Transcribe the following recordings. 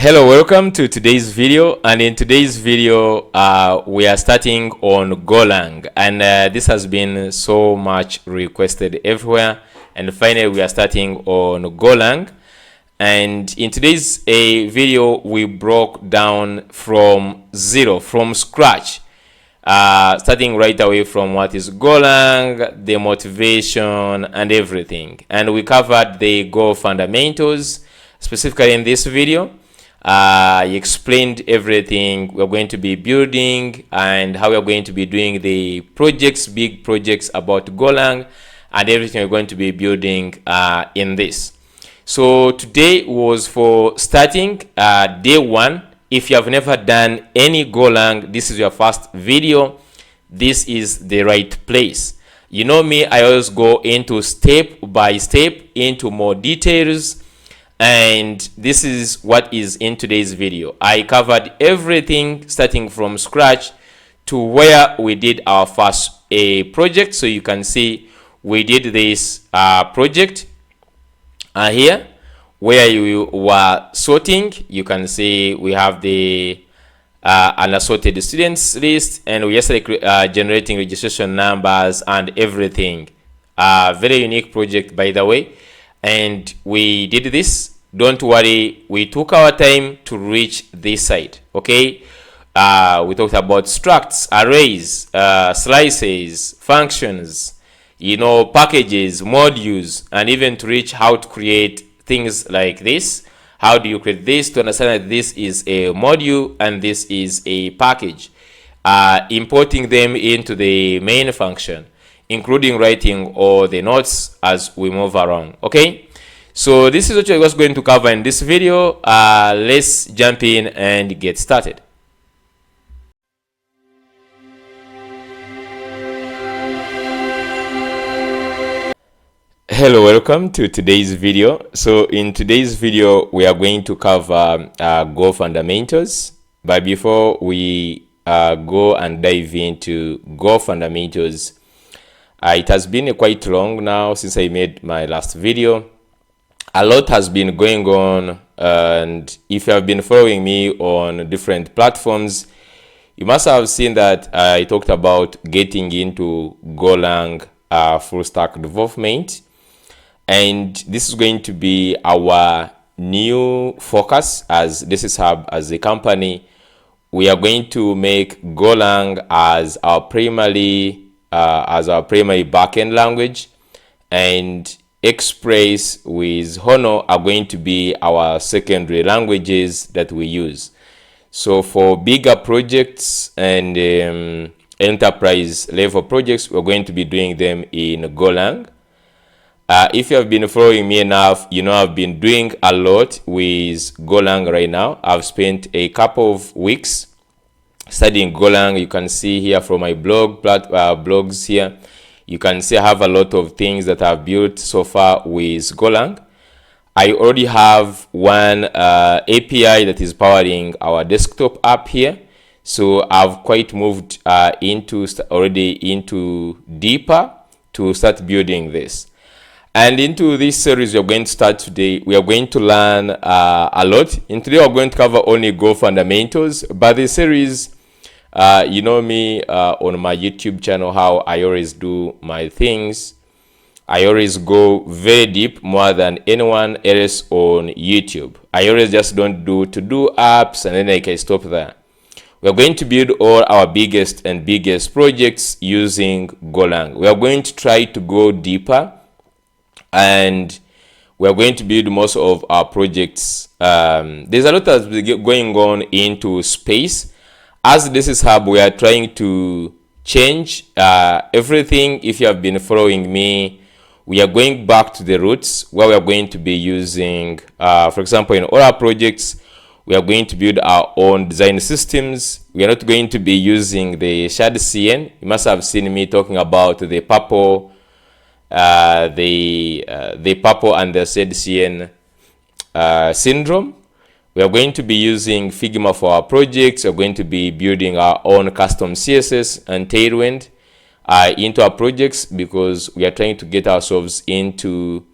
Hello, welcome to today's video, and in today's video we are starting on Golang, and this has been so much requested everywhere, and finally we are starting on Golang. And in today's video we broke down from scratch, starting right away from what is Golang, the motivation and everything, and we covered the Go fundamentals specifically in this video. I explained everything we're going to be building and how we're going to be doing the big projects about Golang, and everything we're going to be building in this. So today was for starting day one. If you have never done any Golang, this is your first video, this is the right place. You know me, I always go into step by step into more details, and this is what is in today's video. I covered everything starting from scratch to where we did our first project. So you can see we did this project here where you were sorting. You can see we have the unassorted students list, and we yesterday generating registration numbers and everything. Very unique project, by the way. And we did this. Don't worry, we took our time to reach this side. Okay, we talked about structs, arrays, slices, functions, packages, modules, and even to reach how to create things like this. How do you create this to understand that this is a module and this is a package? Importing them into the main function, including writing all the notes as we move around. Okay, so this is what I was going to cover in this video. Let's jump in and get started. Hello, welcome to today's video. So in today's video we are going to cover Go fundamentals, but before we go and dive into Go fundamentals, it has been quite long now since I made my last video. A lot has been going on, and if you have been following me on different platforms, you must have seen that I talked about getting into Golang full stack development, and this is going to be our new focus as this is Hub. As a company, we are going to make Golang as our primary backend language, and Express with Honor are going to be our secondary languages that we use. So for bigger projects and enterprise level projects, we're going to be doing them in Golang. If you have been following me enough, you know I've been doing a lot with Golang right now. I've spent a couple of weeks studying Golang. You can see here from my blogs here. You can see I have a lot of things that I've built so far with Golang. I already have one API that is powering our desktop app here. So I've quite moved into deeper to start building this. And into this series we are going to start today, we are going to learn a lot. And today we're going to cover only Go fundamentals, but the series, you know me on my YouTube channel, how I always do my things. I always go very deep, more than anyone else on YouTube. I always just don't do to-do apps and then I stop there. We are going to build all our biggest projects using Golang. We are going to try to go deeper, and we are going to build most of our projects. There's a lot that's going on into space. As this is Hub, we are trying to change everything. If you have been following me, we are going back to the roots where we are going to be using, for example, in all our projects, we are going to build our own design systems. We are not going to be using the shared CN. You must have seen me talking about the purple, the purple and the shared CN syndrome. We are going to be using Figma for our projects. We're going to be building our own custom CSS and Tailwind into our projects because we are trying to get ourselves into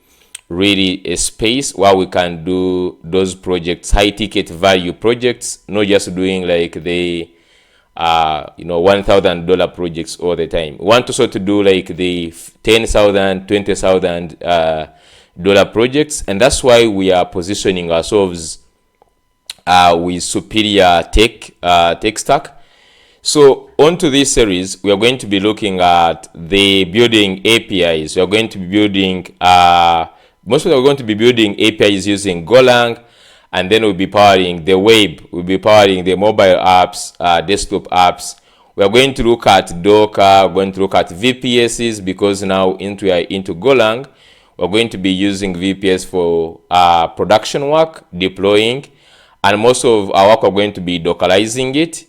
really a space where we can do those projects, high ticket value projects, not just doing like the $1,000 projects all the time. We want also to do like the $10,000, $20,000 projects, and that's why we are positioning ourselves with superior tech stack. So onto this series, we are going to be looking at the building APIs. We are going to be building mostly we're going to be building APIs using Golang, and then we'll be powering the web, we'll be powering the mobile apps, desktop apps. We are going to look at Docker, we're going to look at VPSs, because now we are into Golang. We're going to be using VPS for production work, deploying, and most of our work we're going to be Dockerizing it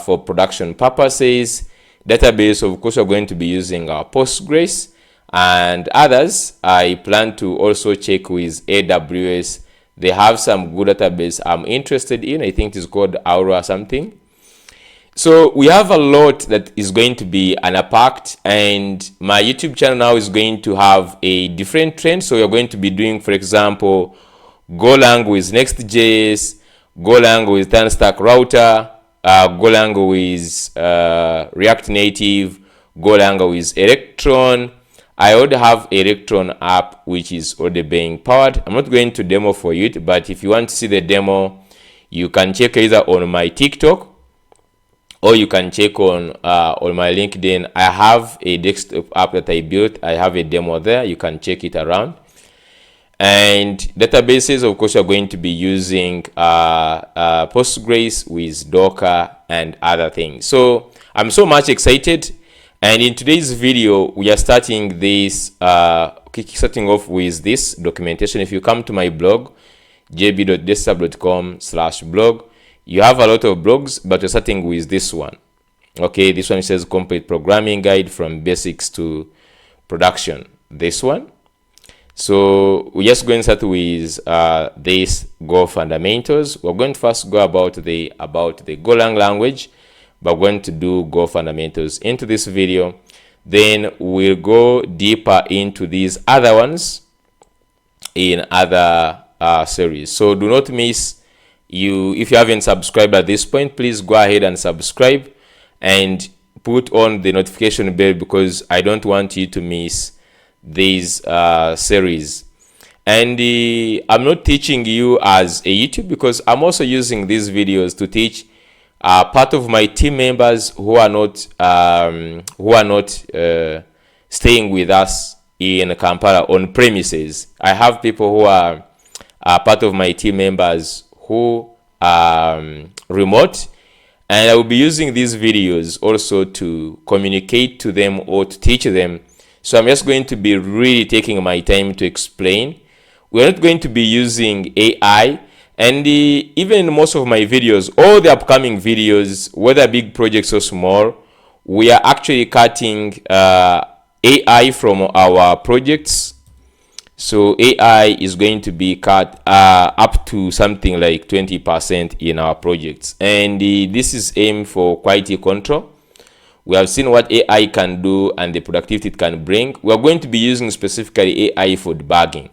for production purposes. Database, of course, we're going to be using our Postgres, and others I plan to also check with AWS. They have some good database I'm interested in. I think it's called Aura or something. So we have a lot that is going to be unpacked, and my YouTube channel now is going to have a different trend. So we're going to be doing, for example, Golang with Next.js, Golang with TurnStack Router, Golang with React Native, Golang with Electron. I already have Electron app which is already being powered. I'm not going to demo for it, but if you want to see the demo, you can check either on my TikTok or you can check on my LinkedIn. I have a desktop app that I built. I have a demo there. You can check it around. And databases, of course, you're going to be using Postgres with Docker and other things. So I'm so much excited. And in today's video, we are starting this, starting off with this documentation. If you come to my blog, jb.desktop.com/blog, you have a lot of blogs, but we're starting with this one. Okay, this one says complete programming guide from basics to production. This one. So we're just going to start with this Go fundamentals. We're going to first go about the Golang language. But we're going to do Go fundamentals into this video. Then we'll go deeper into these other ones in other series. So do not miss. If you haven't subscribed at this point, please go ahead and subscribe and put on the notification bell, because I don't want you to miss these series. And I'm not teaching you as a YouTube, because I'm also using these videos to teach part of my team members who are not staying with us in Kampala on premises. I have people who are part of my team members who are remote, and I will be using these videos also to communicate to them or to teach them. So I'm just going to be really taking my time to explain. We're not going to be using AI. And even most of my videos, all the upcoming videos, whether big projects or small, we are actually cutting AI from our projects. So AI is going to be cut up to something like 20% in our projects. And this is aimed for quality control. We have seen what AI can do and the productivity it can bring. We are going to be using specifically AI for debugging.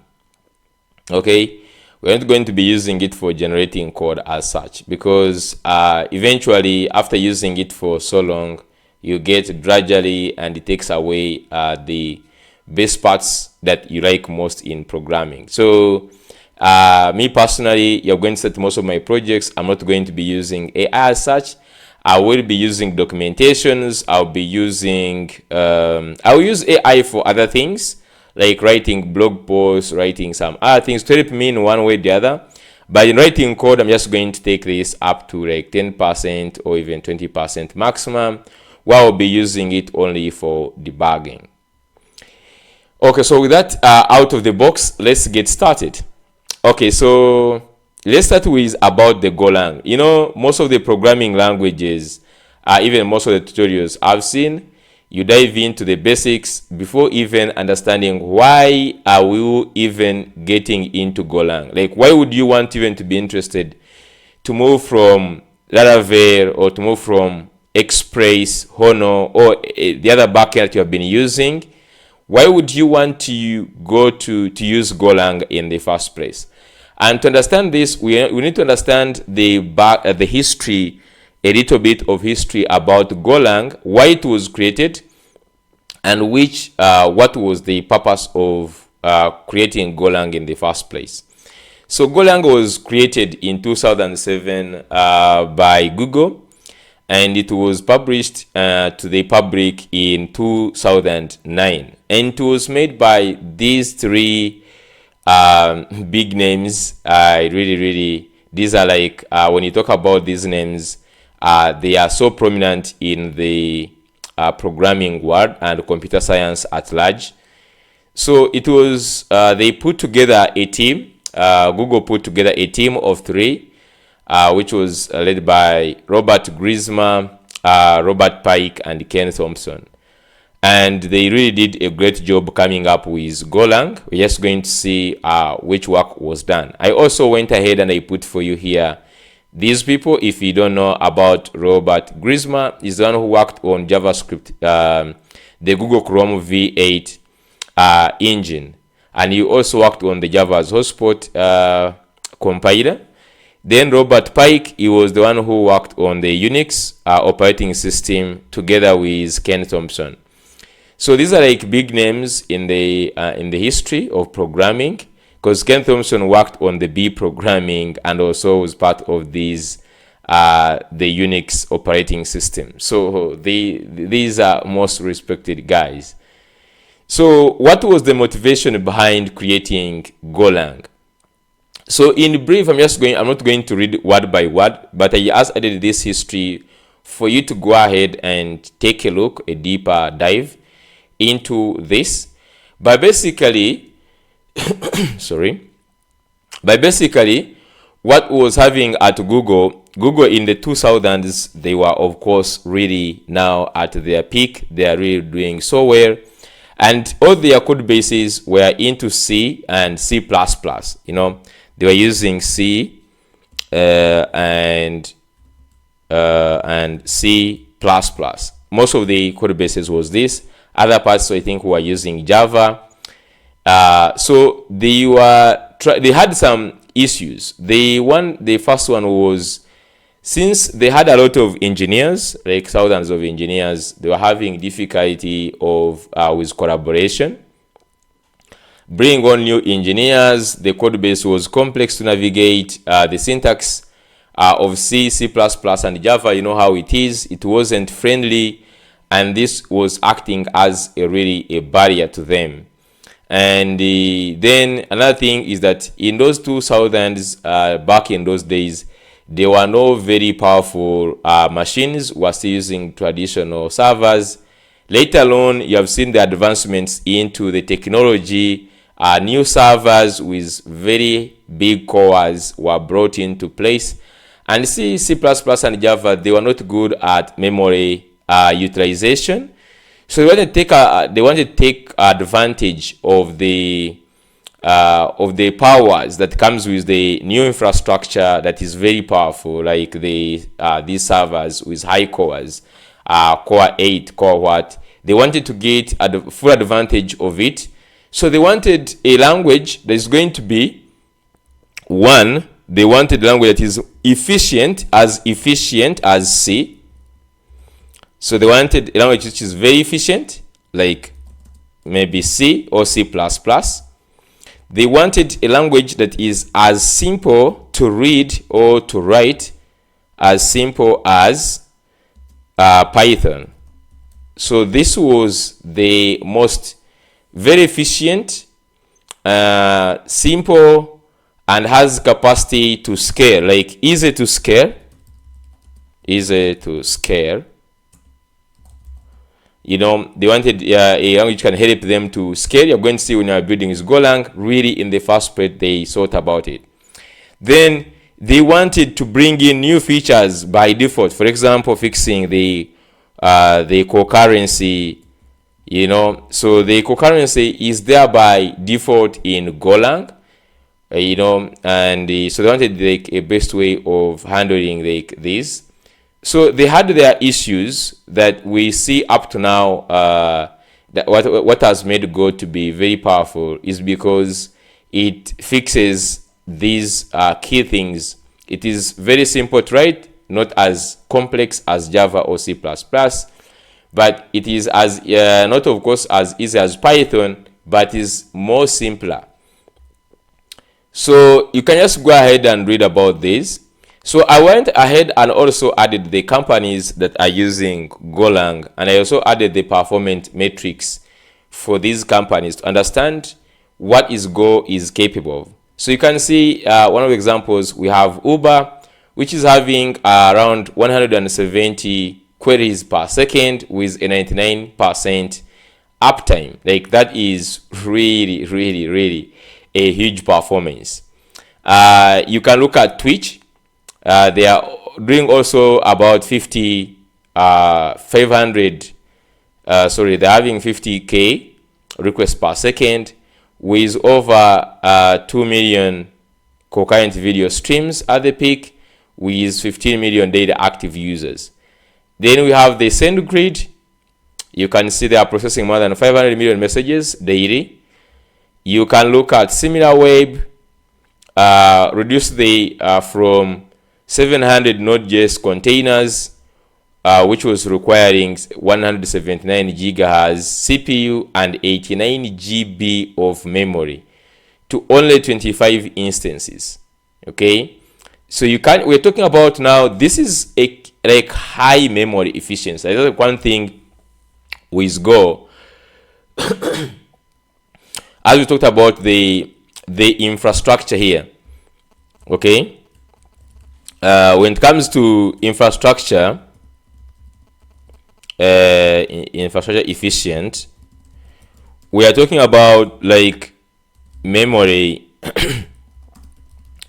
Okay. We're not going to be using it for generating code as such, because eventually after using it for so long, you get gradually, and it takes away the best parts that you like most in programming. So me personally, you're going to set most of my projects. I'm not going to be using AI as such. I will be using documentations. I'll use AI for other things, like writing blog posts, writing some other things to help me in one way or the other. But in writing code, I'm just going to take this up to like 10% or even 20% maximum, where I'll be using it only for debugging. Okay, so with that out of the box, let's get started. Okay, so let's start with about the Golang. You know, most of the programming languages, even most of the tutorials I've seen, you dive into the basics before even understanding why are we even getting into Golang. Like, why would you want even to be interested to move from Laravel or to move from Express, Honor, or the other backend that you have been using? why would you want to go to use Golang in the first place? And to understand this, we need to understand the history, a little bit of history about Golang, why it was created, and what was the purpose of creating Golang in the first place. So Golang was created in 2007 by Google, and it was published to the public in 2009. And it was made by these three big names. These are like, when you talk about these names, they are so prominent in the programming world and computer science at large. So it was, they put together a team. Google put together a team of three, which was led by Robert Grismer, Robert Pike, and Ken Thompson. And they really did a great job coming up with Golang. We're just going to see which work was done. I also went ahead and I put for you here these people. If you don't know about Robert Grismer, he's the one who worked on JavaScript, the Google Chrome V8 engine. And he also worked on the Java's hotspot compiler. Then Robert Pike, he was the one who worked on the Unix operating system together with Ken Thompson. So these are like big names in the history of programming, because Ken Thompson worked on the B programming and also was part of these the Unix operating system. So these are most respected guys. So what was the motivation behind creating Golang? So in brief, I'm not going to read word by word, but I just added this history for you to go ahead and take a look, a deeper dive into this. But basically, what was having at Google in the 2000s, they were of course really now at their peak. They are really doing so well. And all their code bases were into C and C++. You know, they were using C and C++. Most of the code bases was this. Other parts, I think, were using Java. So they had some issues. The first one was, since they had a lot of engineers, like thousands of engineers, they were having difficulty with collaboration. Bring on new engineers, the code base was complex to navigate. The syntax of C, C++, and Java, you know how it is. It wasn't friendly, and this was acting as a barrier to them. And then another thing is that in those 2000s, back in those days, there were no very powerful machines. We were still using traditional servers. Later on, you have seen the advancements into the technology. New servers with very big cores were brought into place. And C, C++, and Java, they were not good at memory utilization. So they wanted to take advantage of the powers that comes with the new infrastructure that is very powerful, like these servers with high cores, core 8, core what. They wanted to get full advantage of it. So they wanted a language that is going to be they wanted a language that is efficient as C. So they wanted a language which is very efficient, like maybe C or C++. They wanted a language that is as simple to read or to write, as simple as Python. So this was the most very efficient, simple, and has capacity to scale, like easy to scale. You know, they wanted a language can help them to scale. You're going to see when you're building is Golang, really in the first place they thought about it. Then they wanted to bring in new features by default. For example, fixing the concurrency, you know. So the concurrency is there by default in Golang, you know, and so they wanted like a best way of handling like this. So they had their issues that we see up to now that what has made Go to be very powerful is because it fixes these key things. It is very simple to write, not as complex as Java or C++, but it is as not of course as easy as Python, but is more simpler. So you can just go ahead and read about this. So I went ahead and also added the companies that are using Golang, and I also added the performance metrics for these companies to understand what is Go is capable of. So you can see one of the examples, we have Uber, which is having around 170 queries per second with a 99% uptime. Like, that is really a huge performance. You can look at Twitch. They are doing also about 500 they're having 50k requests per second with over 2 million concurrent video streams at the peak with 15 million daily active users. Then we have the SendGrid. You can see they are processing more than 500 million messages daily. You can look at SimilarWeb, reduce the from 700 Node.js containers, which was requiring 179 gigahertz CPU and 89 GB of memory, to only 25 instances. Okay, so we're talking about now, this is like high memory efficiency. That's one thing with Go. As we talked about the infrastructure here. Okay, when it comes to infrastructure efficient, we are talking about like memory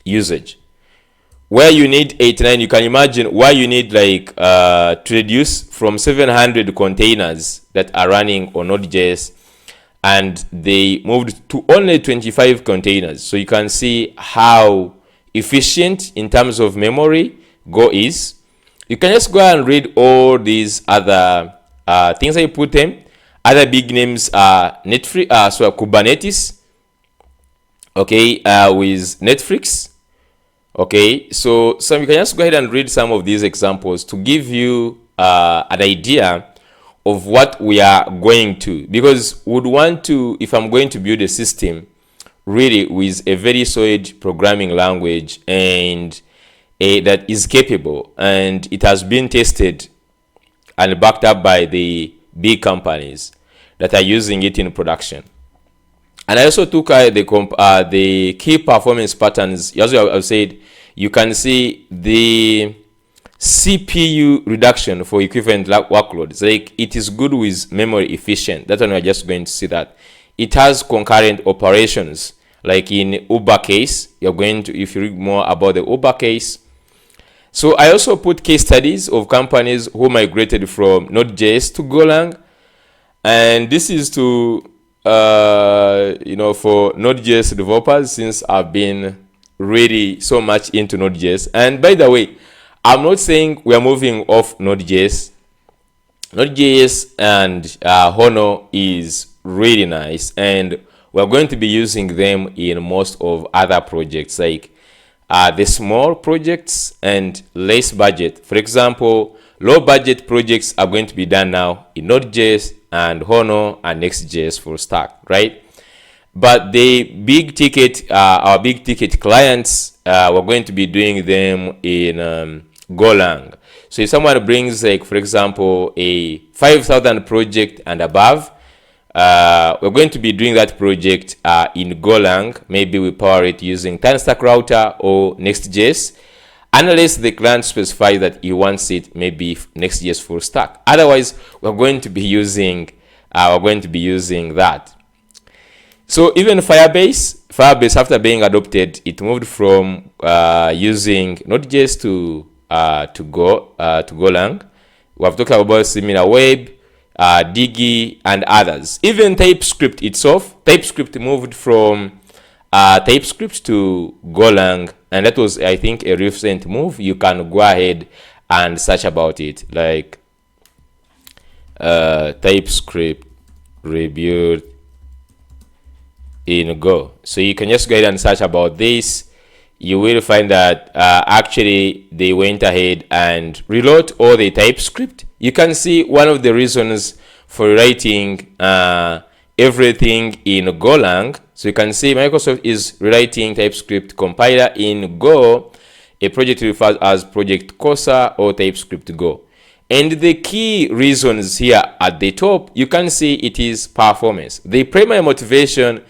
usage, where you need 89. You can imagine why you need like to reduce from 700 containers that are running on Node.js, and they moved to only 25 containers. So you can see how efficient in terms of memory Go is. You can just go and read all these other things I put them. Other big names are Kubernetes, okay, with Netflix. Okay, so you can just go ahead and read some of these examples to give you an idea of what we are going to, because would want to, if I'm going to build a system really with a very solid programming language and that is capable, and it has been tested and backed up by the big companies that are using it in production. And I also took the key performance patterns. As I said, you can see the CPU reduction for equivalent workloads. Like, it is good with memory efficient. That's when we're just going to see that. It has concurrent operations, like in Uber case. You're going to, if you read more about the Uber case. So I also put case studies of companies who migrated from Node.js to Golang. And this is to, for Node.js developers, since I've been really so much into Node.js. And by the way, I'm not saying we are moving off Node.js. Node.js and Hono is really nice, and we're going to be using them in most of other projects, like the small projects and less budget. For example, low budget projects are going to be done now in Node.js and Hono and Next.js full stack, right? But the big ticket, our big ticket clients, we're going to be doing them in Golang. So if someone brings, like, for example, a 5,000 project and above, we're going to be doing that project in Golang. Maybe we power it using TinyStack router or Next.js, unless the client specifies that he wants it maybe Next.js full stack. Otherwise, we're going to be using that. So even Firebase, after being adopted, it moved from using Node.js to Golang. We have talked about SimilarWeb, Digi, and others. Even TypeScript itself, TypeScript moved from TypeScript to Golang, and that was, I think, a recent move. You can go ahead and search about it, like TypeScript rebuild in Go. So you can just go ahead and search about this. You will find that actually they went ahead and reload all the TypeScript. You can see one of the reasons for writing everything in Golang. So you can see Microsoft is rewriting TypeScript compiler in Go. A project refers as Project Cosa or TypeScript Go. And the key reasons here at the top, you can see it is performance. The primary motivation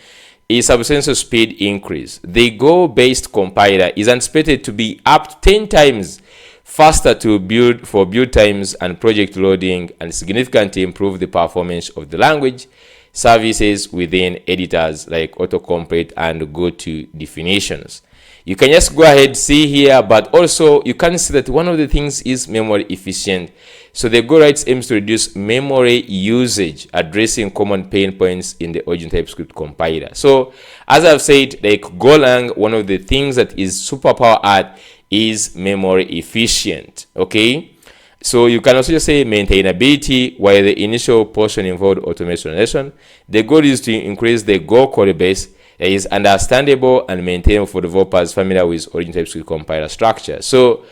is substantial speed increase. The Go-based compiler is anticipated to be up to 10 times faster to build for build times and project loading, and significantly improve the performance of the language services within editors like autocomplete and go-to definitions. You can just go ahead see here, but also you can see that one of the things is memory efficient. So the Go Writes aims to reduce memory usage, addressing common pain points in the original TypeScript compiler. So as I've said, like Golang, one of the things that is superpower at is memory efficient. Okay, so you can also just say maintainability, while the initial portion involved automation. The goal is to increase the Go code base that is understandable and maintainable for developers familiar with original TypeScript compiler structure. So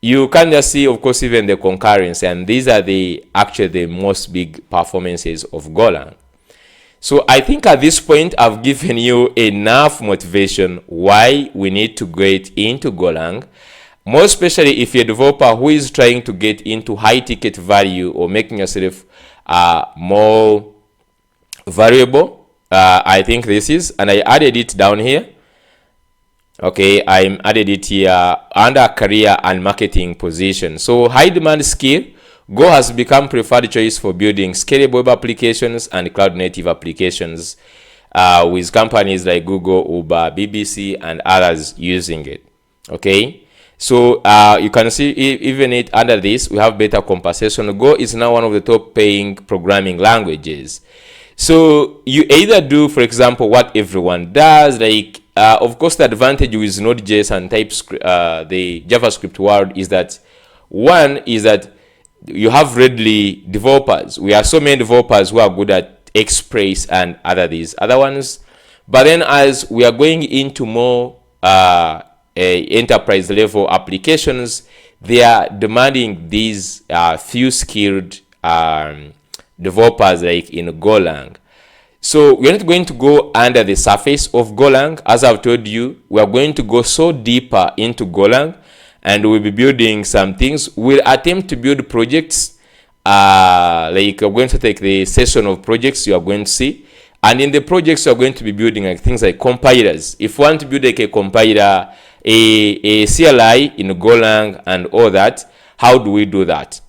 you can just see, of course, even the concurrency, and these are actually the most big performances of Golang. So I think at this point I've given you enough motivation why we need to get into Golang, more especially if you're a developer who is trying to get into high ticket value or making yourself more valuable. I think this is, and I added it down here. Okay, I added it here under career and marketing position. So high demand skill, Go has become preferred choice for building scalable web applications and cloud native applications, with companies like Google, Uber, BBC, and others using it. Okay, so you can see even it under this, we have better compensation. Go is now one of the top paying programming languages. So you either do, for example, what everyone does, like of course the advantage with Node.js and TypeScript, the JavaScript world, is that one is that you have readily developers. We have so many developers who are good at Express and these other ones. But then as we are going into more enterprise level applications, they are demanding these few skilled developers like in Golang. So we're not going to go under the surface of Golang. As I've told you, we are going to go so deeper into Golang, and we'll be building some things. We'll attempt to build projects. Like we're going to take the session of projects you are going to see. And in the projects, you're going to be building like things like compilers. If you want to build like a compiler, a CLI in Golang and all that, how do we do that?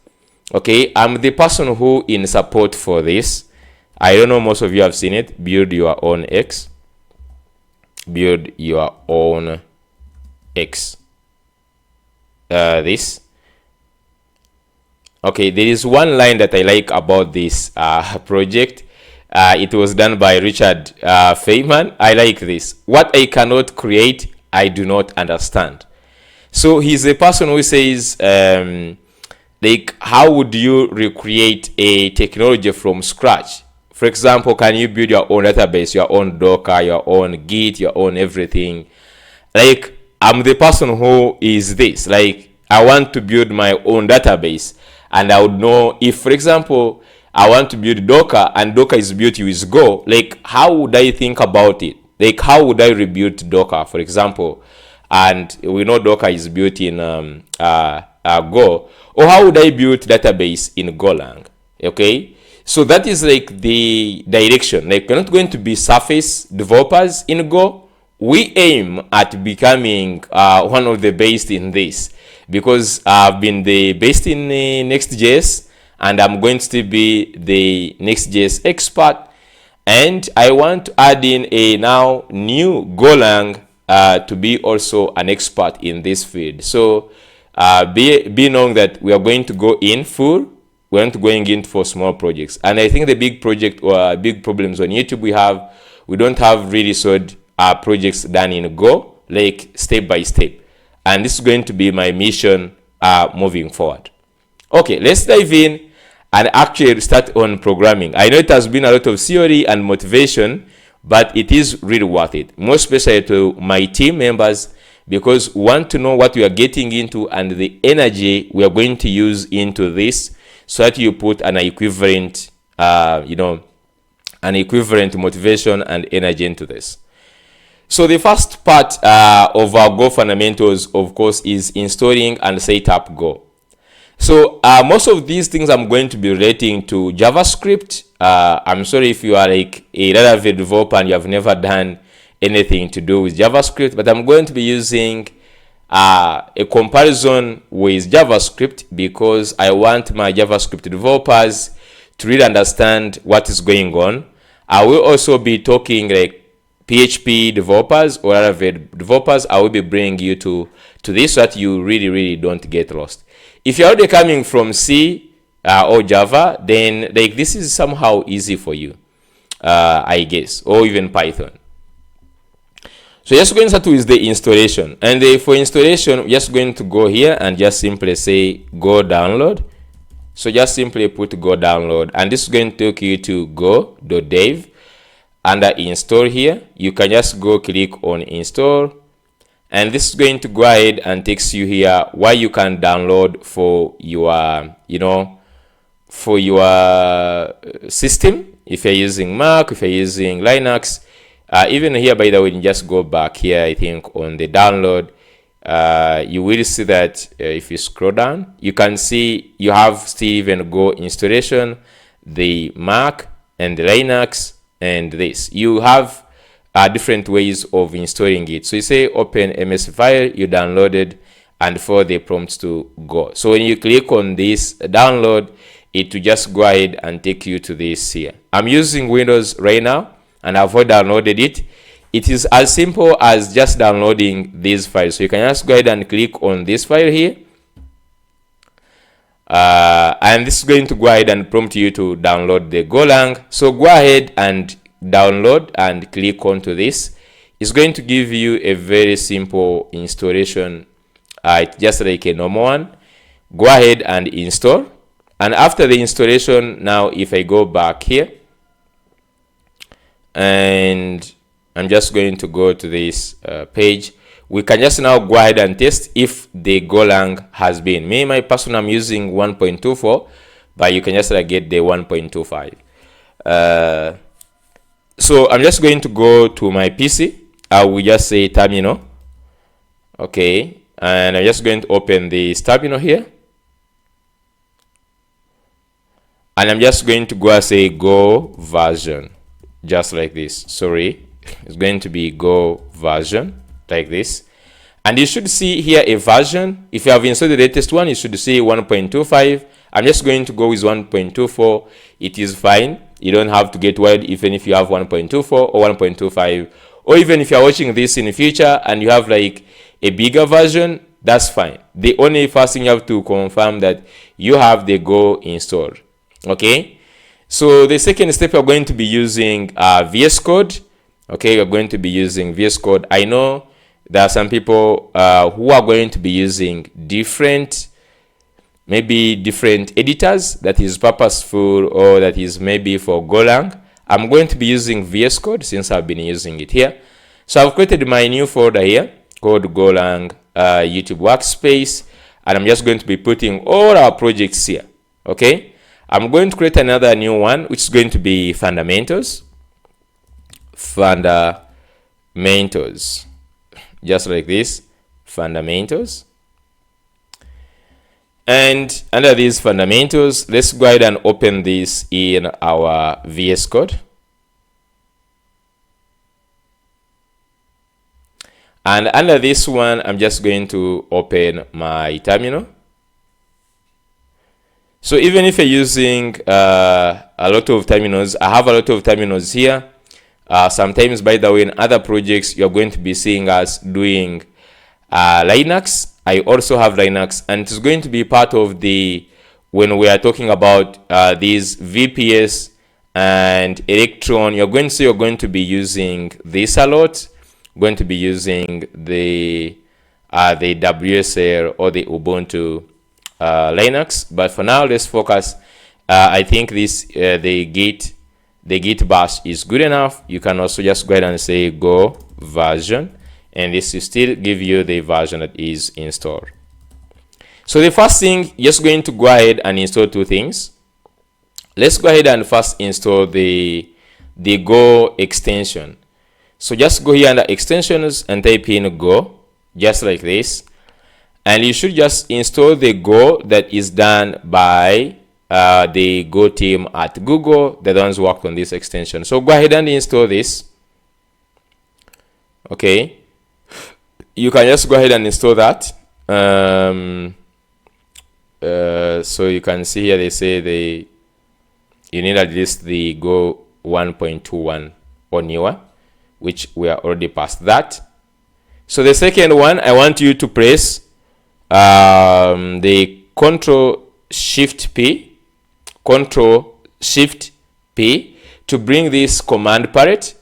Okay, I'm the person who in support for this. I don't know, most of you have seen it. Build your own X. Build your own X. This. Okay, there is one line that I like about this project. It was done by Richard Feynman. I like this. What I cannot create, I do not understand. So he's a person who says, like, how would you recreate a technology from scratch? For example, can you build your own database, your own Docker, your own Git, your own everything? Like, I'm the person who is this. Like, I want to build my own database, and I would know if, for example, I want to build Docker and Docker is built with Go. Like, how would I think about it? Like, how would I rebuild Docker, for example? And we know Docker is built in Go. Or how would I build database in Golang? Okay, so that is like the direction. Like, we're not going to be surface developers in Go. We aim at becoming one of the best in this, because I've been the best in Next.js, and I'm going to be the Next.js expert. And I want to add in a now new Golang to be also an expert in this field. So be knowing that we are going to go in full. We're not going in for small projects. And I think the big project or big problems on YouTube we don't have really solid projects done in Go, like step by step. And this is going to be my mission moving forward. Okay, let's dive in. and actually start on programming. I know it has been a lot of theory and motivation, but it is really worth it, more especially to my team members, because we want to know what we are getting into and the energy we are going to use into this, so that you put an equivalent, an equivalent motivation and energy into this. So the first part of our Go fundamentals, of course, is installing and set up Go. So most of these things I'm going to be relating to JavaScript. I'm sorry if you are like a Laravel developer and you have never done anything to do with JavaScript, but I'm going to be using a comparison with JavaScript because I want my JavaScript developers to really understand what is going on. I will also be talking like PHP developers or Laravel developers. I will be bringing you to this so that you really don't get lost. If you're already coming from C or Java, then like this is somehow easy for you, I guess, or even Python. So just going to start with the installation, and for installation, we're just going to go here and just simply say go download. So just simply put go download, and this is going to take you to go.dev. Under install here, you can just go click on install, and this is going to go ahead and takes you here where you can download for your, for your system. If you're using Mac, if you're using Linux, even here, by the way, you just go back here, I think on the download, you will see that if you scroll down, you can see you have still even Go installation, the Mac and the Linux, and this. You have different ways of installing it. So you say open MS file you downloaded and follow the prompts to go. So when you click on this download, it will just go ahead and take you to this here. I'm using Windows right now, and I've already downloaded it. It is as simple as just downloading these files. So you can just go ahead and click on this file here, and this is going to go ahead and prompt you to download the Golang. So go ahead and download and click onto this. It's going to give you a very simple installation, just like a normal one. Go ahead and install, and after the installation, now if I go back here, and I'm just going to go to this page, we can just now go ahead and test if the Golang has been. Me, my person, I'm using 1.24, but you can just get the 1.25. So I'm just going to go to my PC. I will just say terminal. Okay, and I'm just going to open this terminal here. And I'm just going to go and say Go version. Just like this. Sorry, it's going to be Go version like this, and you should see here a version. If you have installed the latest one, you should see 1.25. I'm just going to go with 1.24. It is fine. You don't have to get worried even if you have 1.24 or 1.25, or even if you're watching this in the future and you have like a bigger version, that's fine. The only first thing you have to confirm that you have the Go installed. Okay. So the second step, you're going to be using VS Code. Okay, you're going to be using VS Code. I know there are some people who are going to be using different editors that is purposeful, or that is maybe for Golang. I'm going to be using VS Code since I've been using it here. So I've created my new folder here called Golang YouTube Workspace, and I'm just going to be putting all our projects here. Okay. I'm going to create another new one, which is going to be fundamentals. Fundamentals. Just like this. Fundamentals. And under these fundamentals, let's go ahead and open this in our VS Code. And under this one, I'm just going to open my terminal. So even if you're using a lot of terminals, I have a lot of terminals here. Sometimes, by the way, in other projects, you're going to be seeing us doing Linux. I also have Linux, and it's going to be part of the, when we are talking about these VPS and Electron, you're going to see you're going to be using this a lot. Going to be using the WSL or the Ubuntu Linux, but for now let's focus I think this the git bash is good enough. You can also just go ahead and say go version, and this will still give you the version that is installed. So the first thing, just going to go ahead and install two things. Let's go ahead and first install the Go extension. So just go here under extensions and type in Go, just like this. And you should just install the Go that is done by the Go team at Google. They're the ones who worked on this extension. So go ahead and install this. Okay. You can just go ahead and install that. So you can see here they say you need at least the Go 1.21 or newer, which we are already past that. So the second one, I want you to press the Control Shift P to bring this command palette.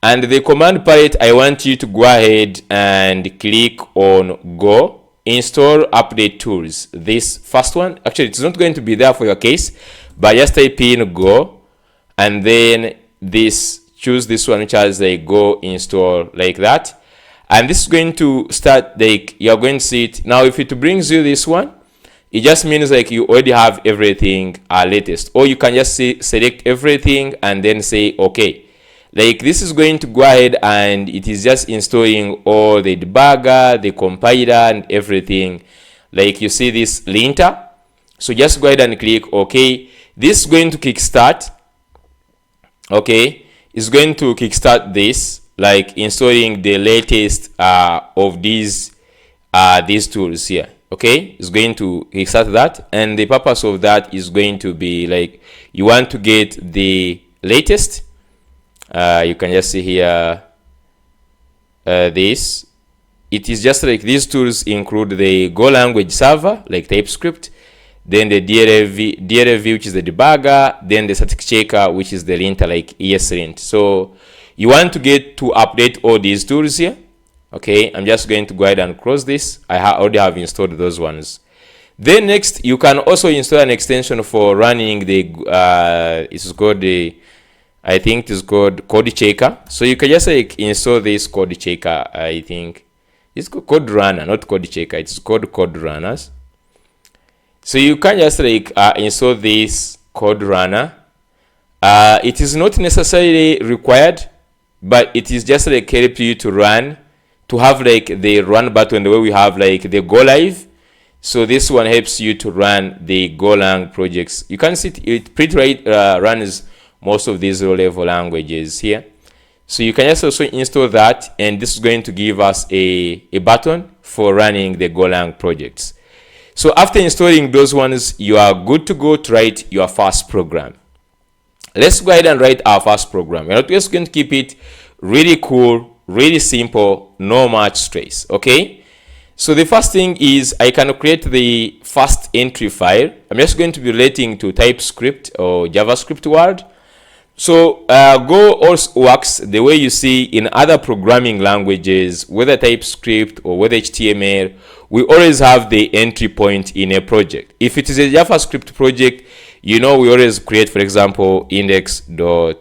And the command palette, I want you to go ahead and click on Go Install Update Tools. This first one, actually it's not going to be there for your case, but just type in Go and then choose this one which has a Go install like that, and this is going to start, like you're going to see it now. If it brings you this one, it just means like you already have everything latest, or you can just select everything and then say okay. Like this is going to go ahead and it is just installing all the debugger, the compiler and everything. Like you see this linter, so just go ahead and click OK. This is going to kickstart. Okay, it's going to kickstart this, like installing the latest of these tools here. Okay, it's going to kickstart that, and the purpose of that is going to be like you want to get the latest. You can just see here this. It is just like these tools include the Go language server like TypeScript, then the DLV which is the debugger, then the static checker which is the linter like ESLint. So you want to get to update all these tools here. Okay, I'm just going to go ahead and close this. I already have installed those ones. Then next, you can also install an extension for running the it's called the, I think it's called code checker. So you can just like install this code checker. I think it's called code runner, not code checker. It's called code runners. So you can just like install this code runner. It is not necessarily required, but it is just like help you to run, to have like the run button the way we have like the go live. So this one helps you to run the Golang projects. You can see it pretty runs most of these low-level languages here. So you can just also install that, and this is going to give us a button for running the Golang projects. So after installing those ones, you are good to go to write your first program. Let's go ahead and write our first program. We're just going to keep it really cool, really simple, no much stress. Okay, so the first thing is I can create the first entry file. I'm just going to be relating to TypeScript or JavaScript world. So Go also works the way you see in other programming languages, whether TypeScript or whether HTML. We always have the entry point in a project. If it is a JavaScript project, you know, we always create, for example, index dot.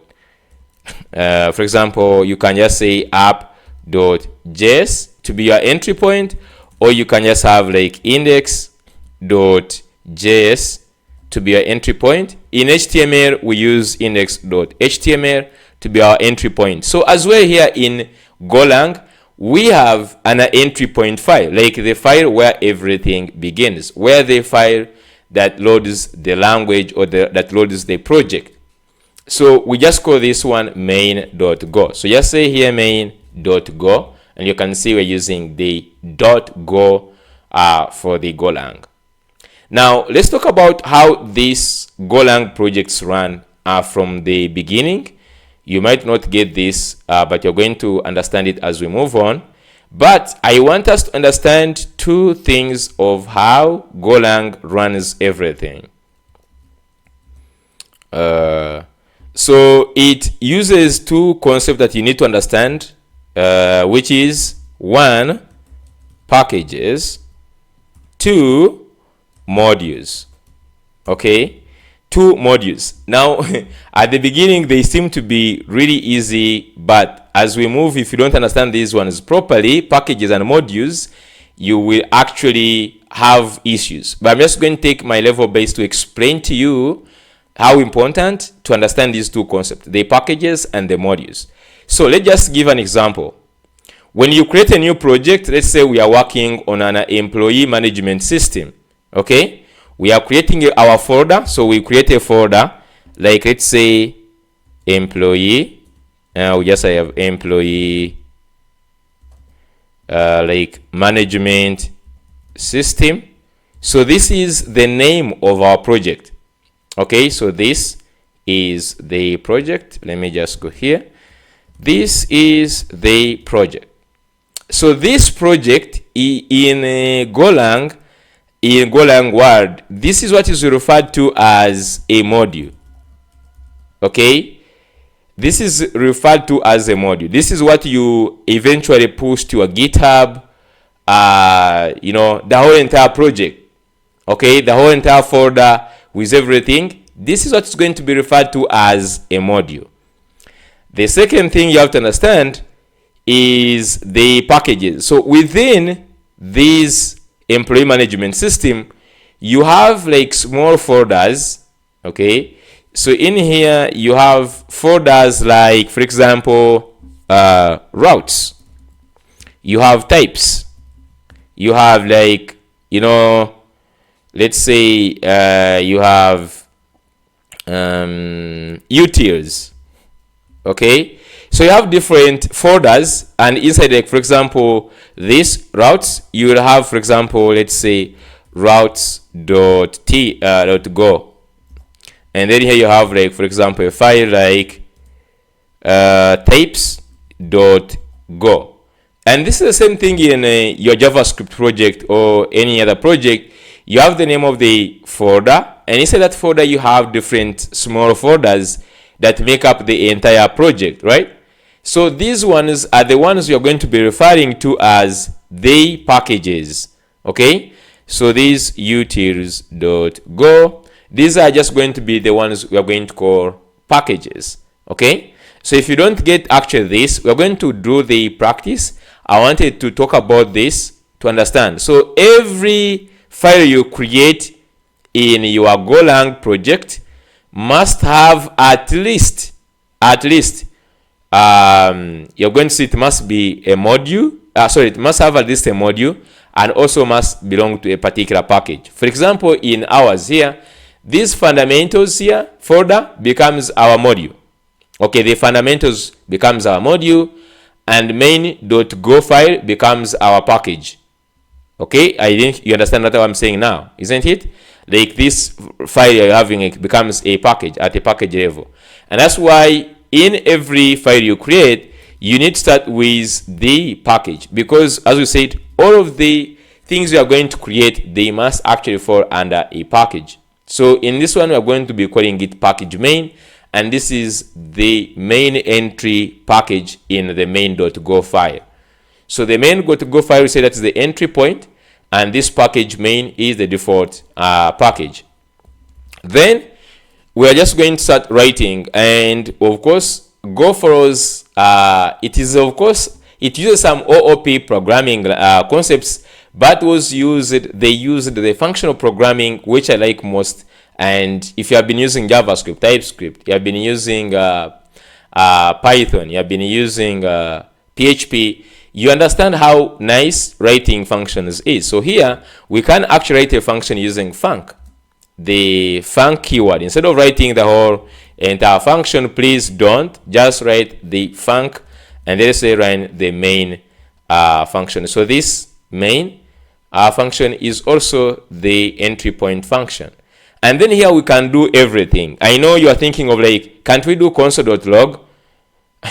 For example, you can just say app.js to be your entry point, or you can just have like index.js to be our entry point. In HTML, we use index.html to be our entry point. So as well here in Golang, we have an entry point file, like the file where everything begins, where the file that loads the language or that loads the project. So we just call this one main.go. So just say here main.go, and you can see we're using the .go for the Golang. Now let's talk about how these Golang projects run from the beginning. You might not get this, but you're going to understand it as we move on. But I want us to understand two things of how Golang runs everything. So it uses two concepts that you need to understand, which is one, packages, two, modules. Okay, two modules. Now, at the beginning, they seem to be really easy, but as we move, if you don't understand these ones properly, packages and modules, you will actually have issues. But I'm just going to take my level base to explain to you how important to understand these two concepts, the packages and the modules. So let's just give an example. When you create a new project, let's say we are working on an employee management system, okay? We are creating our folder, so we create a folder, like let's say employee, we just have employee, like management system. So this is the name of our project, okay? So this is the project. Let me just go here. This is the project. So this project in Golang, in Golang world, this is what is referred to as a module. Okay, this is referred to as a module. This is what you eventually push to a GitHub. You know, the whole entire project. Okay, the whole entire folder with everything. This is what's going to be referred to as a module. The second thing you have to understand is the packages. So within this employee management system, you have like small folders, okay? So in here you have folders like, for example, routes. You have types. You have like, you know, let's say you have utils, okay? So you have different folders, and inside, like for example, this routes, you will have, for example, let's say routes.go, and then here you have, like for example, a file like types.go, and this is the same thing in your JavaScript project or any other project. You have the name of the folder, and inside that folder you have different small folders that make up the entire project, right? So these ones are the ones you're going to be referring to as the packages, okay? So these utils.go, these are just going to be the ones we are going to call packages, okay? So if you don't get actually this, we're going to do the practice. I wanted to talk about this to understand. So every file you create in your Golang project must have at least you're going to see it must be a module. It must have at least a module, and also must belong to a particular package. For example, in ours here, these fundamentals here folder becomes our module. Okay, the fundamentals becomes our module, and main.go file becomes our package. Okay, I think you understand what I'm saying now, isn't it? Like this file you're having, it becomes a package at a package level, and that's why in every file you create, you need to start with the package, because as we said, all of the things you are going to create, they must actually fall under a package. So in this one, we are going to be calling it package main, and this is the main entry package in the main.go file. So the main.go file, we say that is the entry point, and this package main is the default package. Then we are just going to start writing, and of course, Go follows. It uses some OOP programming concepts, but they used the functional programming, which I like most. And if you have been using JavaScript, TypeScript, you have been using Python, you have been using PHP, you understand how nice writing functions is. So here we can actually write a function using func. The func keyword, instead of writing the whole entire function, please don't, just write the func, and then say run the main function. So this main function is also the entry point function, and then here we can do everything. I know you are thinking of like, can't we do console.log?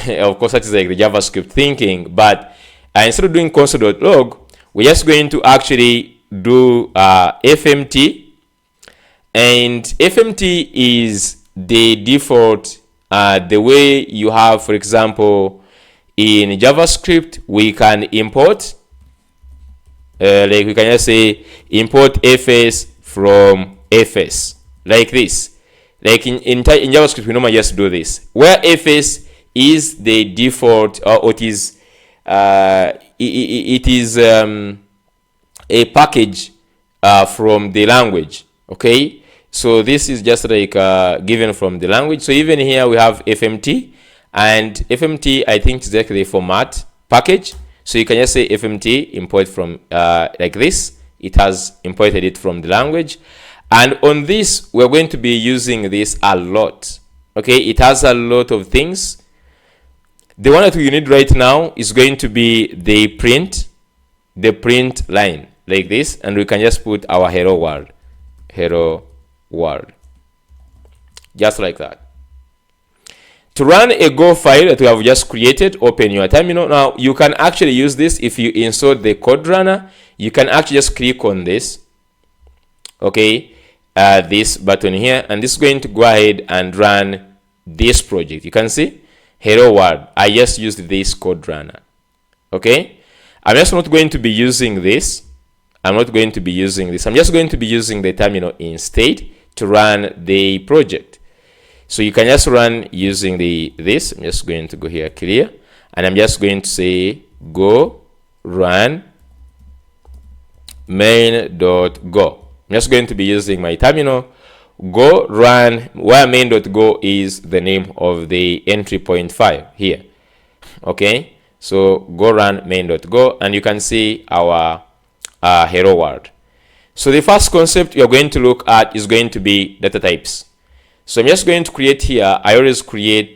Of course, that is like the JavaScript thinking, but instead of doing console.log, we're just going to actually do fmt. And fmt is the default, the way you have, for example, in JavaScript, we can import, like we can just say import fs from fs, like this. Like in JavaScript, we normally just do this, where fs is the default, or it is a package from the language. Okay, so this is just like given from the language. So even here we have fmt, and fmt I think is like the format package. So you can just say fmt import from like this. It has imported it from the language, and on this we're going to be using this a lot. Okay, it has a lot of things. The one that we need right now is going to be the print line like this, and we can just put our hello world, just like that. To run a Go file that we have just created, open your terminal. Now you can actually use this if you install the code runner. You can actually just click on this, okay, this button here, and this is going to go ahead and run this project. You can see hello world. I just used this code runner. Okay, I'm just not going to be using this. I'm just going to be using the terminal instead to run the project. So you can just run using this. I'm just going to go here, clear, and I'm just going to say go run main.go. I'm just going to be using my terminal. Go run, where main.go is the name of the entry point file here. Okay, so go run main.go, and you can see our hello world. So the first concept you're going to look at is going to be data types. So I'm just going to create here. I always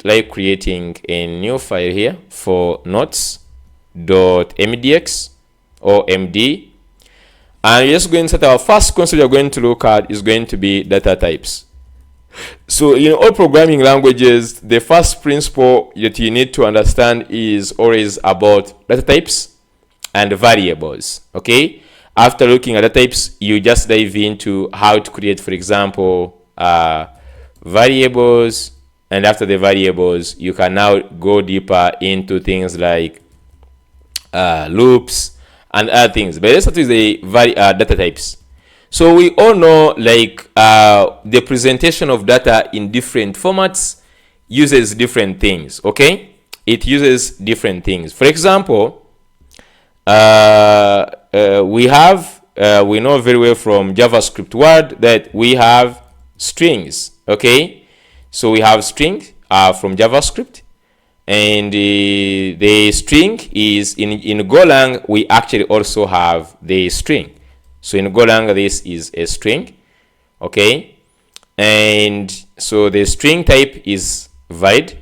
like creating a new file here for notes.mdx or md. And we're just going to set our first concept you're going to look at is going to be data types. So in all programming languages, the first principle that you need to understand is always about data types and variables. Okay, after looking at data types, you just dive into how to create, for example, variables, and after the variables you can now go deeper into things like loops and other things. But let's start with the data types. So we all know, like, the presentation of data in different formats uses different things. Okay, it uses different things. For example, we know very well from JavaScript world that we have strings. Okay, so we have string from JavaScript, and the string is in Golang. We actually also have the string. So in Golang, this is a string. Okay, and so the string type is void.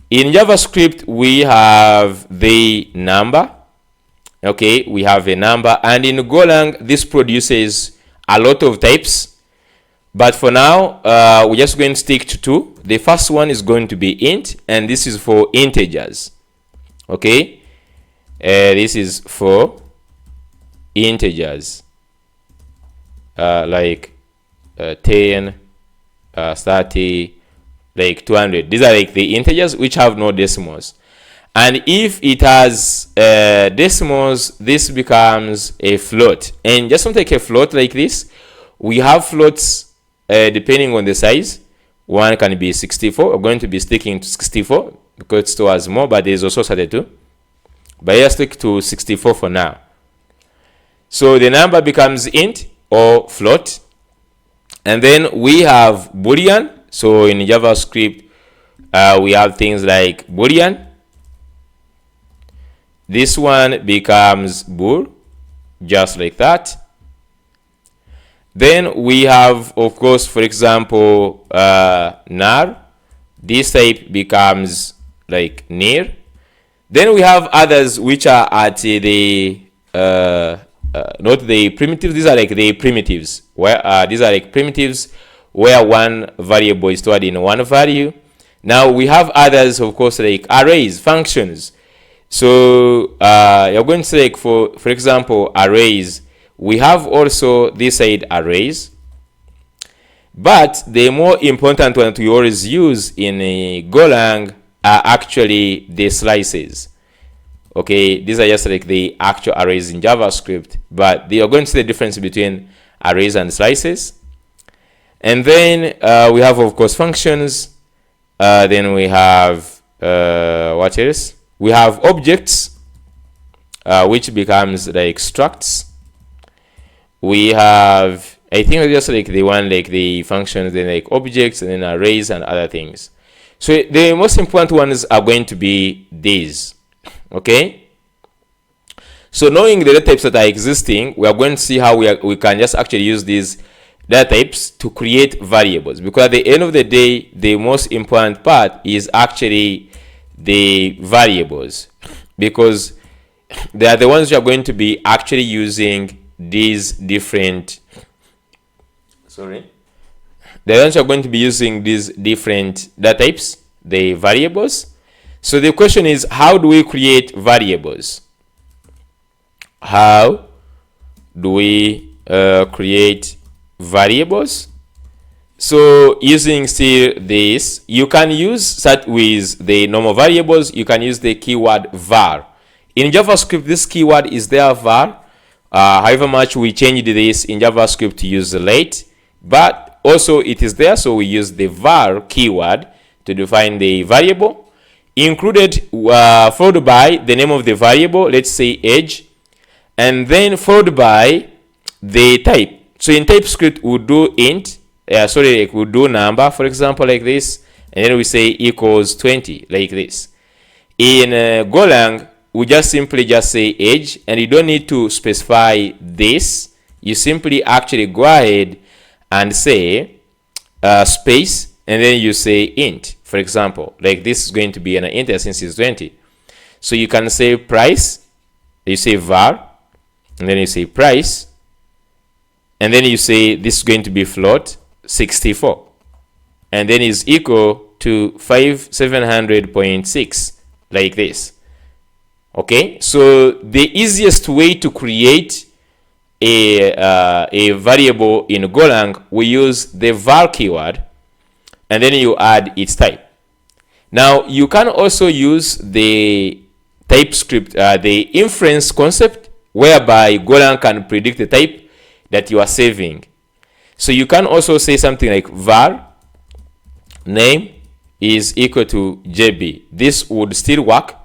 In JavaScript, we have the number. Okay, we have a number, and in Golang, this produces a lot of types. But for now, we're just going to stick to two. The first one is going to be int, and this is for integers. Okay, this is for integers, like 10, 30, like 200. These are like the integers which have no decimals. And if it has decimals, this becomes a float. And just to take a float like this, we have floats depending on the size. One can be 64. We're going to be sticking to 64 because it still has more, but there's also 32. But let's stick to 64 for now. So the number becomes int or float. And then we have Boolean. So in JavaScript, we have things like Boolean. This one becomes bool, just like that. Then we have, of course, for example, nar. This type becomes like near. Then we have others which are at the not the primitives. These are like the primitives, where these are like primitives where one variable is stored in one value. Now we have others, of course, like arrays, functions. So you're going to say, like, for example, arrays. We have also this side arrays, but the more important one that we always use in Golang are actually the slices. Okay, these are just like the actual arrays in JavaScript, but they are going to see the difference between arrays and slices. And then we have, of course, functions. Then we have what else? We have objects, which becomes like structs. We have, I think, just like the one like the functions, then like objects, and then arrays and other things. So the most important ones are going to be these. Okay. So knowing the data types that are existing, we are going to see how we can just actually use these data types to create variables, because at the end of the day, the most important part is actually the variables, because they are the ones you are going to be actually using these different the ones you are going to be using these different data types, the variables. So the question is, how do we create variables? How do we create variables? So using still this, you can use that with the normal variables. You can use the keyword var. In JavaScript, this keyword is there, var. However much we changed this in JavaScript to use late, but also it is there, so we use the var keyword to define the variable, included followed by the name of the variable, let's say age, and then followed by the type. So in TypeScript we'll do int, we'll do number, for example, like this, and then we say equals 20, like this. In Golang, we just simply just say age, and you don't need to specify this. You simply actually go ahead and say space, and then you say int, for example, like this is going to be an int since it's 20. So you can say price, you say var, and then you say price, and then you say this is going to be float 64, and then is equal to 5700.6, like this. Okay, so the easiest way to create a variable in Golang, we use the var keyword, and then you add its type. Now you can also use the TypeScript, the inference concept, whereby Golang can predict the type that you are saving. So you can also say something like var name is equal to JB. This would still work.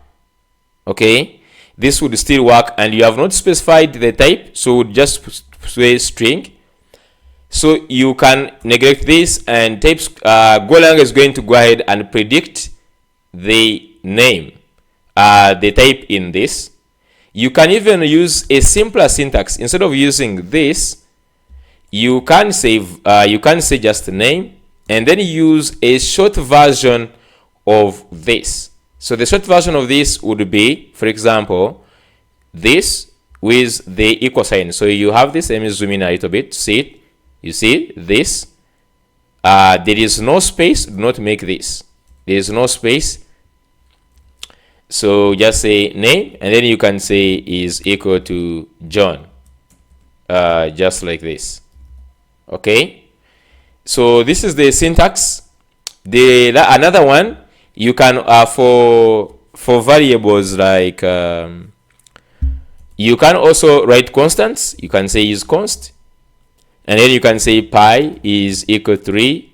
Okay, this would still work, and you have not specified the type, so just say string. So you can neglect this, and Golang is going to go ahead and predict the name, the type in this. You can even use a simpler syntax. Instead of using this, you can say just name, and then use a short version of this. So the short version of this would be, for example, this with the equal sign. So you have this. Let me zoom in a little bit to see it. You see this. There is no space. Do not make this. There is no space. So just say name, and then you can say is equal to John, just like this. Okay, so this is the syntax. Another one, you can for variables, like you can also write constants. You can say is const, and then you can say pi is equal to 3.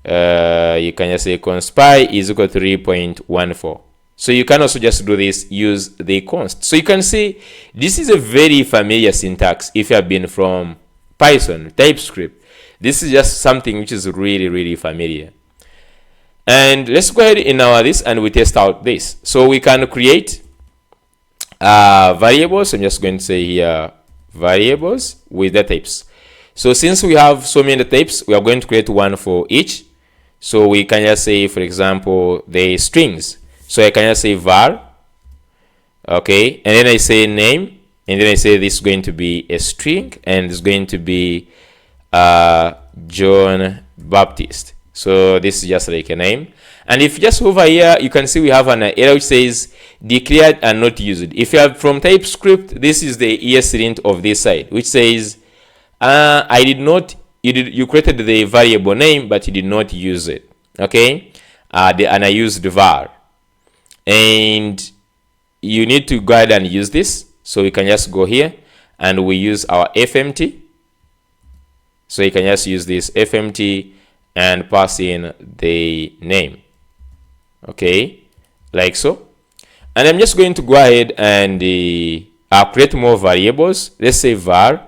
You can just say const pi is equal to 3.14. So you can also just do this, use the const. So you can see this is a very familiar syntax if you have been from Python, TypeScript. This is just something which is really, really familiar. And let's go ahead in our this and we test out this. So we can create variables. I'm just going to say here variables with the types. So since we have so many types, we are going to create one for each. So we can just say, for example, the strings. So I can just say var, okay, and then I say name, and then I say this is going to be a string, and it's going to be John Baptist. So this is just like a name. And if you just over here, you can see we have an error which says declared and not used. If you are from TypeScript, this is the ESLint of this side, which says you created the variable name, but you did not use it. Okay, and I used var, and you need to go ahead and use this. So we can just go here and we use our fmt. So you can just use this fmt and pass in the name, okay, like so. And I'm just going to go ahead and create more variables. Let's say var.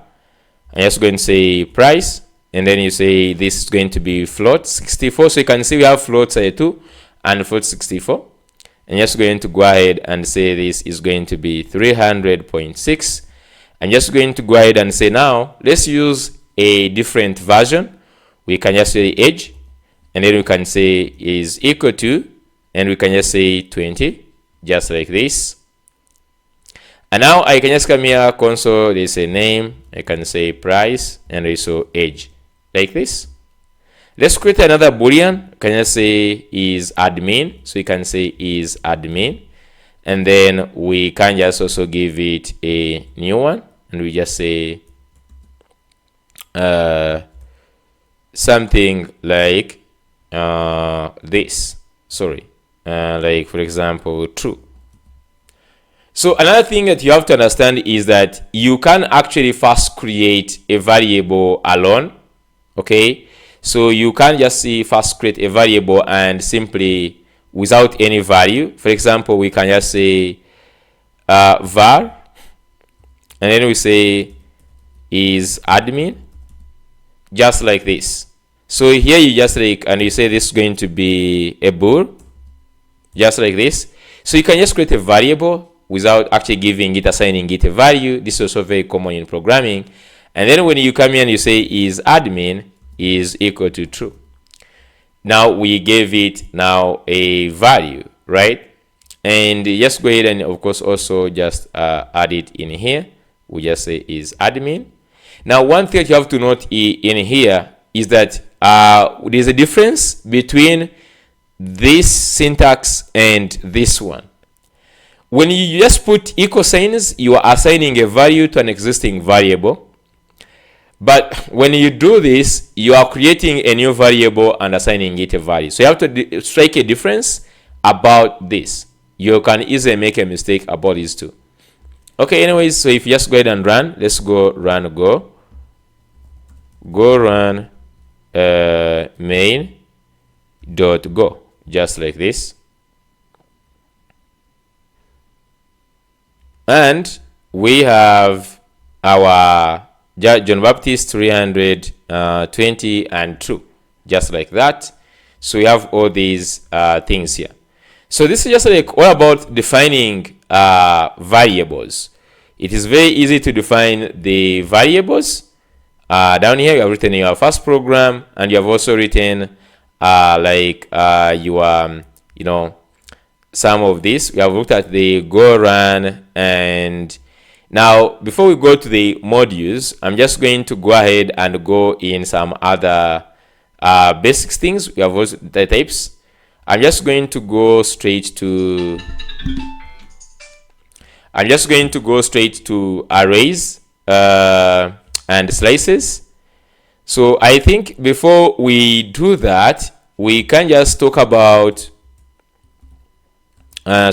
I'm just going to say price, and then you say this is going to be float 64. So you can see we have float 2 and float 64. And just going to go ahead and say this is going to be 300.6. I'm just going to go ahead and say now let's use a different version. We can just say age, and then we can say is equal to, and we can just say 20, just like this. And now I can just come here, console, there's a name, I can say price, and also age, like this. Let's create another boolean. Can just say is admin, so you can say is admin, and then we can just also give it a new one, and we just say something like this, sorry, like for example true. So another thing that you have to understand is that you can actually first create a variable alone, okay? So you can just first create a variable and simply without any value. For example, we can just say var, and then we say is admin, just like this. So here you just like, and you say this is going to be a bool, just like this. So you can just create a variable without actually giving it, assigning it a value. This is also very common in programming. And then when you come here and you say is admin is equal to true. Now we gave it now a value, right? And just go ahead and of course also just add it in here. We just say is admin. Now one thing that you have to note in here is that there's a difference between this syntax and this one. When you just put equal signs, you are assigning a value to an existing variable. But when you do this, you are creating a new variable and assigning it a value. So you have to strike a difference about this. You can easily make a mistake about these two. Okay, anyways, so if you just go ahead and run, let's go run go run main.go, just like this. And we have our John Baptist 320 and true, just like that. So we have all these things here. So this is just like all about defining variables. It is very easy to define the variables. Down here you have written your first program, and you have also written some of this. We have looked at the go run, and now before we go to the modules, I'm just going to go ahead and go in some other basic things. We have also the types. I'm just going to go straight to arrays and slices. So I think before we do that, we can just talk about I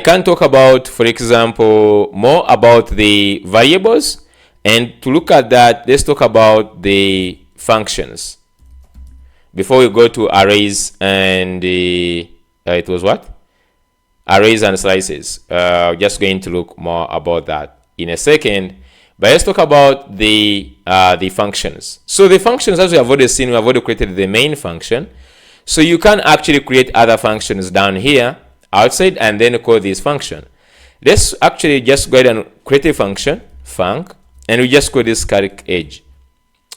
can talk about, for example, more about the variables, and to look at that, let's talk about the functions before we go to arrays and it was what? Arrays and slices. Just going to look more about that in a second, but let's talk about the functions. So the functions, as we have already seen, we have already created the main function. So you can actually create other functions down here outside and then call this function. Let's actually just go ahead and create a function, func, and we just call this calc age.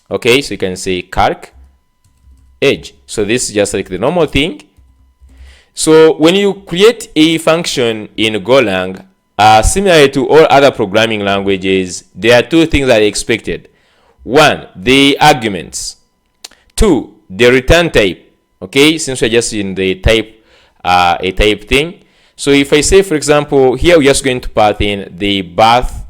Okay, so you can say calc age. So this is just like the normal thing. So when you create a function in Golang, similar to all other programming languages, there are two things that are expected. One, the arguments. Two, the return type. Okay, since we're just in the type, a type thing. So if I say, for example, here we're just going to pass in the birth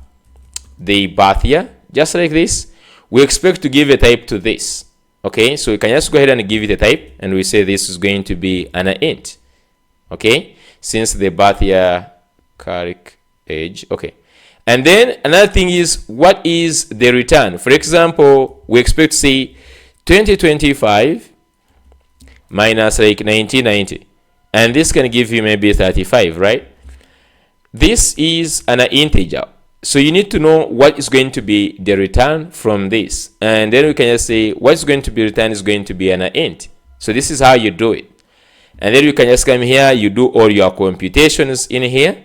year, just like this. We expect to give a type to this. Okay, so we can just go ahead and give it a type, and we say this is going to be an int. Okay, since the birth year calc age. Okay, And then another thing is, what is the return? For example, we expect to say 2025 minus like 1990, and this can give you maybe 35, right? This is an integer, so you need to know what is going to be the return from this, and then we can just say what's going to be returned is going to be an int. So this is how you do it, and then you can just come here, you do all your computations in here,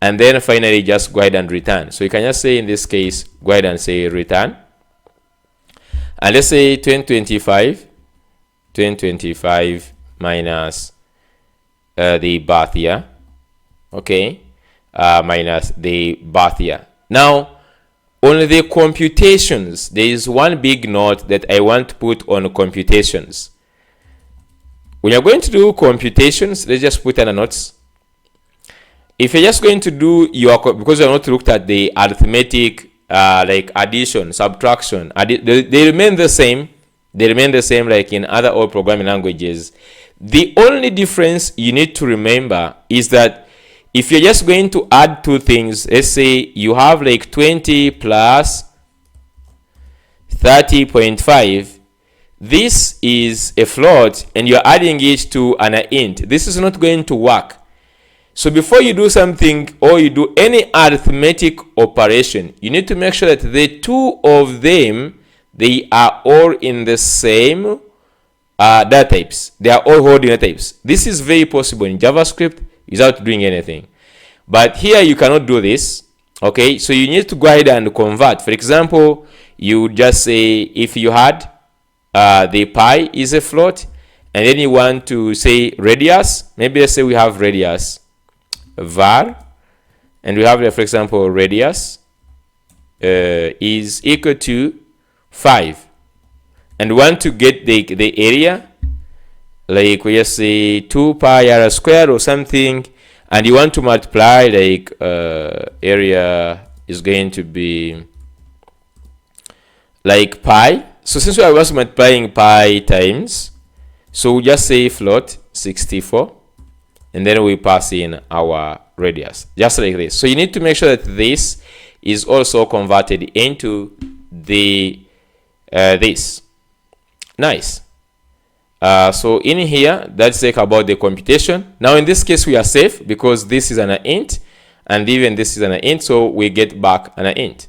and then finally just go ahead and return. So you can just say, in this case, go ahead and say return, and let's say 2025 minus the birth year, okay, minus the birth year. Now, on the computations, there is one big note that I want to put on computations. When you're going to do computations, let's just put in a notes. If you're just going to do your, because you're not looked at the arithmetic, like addition, subtraction, they remain the same. They remain the same like in other old programming languages. The only difference you need to remember is that if you're just going to add two things, let's say you have like 20 plus 30.5, this is a float and you're adding it to an int. This is not going to work. So before you do something or you do any arithmetic operation, you need to make sure that the two of them, they are all in the same data types. They are all holding data types. This is very possible in JavaScript without doing anything. But here you cannot do this. Okay, so you need to go ahead and convert. For example, you just say if you had the pi is a float, and then you want to say radius. Maybe let's say we have radius var, and we have, for example, radius is equal to 5, and we want to get the area, like we just say 2 pi r squared or something, and you want to multiply like area is going to be like pi. So since we are also multiplying pi times, so we just say float 64, and then we pass in our radius, just like this. So you need to make sure that this is also converted into the this. Nice. So in here, that's like about the computation. Now in this case, we are safe because this is an int, and even this is an int, so we get back an int.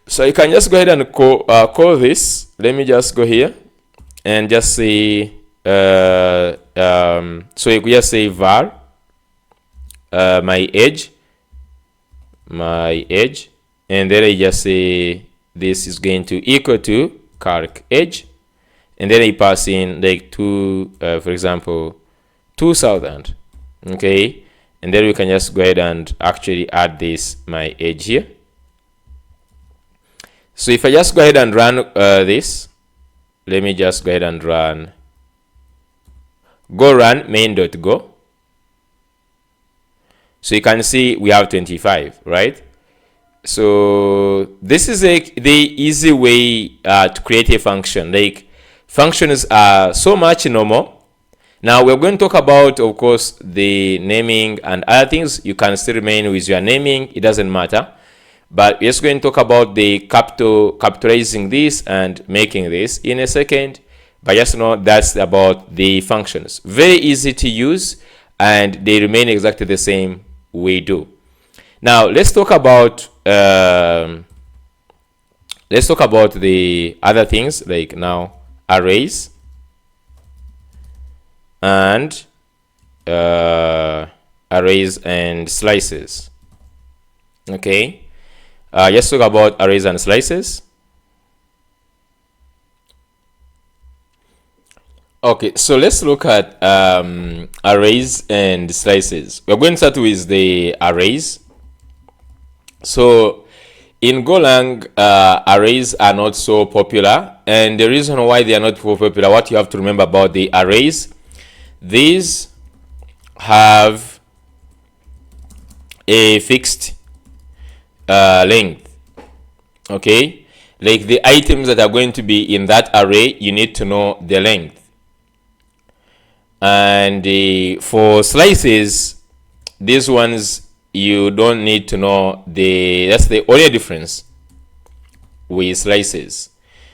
So you can just go ahead and call this. Let me just go here and just say so you could just say var my age, and then I just say this is going to equal to calc age, and then I pass in like for example 2000. Okay, and then we can just go ahead and actually add this my age here. So if I just go ahead and run this, let me just go ahead and run run main.go. So you can see we have 25, right? So this is like the easy way to create a function. Like functions are so much normal. Now we're going to talk about, of course, the naming and other things. You can still remain with your naming, it doesn't matter. But we're just going to talk about the capitalizing this and making this in a second. But just know that's about the functions. Very easy to use, and they remain exactly the same we do. Now let's talk about the other things, like now arrays and slices. Okay, let's talk about arrays and slices. Okay, so let's look at arrays and slices. We're going to start with the arrays. So in Golang, arrays are not so popular, and the reason why they are not so popular, what you have to remember about the arrays, these have a fixed length. Okay, like the items that are going to be in that array, you need to know the length. And for slices, these ones, you don't need to know that's the only difference with slices.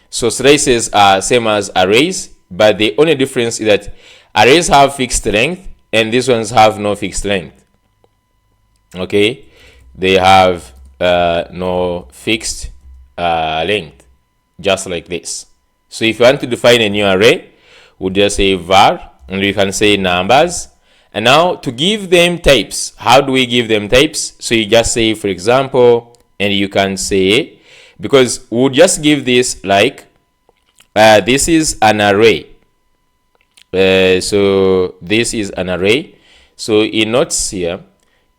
So slices are same as arrays, but the only difference is that arrays have fixed length and these ones have no fixed length. Okay, they have no fixed length, just like this. So if you want to define a new array, we'll just say var, and we can say numbers. And now to give them types, how do we give them types? So you just say, for example, and you can say, because we'll just give this like this is an array. So this is an array. So in notes here,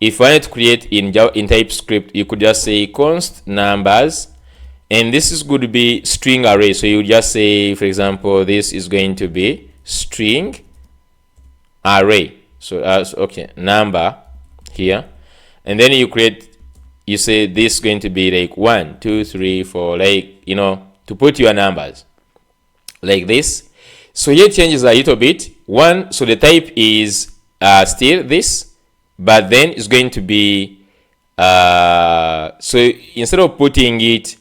if I wanted to create in TypeScript, you could just say const numbers, and this is going to be string array. So you just say, for example, this is going to be string array. So okay, number here, and then you say this is going to be like 1 2 3 4, like, you know, to put your numbers like this. So here it changes a little bit. One, so the type is still this, but then it's going to be so instead of putting it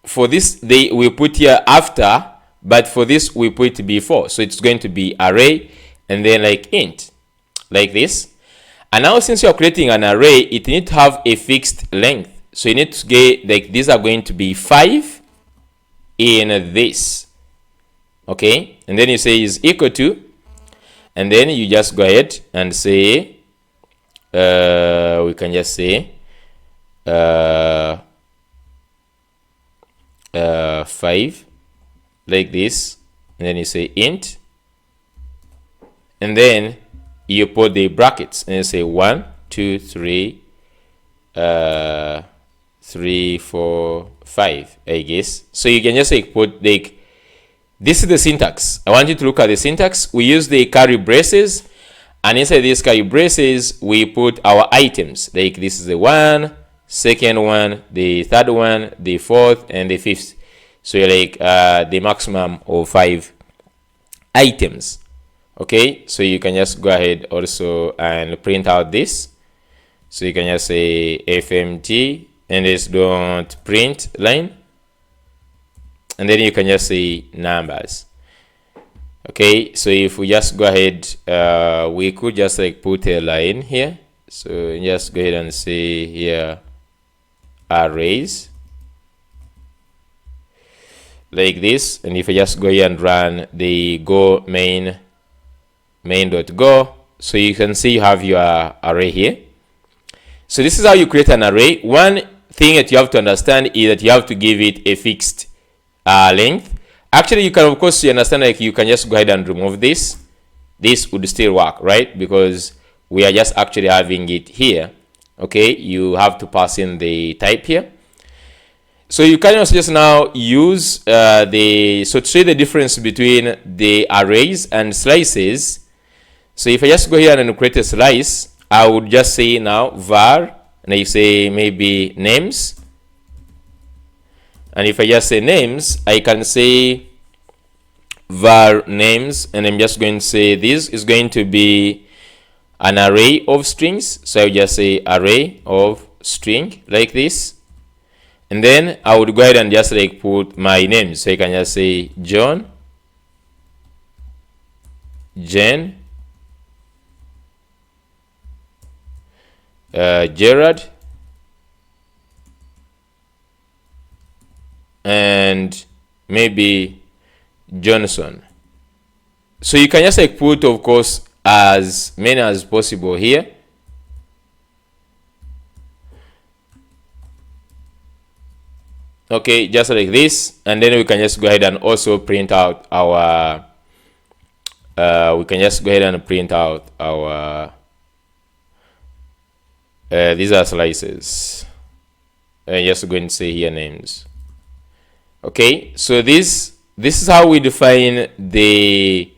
for this, we put here after, but for this we put before. So it's going to be array and then like int, like this. And now since you're creating an array, it needs to have a fixed length. So you need to get, like, these are going to be 5 in this. Okay, and then you say is equal to, and then you just go ahead and say we can just say 5 like this, and then you say int, and then you put the brackets and you say 1 2 3 3 4 5, I guess. So you can just like put, like, this is the syntax. I want you to look at the syntax. We use the curly braces, and inside these curly braces we put our items. Like this is the 1, second one, the third one, the fourth, and the fifth. So you're like the maximum of 5 items. Okay, so you can just go ahead also and print out this. So you can just say fmt and just don't print line, and then you can just say numbers. Okay, so if we just go ahead, we could just like put a line here. So just go ahead and say here arrays like this, and if I just go here and run the go main.go, so you can see you have your array here. So this is how you create an array. One thing that you have to understand is that you have to give it a fixed length. Actually, you can, of course, you understand, like, you can just go ahead and remove this. This would still work, right? Because we are just actually having it here. Okay, you have to pass in the type here. So you can also just now use so to show the difference between the arrays and slices. So if I just go here and create a slice, I would just say now var, and I say maybe names. And if I just say names, I can say var names, and I'm just going to say this is going to be an array of strings. So I would just say array of string like this. And then I would go ahead and just like put my names. So I can just say John, Jen, Gerard, and maybe Johnson. So you can just like put, of course, as many as possible here. Okay, just like this, and then we can just go ahead and also print out our these are slices, and just going to say here names. Okay, so this is how we define the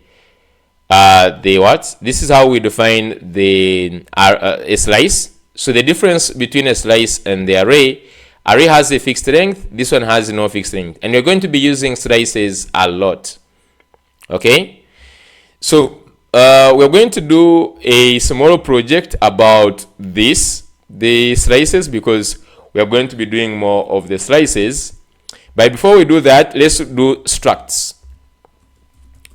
what? This is how we define the a slice. So the difference between a slice and the array has a fixed length. This one has no fixed length, and we're going to be using slices a lot. Okay, so we're going to do a small project about the slices, because we are going to be doing more of the slices. But before we do that, let's do structs.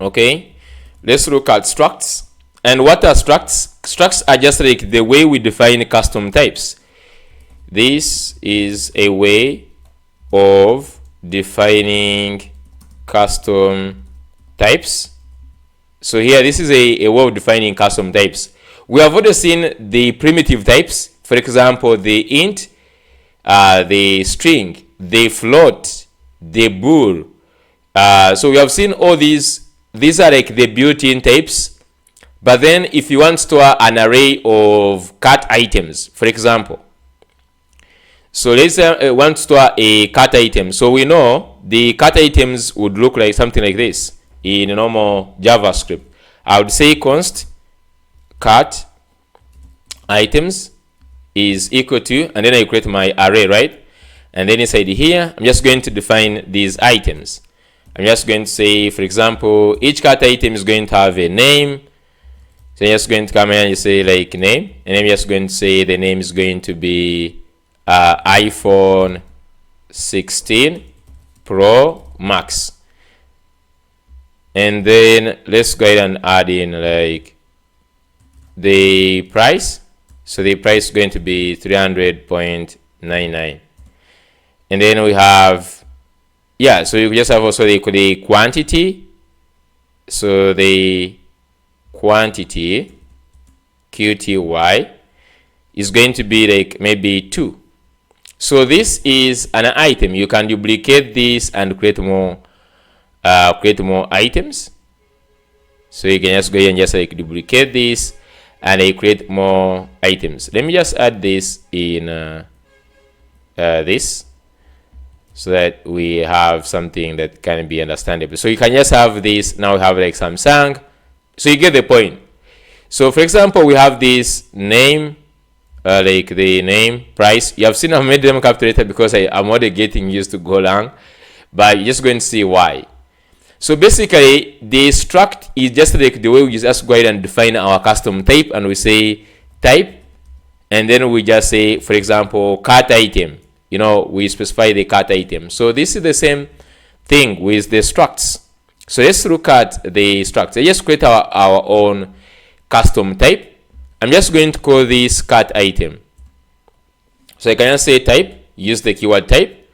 Okay, let's look at structs. And what are structs? Structs are just like the way we define custom types. This is a way of defining custom types. So here, this is a way of defining custom types. We have already seen the primitive types. For example, the int, the string, the float, the bool. So we have seen all these. These are like the built-in types. But then if you want to store an array of cat items, for example. So let's say want to store a cat item. So we know the cat items would look like something like this in normal JavaScript. I would say const cat items is equal to, and then I create my array, right? And then inside here, I'm just going to define these items. I'm just going to say, for example, each cat item is going to have a name. So I'm just going to come here and you say like name, and I'm just going to say the name is going to be iPhone 16 Pro Max. And then let's go ahead and add in like the price. So the price is going to be 300.99. And then we have, yeah, so you just have also the quantity. So the quantity QTY is going to be like maybe 2. So this is an item. You can duplicate this and create more items. So you can just go ahead and just like duplicate this and I create more items. Let me just add this in this, so that we have something that can be understandable. So you can just have this. Now we have like Samsung. So you get the point. So for example, we have this name, like the name, price. You have seen I've made them calculator because I'm already getting used to Golang, but you're just going to see why. So basically, the struct is just like the way we just go ahead and define our custom type, and we say type, and then we just say, for example, cat item. You know, we specify the cat item. So this is the same thing with the structs. So let's look at the structs. I just create our own custom type. I'm just going to call this cat item. So I can just say type, use the keyword type.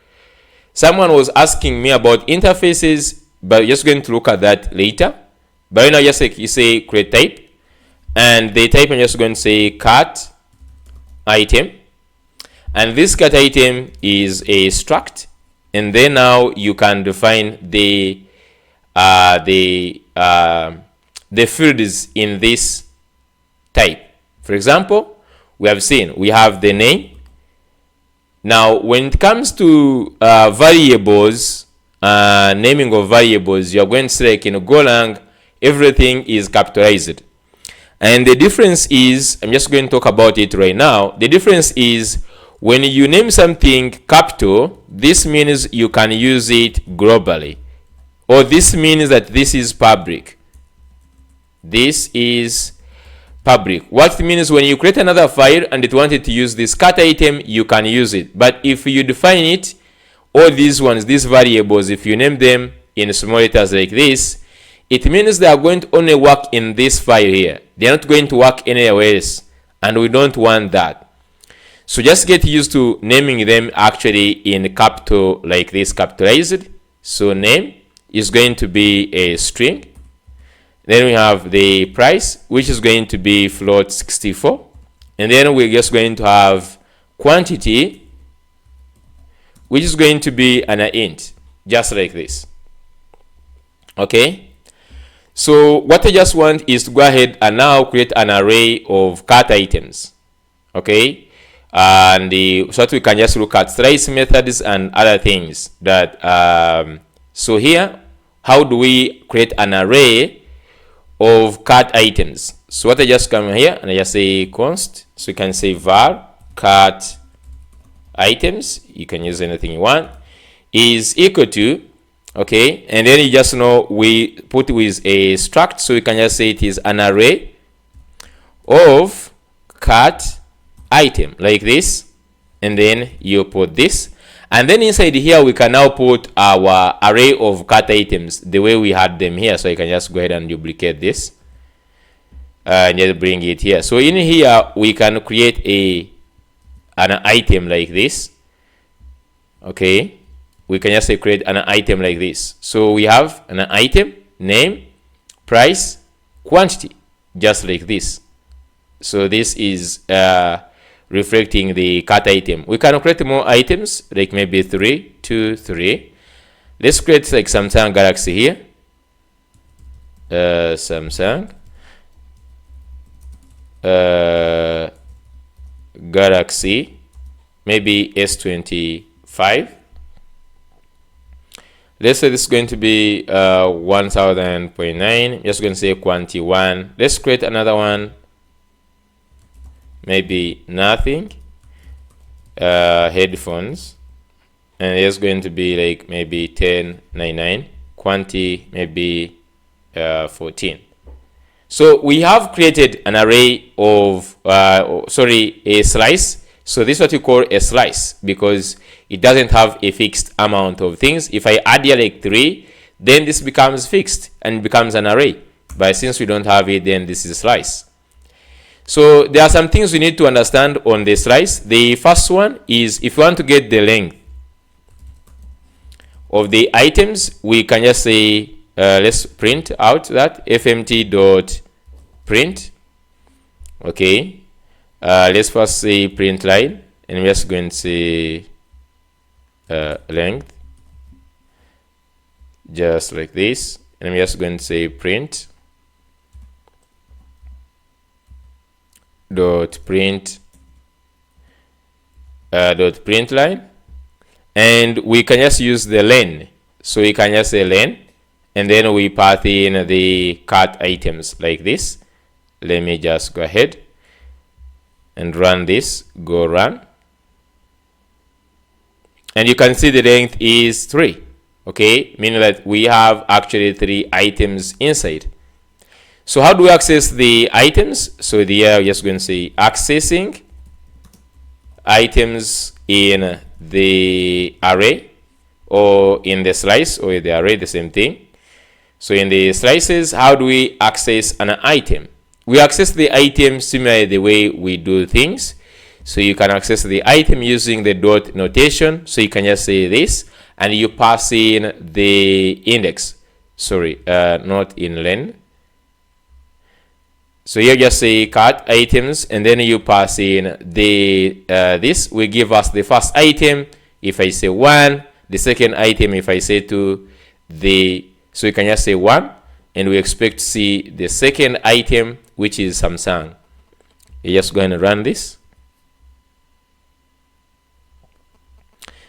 Someone was asking me about interfaces, but we're just going to look at that later. But right now, just like you say create type, and the type I'm just going to say cat item, and this cat item is a struct, and then now you can define the fields in this type. For example, we have seen we have the name. Now when it comes to variables, naming of variables, you are going to say like in Golang, everything is capitalized. And the difference is, I'm just going to talk about it right now. The difference is when you name something capital, this means you can use it globally. Or this means that this is public. This is public. What it means, when you create another file and it wanted to use this cat item, you can use it. But if you define it, all these ones, these variables, if you name them in small letters like this, it means they are going to only work in this file here. They are not going to work anywhere else, and we don't want that. So just get used to naming them actually in capital like this, capitalized. So name is going to be a string. Then we have the price, which is going to be float 64. And then we're just going to have quantity, which is going to be an int, just like this. Okay. So what I just want is to go ahead and now create an array of cat items. Okay. And so that we can just look at slice methods and other things that so here, how do we create an array of cat items? So what I just come here and I just say const, so you can say var cat items, you can use anything you want, is equal to, Okay, and then you just know we put with a struct, so you can just say it is an array of cat item like this, and then you put this, and then inside here we can now put our array of cat items the way we had them here. So you can just go ahead and duplicate this and just bring it here. So in here we can create an item like this. Okay, we can just say create an item like this. So we have an item, name, price, quantity, just like this. So this is reflecting the cat item. We can create more items, like maybe 3, 2, 3. Let's create like Samsung Galaxy here. Samsung Galaxy, maybe S25. Let's say this is going to be 1000.9. Just going to say quantity 1. Let's create another one, maybe nothing. Headphones, and it's going to be like maybe 1099. Quantity maybe 14. So we have created an array of a slice. So this is what you call a slice, because it doesn't have a fixed amount of things. If I add here like 3, then this becomes fixed and becomes an array. But since we don't have it, then this is a slice. So there are some things we need to understand on the slice. The first one is, if you want to get the length of the items, we can just say let's print out that fmt.print. Okay, let's first say print line, and we're just going to say length, just like this, and we're just going to say print dot print line, and we can just use the len. So we can just say len, and then we pass in the cat items like this. Let me just go ahead and run this. Go run, and you can see the length is 3. Okay, meaning that we have actually 3 items inside. So how do we access the items? So here we're just going to say accessing items in the array, or in the slice, or in the array, the same thing. So in the slices, how do we access an item? We access the item similarly the way we do things. So you can access the item using the dot notation. So you can just say this, and you pass in the index. Sorry, not in len. So you just say cat items, and then you pass in the this will give us the first item. If I say 1, the second item, if I say 2, so you can just say 1, and we expect to see the second item, which is Samsung. You just go and run this.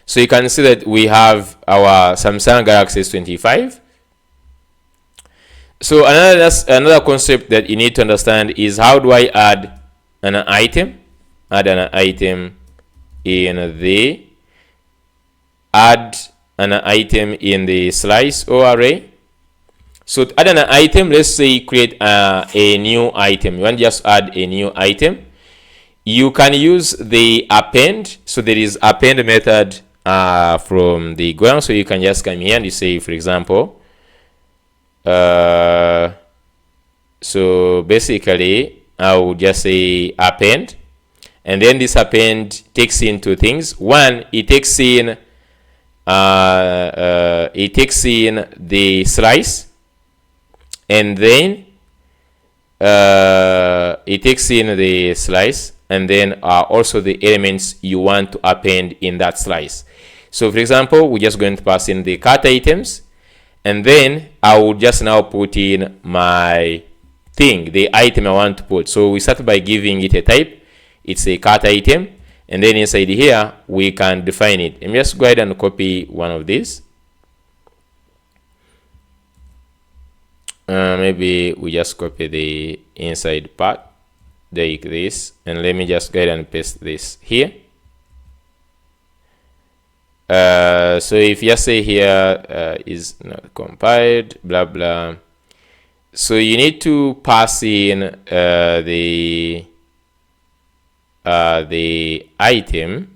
So you can see that we have our Samsung Galaxy S25. So another concept that you need to understand is, how do I add an item? Add an item in the slice or array. So to add an item, let's say create a new item. You want to just add a new item. You can use the append. So there is append method from the Golang. So you can just come here and you say, for example, so basically I would just say append, and then this append takes in 2 things. One, it takes in the slice, and then it takes in the slice, and then also the elements you want to append in that slice. So for example, we're just going to pass in the cat items, and then I will just now put in my thing, the item I want to put. So we start by giving it a type. It's a cat item, and then inside here we can define it. And just go ahead and copy one of these. Maybe we just copy the inside part like this, and let me just go ahead and paste this here. So if you say here is not compiled, blah blah, so you need to pass in the item.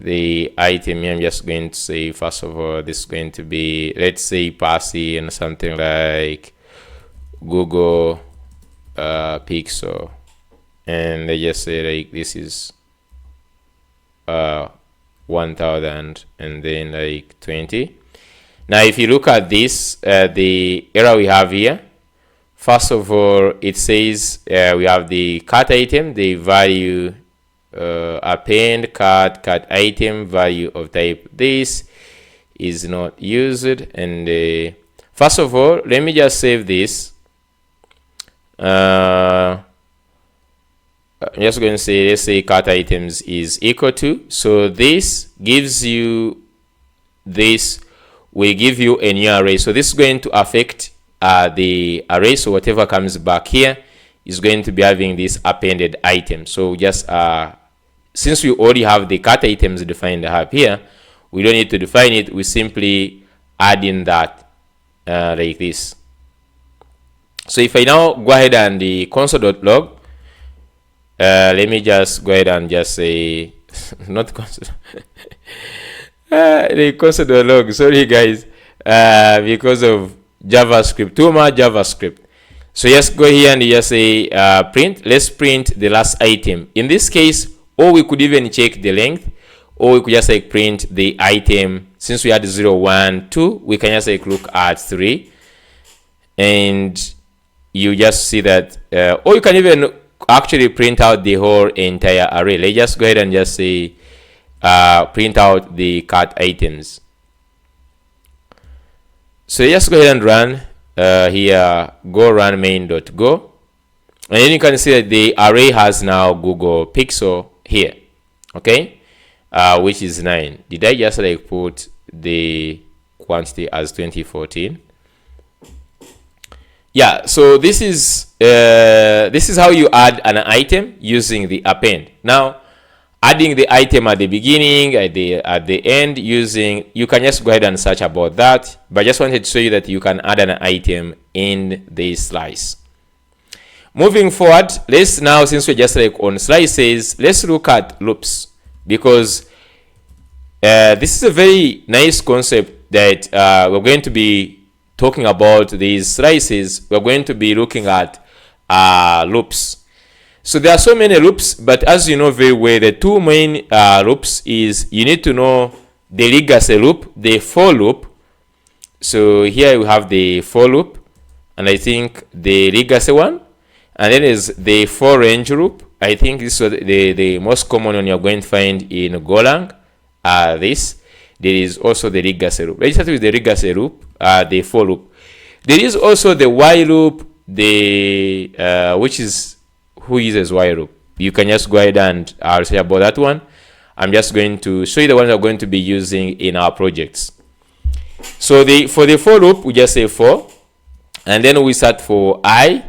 The item, I'm just going to say, first of all, this is going to be, let's say, pass in something like Google Pixel, and I just say like this is 1000 and then like 20. Now if you look at this, the error we have here, first of all, it says we have the cut item, the value append cut item value of type this is not used. And first of all, let me just save this. I'm just going to say, let's say cut items is equal to, so this gives you, this will give you a new array. So this is going to affect the array, so whatever comes back here is going to be having this appended item. So just since we already have the cut items defined up here, we don't need to define it, we simply add in that like this. So if I now go ahead and the console.log, let me just go ahead and just say not console the console.log, sorry guys, because of JavaScript, too much JavaScript. So just go here and just say print, let's print the last item. In this case, or we could even check the length, or we could just like print the item. Since we had 0, 1, 2, we can just like look at 3, and you just see that, or you can even actually print out the whole entire array. Let's just go ahead and just say print out the cut items. So just go ahead and run here, go run main.go, and then you can see that the array has now Google Pixel here, okay, which is 9. Did I just like put the quantity as 2014? Yeah, so this is how you add an item using the append. Now, adding the item at the beginning, at the end, using, you can just go ahead and search about that, but I just wanted to show you that you can add an item in the slice. Moving forward, let's now, since we're just like on slices, let's look at loops, because this is a very nice concept that we're going to be talking about. These slices, we're going to be looking at loops. So there are so many loops, but as you know very well, the two main loops is, you need to know the legacy loop, the for loop. So here we have the for loop, and I think the legacy one, and then is the for range loop. I think this is the most common one you're going to find in Golang. This, there is also the legacy loop. Let's start with the legacy loop, the for loop. There is also the while loop, the which is, who uses while loop? You can just go ahead and I'll say about that one. I'm just going to show you the ones we're going to be using in our projects. So for the for loop, we just say for, and then we start for I.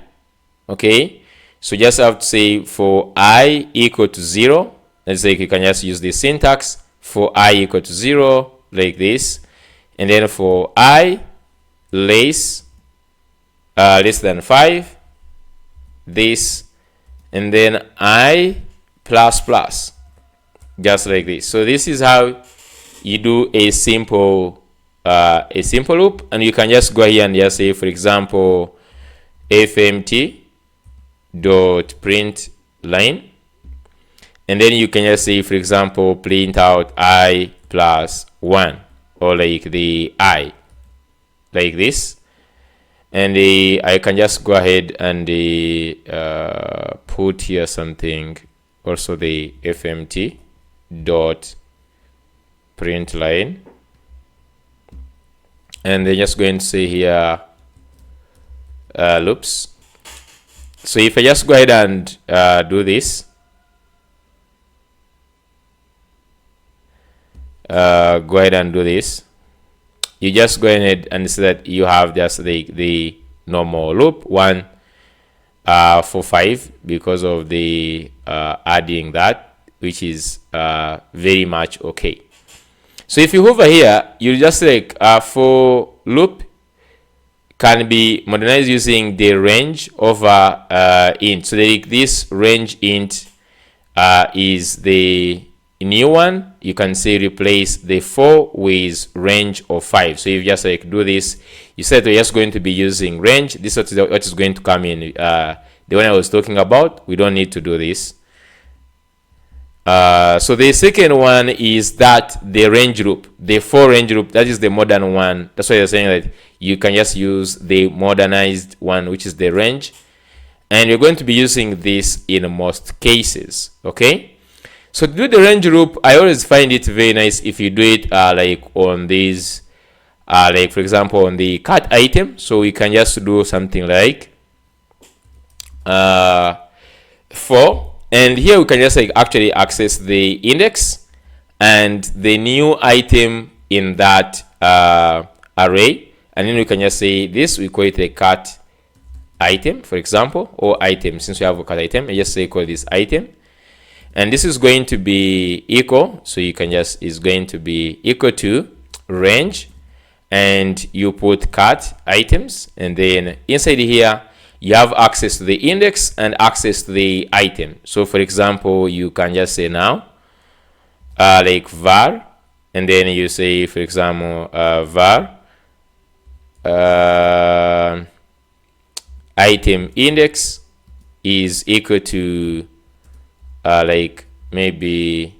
Okay, so just have to say for I equal to 0. Let's say you can just use the syntax for I equal to 0 like this, and then for I less than 5, this, and then I plus plus, just like this. So this is how you do a simple loop, and you can just go here and just say, for example, fmt dot print line, and then you can just say, for example, print out I plus 1, or like the I, like this. And I can just go ahead and put here something, also the fmt dot print line, and then just going to say here loops. So if I just go ahead and do this, you just go ahead and see that you have just the normal loop, 1 for 5, because of the adding that, which is very much okay. So if you hover here, you just like for loop can be modernized using the range over int. So like this range int is the new one. You can say replace the 4 with range of 5. So if you just like do this, you said we're just going to be using range. This is what is going to come in. The one I was talking about, we don't need to do this. So the second one is that the range loop, the for range loop, that is the modern one. That's why you're saying that you can just use the modernized one, which is the range, and you're going to be using this in most cases. Okay, so to do the range loop, I always find it very nice if you do it like on these, like for example on the cat item. So we can just do something like for. And here we can just like actually access the index and the new item in that array, and then we can just say this, we call it a cat item, for example, or item. Since we have a cat item, I just say call this item, and this is going to be equal. So you can just is going to be equal to range, and you put cat items, and then inside here you have access to the index and access to the item. So for example, you can just say now like var, and then you say for example var item index is equal to like maybe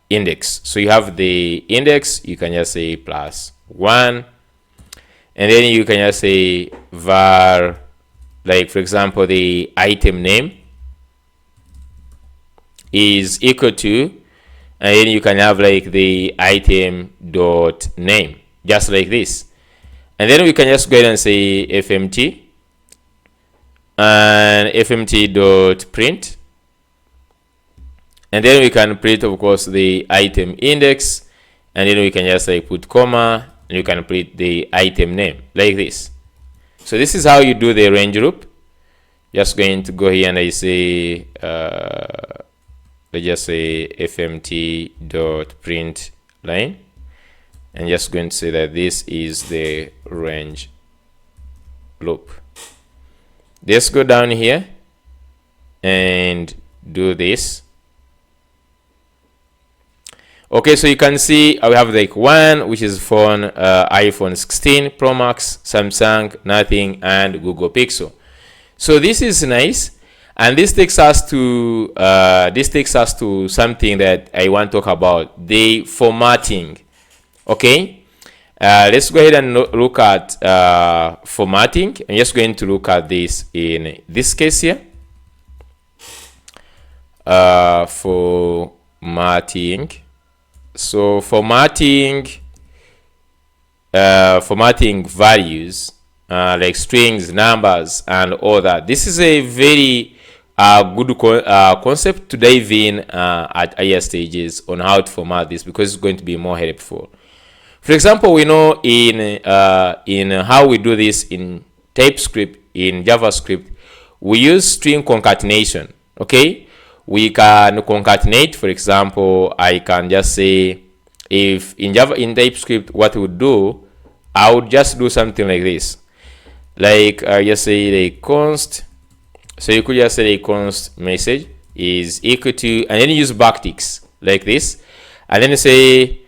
index. So you have the index, you can just say +1, and then you can just say var, like for example the item name is equal to, and then you can have like the item dot name, just like this. And then we can just go ahead and say fmt and fmt dot print, and then we can print of course the item index, and then we can just like put comma, and you can print the item name like this. So this is how you do the range loop. Just going to go here and I say let's just say fmt dot print line, and just going to say that this is the range loop. Let's go down here and do this. Okay, so you can see I have like one, which is phone, iPhone 16 Pro Max, Samsung, Nothing, and Google Pixel. So this is nice, and this takes us to something that I want to talk about, the formatting. Okay, let's go ahead and look at formatting. I'm just going to look at this in this case here. Formatting. So formatting values like strings, numbers, and all that. This is a very good concept to dive in at higher stages on how to format this, because it's going to be more helpful. For example, we know in how we do this in TypeScript, in JavaScript, we use string concatenation. Okay, we can concatenate. For example, I can just say, if in TypeScript, what we would do, I would just do something like this, like just say the const. So you could just say the const message is equal to, and then use backticks like this, and then say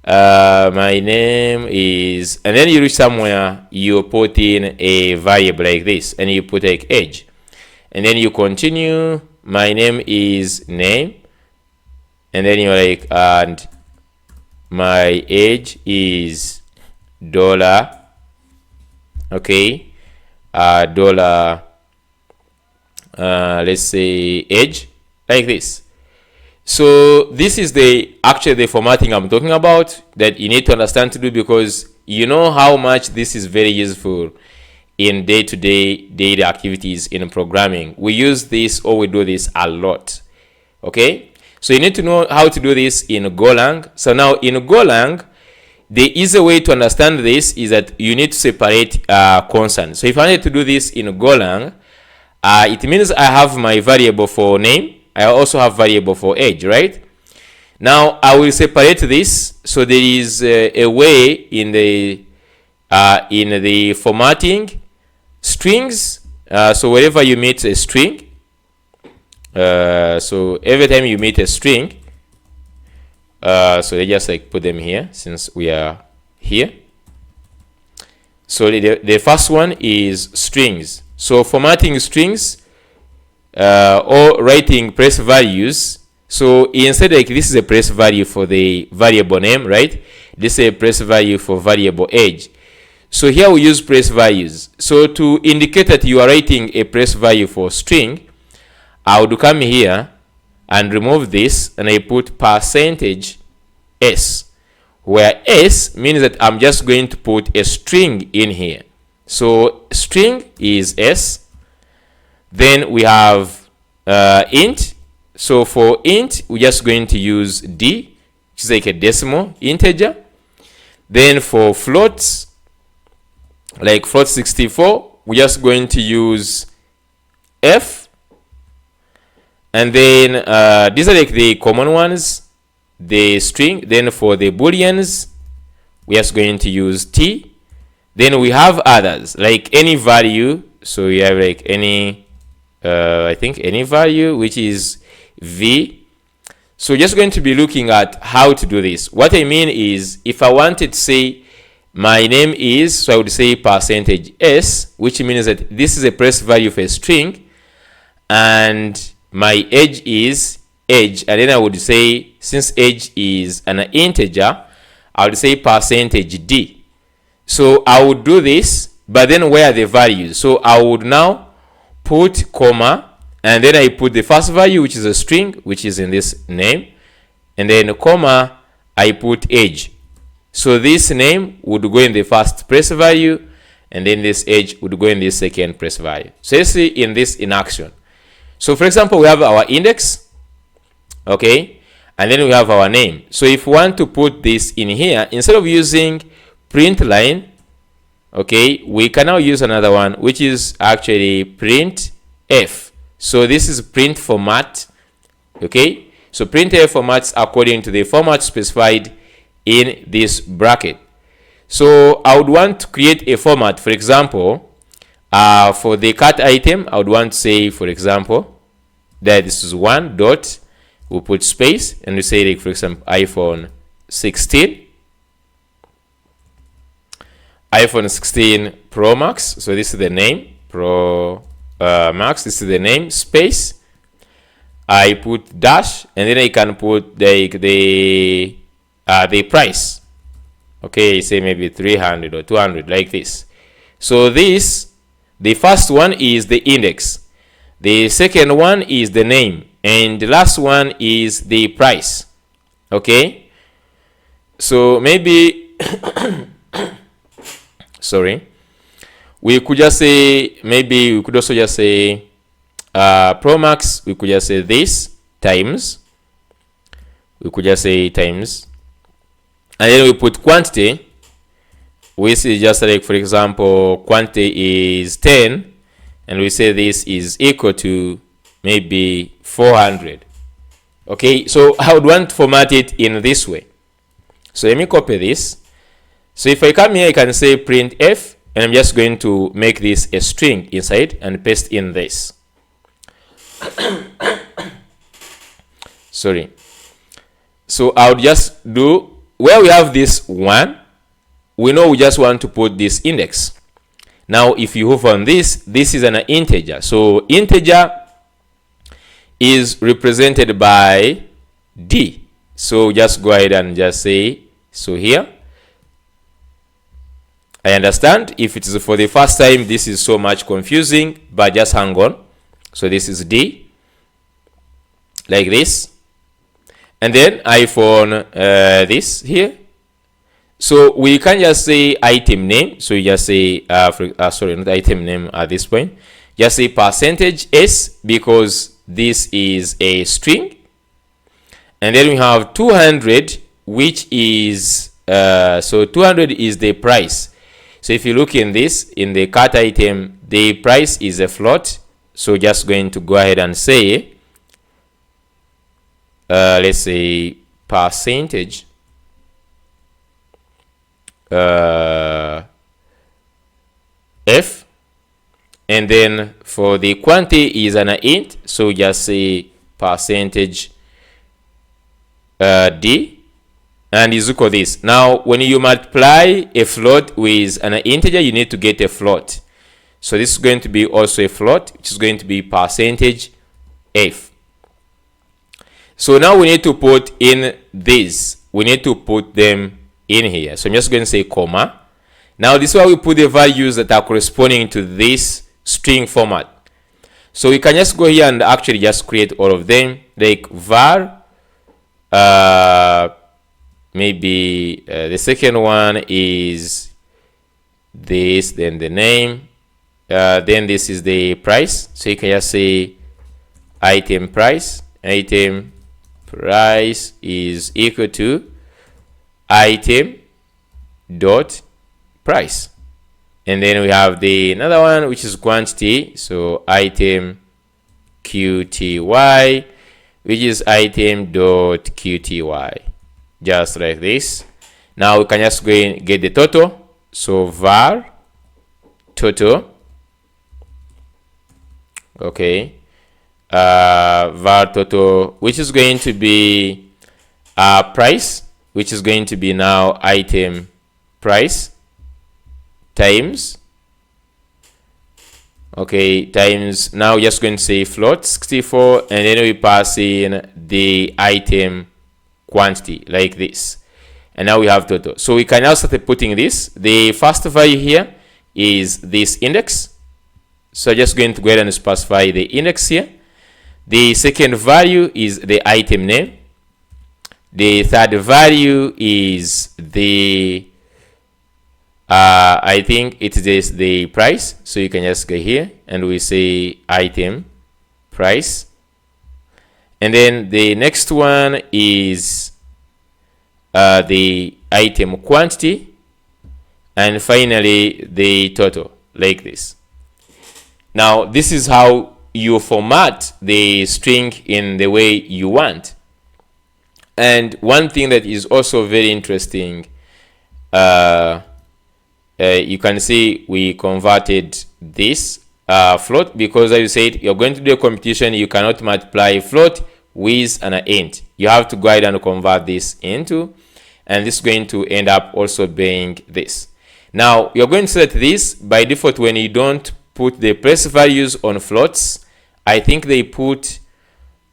my name is, and then you reach somewhere, you put in a variable like this, and you put like age, and then you continue. My name is name, and then you're like, and my age is $. Okay, $, let's say age, like this. So this is actually the formatting I'm talking about, that you need to understand to do, because you know how much this is very useful in day-to-day daily activities in programming. We use this, or we do this a lot. Okay, so you need to know how to do this in Golang. So now in Golang, the easy way to understand this is that you need to separate constants. So if I need to do this in Golang, it means I have my variable for name, I also have variable for age, right? Now I will separate this. So there is a way in the formatting strings. So wherever you meet a string, so every time you meet a string, so they just like put them here since we are here. So the first one is strings. So formatting strings or writing place values. So instead, like, this is a place value for the variable name, right? This is a place value for variable age. So here we use place values. So to indicate that you are writing a place value for string, I would come here and remove this, and I put percentage s, where s means that I'm just going to put a string in here. So string is s. Then we have int. So for int, we're just going to use d, which is like a decimal integer. Then for floats, like float 64, we're just going to use f. And then these are like the common ones, the string. Then for the booleans, we're just going to use t. Then we have others, like any value. So we have like any, I think any value, which is v. So we're just going to be looking at how to do this. What I mean is, if I wanted to say my name is, so I would say percentage s, which means that this is a place value for a string, and my age is age, and then I would say, since age is an integer, I would say percentage d. So I would do this, but then where are the values? So I would now put comma, and then I put the first value, which is a string, which is in this name, and then comma, I put age. So this name would go in the first place value, and then this age would go in the second place value. So let's see in this in action. So for example, we have our index, okay, and then we have our name. So if we want to put this in here, instead of using print line, okay, we can now use another one, which is actually print f. So this is print format, okay. So printf formats according to the format specified in this bracket. So I would want to create a format. For example, for the cut item, I would want to say, for example, that this is one dot, we'll put space, and we say, like, for example, iPhone 16 Pro Max. So this is the name, Pro Max. This is the name, space. I put dash, and then I can put the price. Okay, say maybe 300 or 200, like this. So this, the first one is the index, the second one is the name, and the last one is the price. Okay, so maybe sorry, we could just say, maybe we could also just say Pro Max. We could just say this times, we could just say times, and then we put quantity. We say just like, for example, quantity is 10, and we say this is equal to maybe 400. Okay, so I would want to format it in this way. So let me copy this. So if I come here, I can say printf, and I'm just going to make this a string inside and paste in this. Sorry. So I would just do, where we have this one, we know we just want to put this index. Now if you hover on this, this is an integer. So integer is represented by d. So just go ahead and just say, so here, I understand if it is for the first time, this is so much confusing, but just hang on. So this is d, like this, and then iPhone this here. So we can just say item name. So you just say sorry, not item name at this point, just say percentage s, because this is a string, and then we have 200, which is so 200 is the price. So if you look in this, in the cut item, the price is a float. So just going to go ahead and say let's say percentage f, and then for the quantity is an int, so just say percentage d, and is equal to this. Now when you multiply a float with an integer, you need to get a float, so this is going to be also a float, which is going to be percentage f. So now we need to put in this, we need to put them in here, so I'm just going to say comma. Now this is where we put the values that are corresponding to this string format. So we can just go here and actually just create all of them, like var, maybe the second one is this, then the name, then this is the price, so you can just say item price is equal to item dot price, and then we have the another one which is quantity, so item qty, which is item dot qty, just like this. Now we can just go and get the total, so var total, okay, var total, which is going to be price, which is going to be now item price times, okay, times, now just going to say float 64, and then we pass in the item quantity like this, and now we have total. So we can now start putting this. The first value here is this index, so just going to go ahead and specify the index here. The second value is the item name. The third value is the I think it is the price, so you can just go here and we say item price, and then the next one is the item quantity, and finally the total, like this. Now this is how you format the string in the way you want. And one thing that is also very interesting, you can see we converted this float, because as you said, you're going to do a computation, you cannot multiply float with an int. You have to go ahead and convert this into, and this is going to end up also being this. Now you're going to set this by default when you don't put the place values on floats. I think they put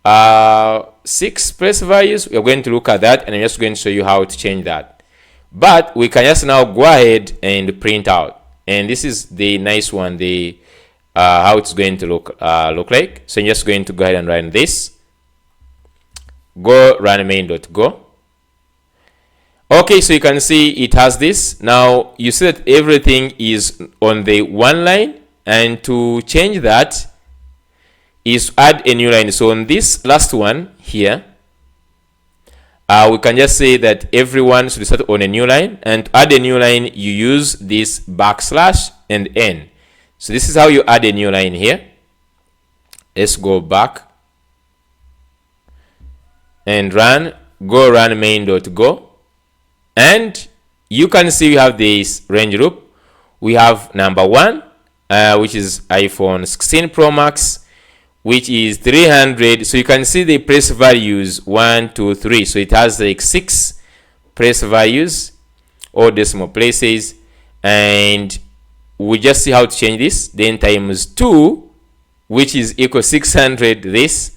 6 place values. We're going to look at that, and I'm just going to show you how to change that. But we can just now go ahead and print out, and this is the nice one, the how it's going to look like. So I'm just going to go ahead and run this. Go run main.go. Okay, so you can see it has this. Now you see that everything is on the one line, and to change that is add a new line. So on this last one here, we can just say that everyone should start on a new line, and to add a new line you use this backslash and n. So this is how you add a new line here. Let's go back and run. Go run main.go, and you can see we have this range loop. We have number 1, which is iPhone 16 Pro Max, which is 300. So you can see the place values 1, 2, 3. So it has like 6 place values or decimal places, and we just see how to change this. Then times 2, which is equal 600 this,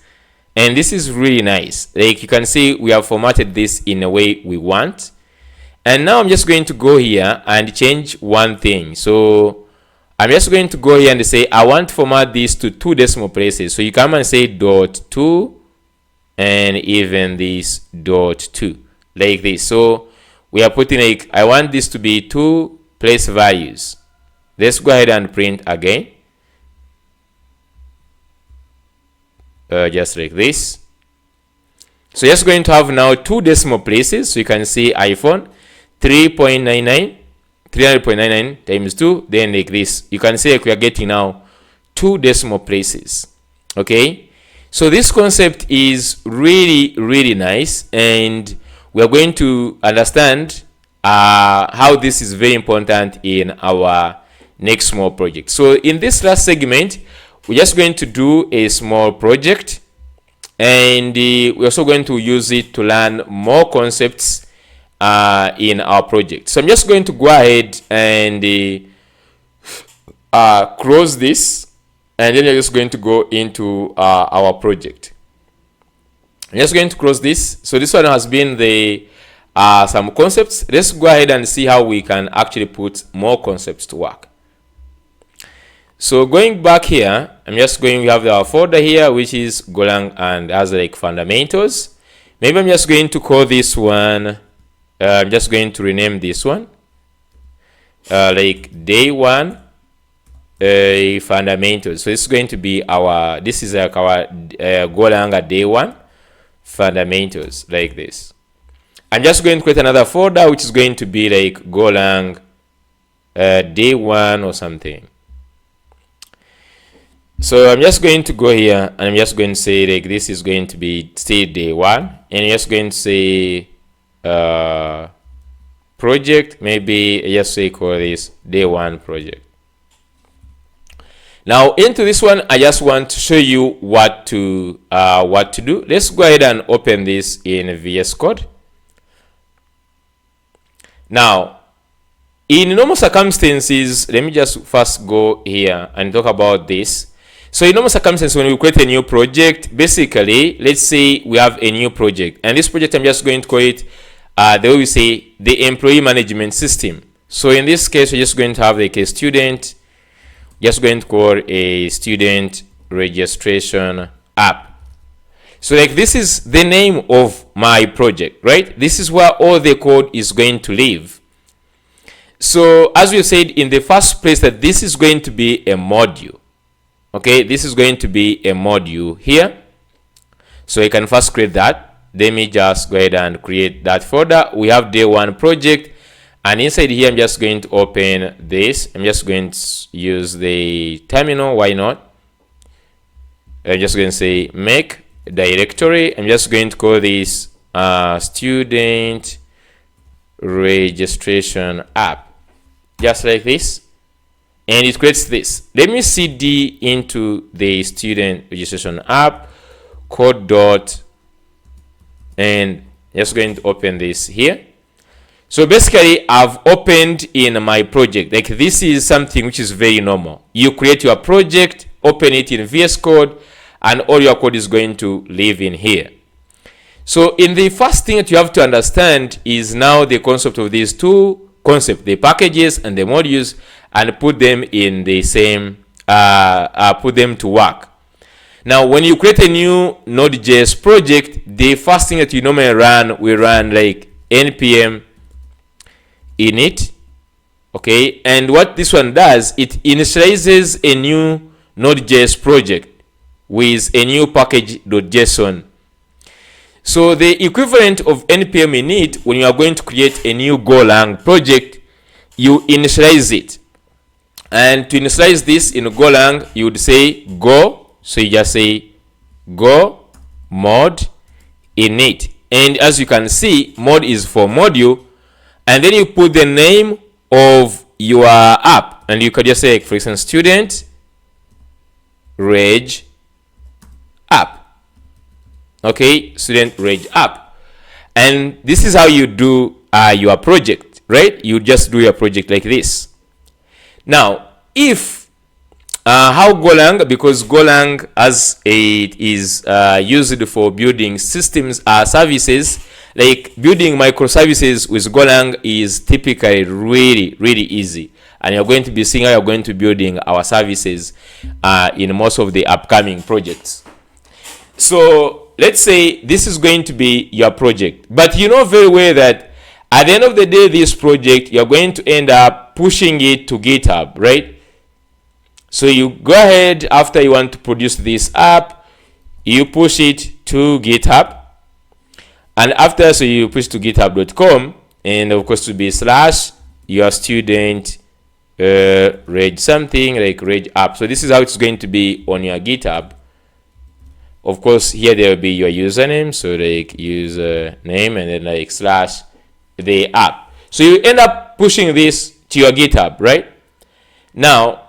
and this is really nice. Like you can see we have formatted this in a way we want. And now I'm just going to go here and change one thing. So I'm just going to go here and say I want to format this to 2 decimal places. So you come and say .2 and even this .2 like this. So we are putting like I want this to be 2 place values. Let's go ahead and print again. Just like this. So just going to have now 2 decimal places. So you can see iPhone 300.99 times 2, then like this. You can see like we are getting now 2 decimal places. Okay, So this concept is really nice, and we are going to understand how this is very important in our next small project. So in this last segment, we're just going to do a small project, and we're also going to use it to learn more concepts in our project. So I'm just going to go ahead and close this, and then you're just going to go into our project. I'm just going to close this. So this one has been the some concepts. Let's go ahead and see how we can actually put more concepts to work. So going back here, I'm just going, we have our folder here, which is Golang and has like fundamentals. Maybe I'm just going to call this one, I'm just going to rename this one like day one fundamentals. So it's going to be our, this is like our Golang day one fundamentals, like this. I'm just going to create another folder which is going to be like Golang day one or something. So I'm just going to go here and I'm just going to say like this is going to be still day one, and I'm just going to say project, maybe just say call this day one project. Now into this one, I just want to show you what to do. Let's go ahead and open this in VS Code. Now, in normal circumstances, let me just first go here and talk about this. So in normal circumstances, when we create a new project, basically, let's say we have a new project, and this project I'm just going to call it the way we say the employee management system. So in this case, we're just going to have like a student, just going to call a student registration app. So like this is the name of my project, right? This is where all the code is going to live. So as we said in the first place, that this is going to be a module. Okay, this is going to be a module here. So I can first create that. Let me just go ahead and create that folder. We have day one project, and inside here I'm just going to open this. I'm just going to use the terminal. Why not? I'm just going to say make directory. I'm just going to call this student registration app, just like this. And it creates this. Let me cd into the student registration app code dot, and just going to open this here. So basically I've opened in my project. Like this is something which is very normal. You create your project, open it in VS Code, and all your code is going to live in here. So in the first thing that you have to understand is now the concept of these two concepts, the packages and the modules, and put them in the same, put them to work. Now, when you create a new Node.js project, the first thing that you normally run, we run like npm init, okay? And what this one does, it initializes a new Node.js project with a new package.json. So the equivalent of npm init, when you are going to create a new Golang project, you initialize it. And to initialize this in Golang, you would say go. So you just say go mod init. And as you can see, mod is for module. And then you put the name of your app. And you could just say, for instance, student reg app. Okay, student reg app. And this is how you do your project, right? You just do your project like this. Now, if how Golang, because Golang as it is used for building systems services, like building microservices with Golang is typically really easy, and you're going to be seeing how you're going to be building our services in most of the upcoming projects. So let's say this is going to be your project, but you know very well that at the end of the day, this project, you're going to end up pushing it to GitHub, right? So you go ahead, after you want to produce this app, you push it to GitHub. And after, so you push to github.com, and of course to be slash your student reg something like reg app. So this is how it's going to be on your GitHub. Of course, here there will be your username, so like username and then like slash the app. So you end up pushing this to your GitHub, right? Now,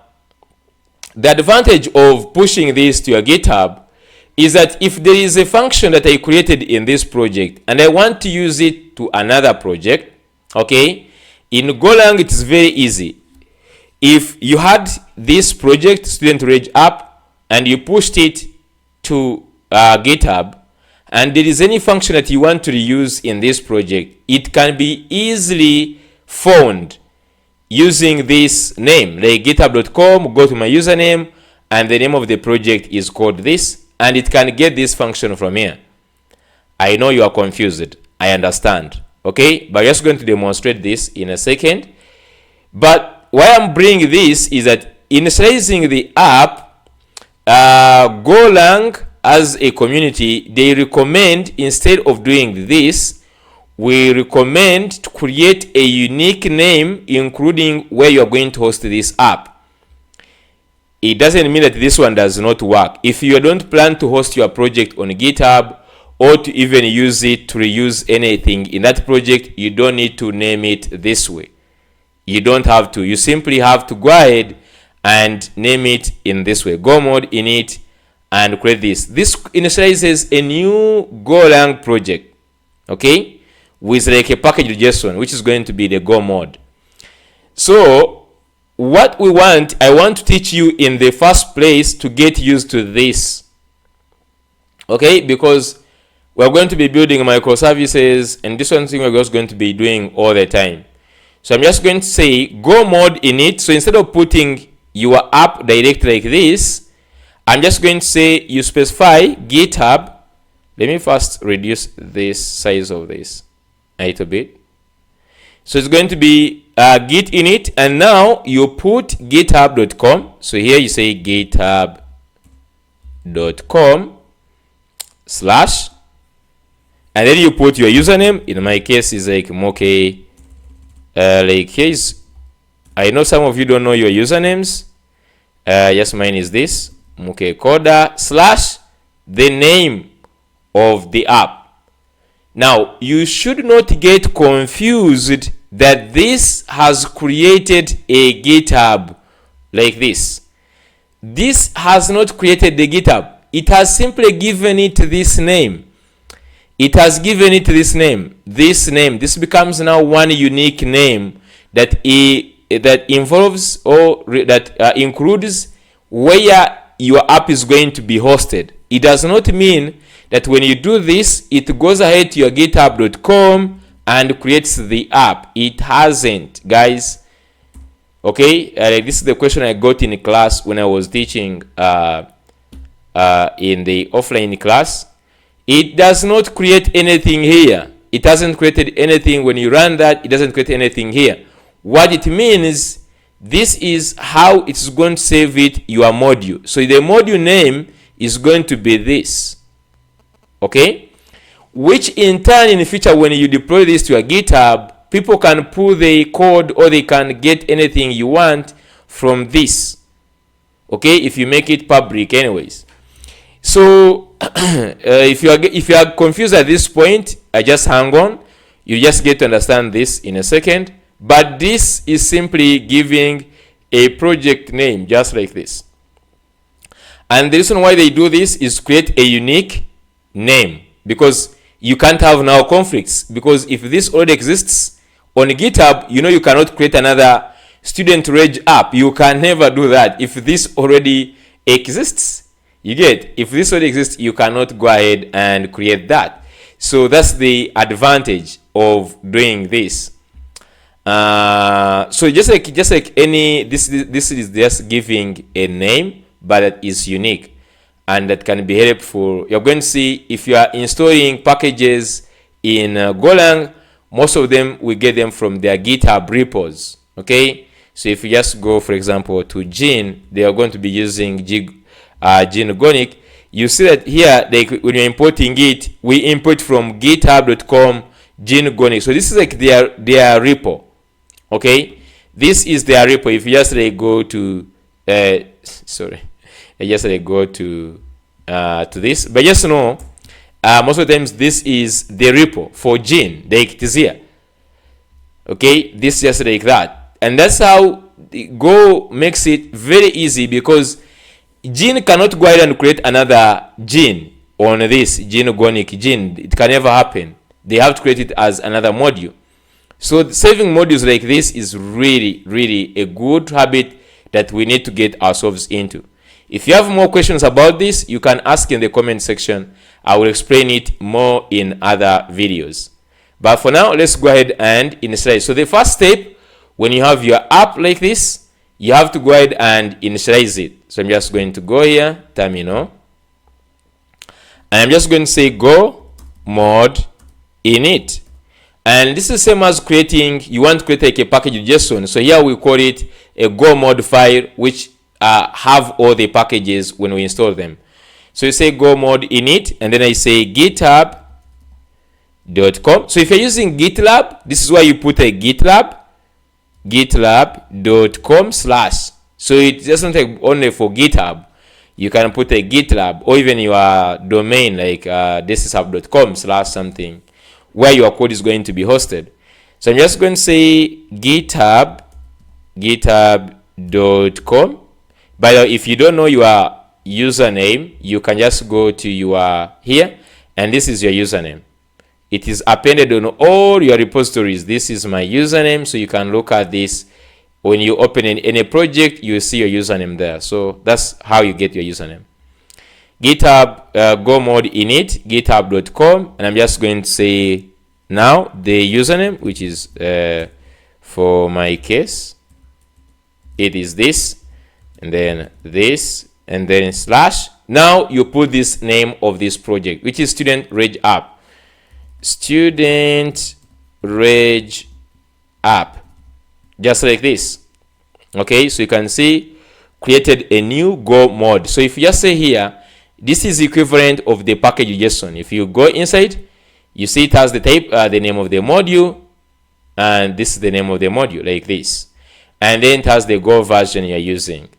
the advantage of pushing this to your GitHub is that if there is a function that I created in this project and I want to use it to another project, okay, in Golang it is very easy. If you had this project, Student Reg app, and you pushed it to GitHub, and there is any function that you want to reuse in this project, it can be easily found using this name, like github.com, go to my username, and the name of the project is called this, and it can get this function from here. I know you are confused. I understand. Okay, but I'm just going to demonstrate this in a second. But why I'm bringing this is that initializing the app, Golang as a community, they recommend, instead of doing this, we recommend to create a unique name, including where you're going to host this app. It doesn't mean that this one does not work. If you don't plan to host your project on GitHub or to even use it to reuse anything in that project, you don't need to name it this way. You don't have to. You simply have to go ahead and name it in this way. Go mode init and create this. This initializes a new Golang project, okay, with like a package JSON, which is going to be the Go mode. So what I want to teach you in the first place to get used to this, okay, because we're going to be building microservices, and this one thing we're just going to be doing all the time. So I'm just going to say go mode init. So instead of putting your app directly like this, I'm just going to say you specify GitHub. Let me first reduce this size of this a little bit. So it's going to be git init, and now you put github.com. So here you say github.com slash, and then you put your username. In my case is like moke, like here's, I know some of you don't know your usernames. Yes, mine is this, moke coda slash the name of the app. Now, you should not get confused that this has created a GitHub like this. This has not created the GitHub. It has simply given it this name. It has given it this name. This becomes now one unique name that involves or that includes where your app is going to be hosted. It does not mean that when you do this, it goes ahead to your github.com and creates the app. It hasn't, guys. Okay, this is the question I got in class when I was teaching in the offline class. It does not create anything here. It hasn't created anything. When you run that, it doesn't create anything here. What it means, this is how it's going to save it, your module. So the module name is going to be this. Okay, which in turn in the future, when you deploy this to a GitHub, people can pull the code or they can get anything you want from this. Okay, if you make it public anyways. So if you are confused at this point, just hang on. You just get to understand this in a second. But this is simply giving a project name just like this. And the reason why they do this is create a unique name, because you can't have now conflicts, because if this already exists on GitHub, you know you cannot create another Student Reg app. You can never do that. If this already exists, you get, if this already exists, you cannot go ahead and create that. So that's the advantage of doing this. So just like any, this is just giving a name, but that is unique and that can be helpful. You're going to see if you are installing packages in Golang, most of them we get them from their GitHub repos. Okay, so if you just go, for example, to Gene, they are going to be using Gene Gonic. You see that here, when you're importing it, we import from github.com Gene Gonic. So this is like their repo. Okay, this is their repo. If you just go to go to to this, but just know most of the times this is the repo for Gene, like it is here. Okay, this is just like that, and that's how Go makes it very easy, because Gene cannot go ahead and create another Gene on this Gene Gene. It can never happen. They have to create it as another module. So saving modules like this is really, really a good habit that we need to get ourselves into. If you have more questions about this, you can ask in the comment section. I will explain it more in other videos. But for now, let's go ahead and initialize. So the first step, when you have your app like this, you have to go ahead and initialize it. So I'm just going to go here, terminal, and I'm just going to say go mod init. And this is the same as creating, you want to create like a package JSON. So here we call it a go mod file, which have all the packages when we install them. So you say go mod init, and then I say github.com. So if you're using GitLab, this is why you put a gitlab.com/. So it doesn't take only for GitHub. You can put a GitLab or even your domain like thishub.com/something, where your code is going to be hosted. So I'm just going to say github.com. By the way, if you don't know your username, you can just go to your here, and this is your username. It is appended on all your repositories. This is my username, so you can look at this. When you open in any project, you see your username there. So that's how you get your username. GitHub, go mod init, github.com, and I'm just going to say now the username, which is for my case, it is this, and then this, and then slash. Now you put this name of this project, which is Student Reg App. Student Reg App, just like this. Okay, so you can see created a new Go mod. So if you just say here, this is equivalent of the package JSON. If you go inside, you see it has the type, the name of the module, and this is the name of the module, like this, and then it has the Go version you're using.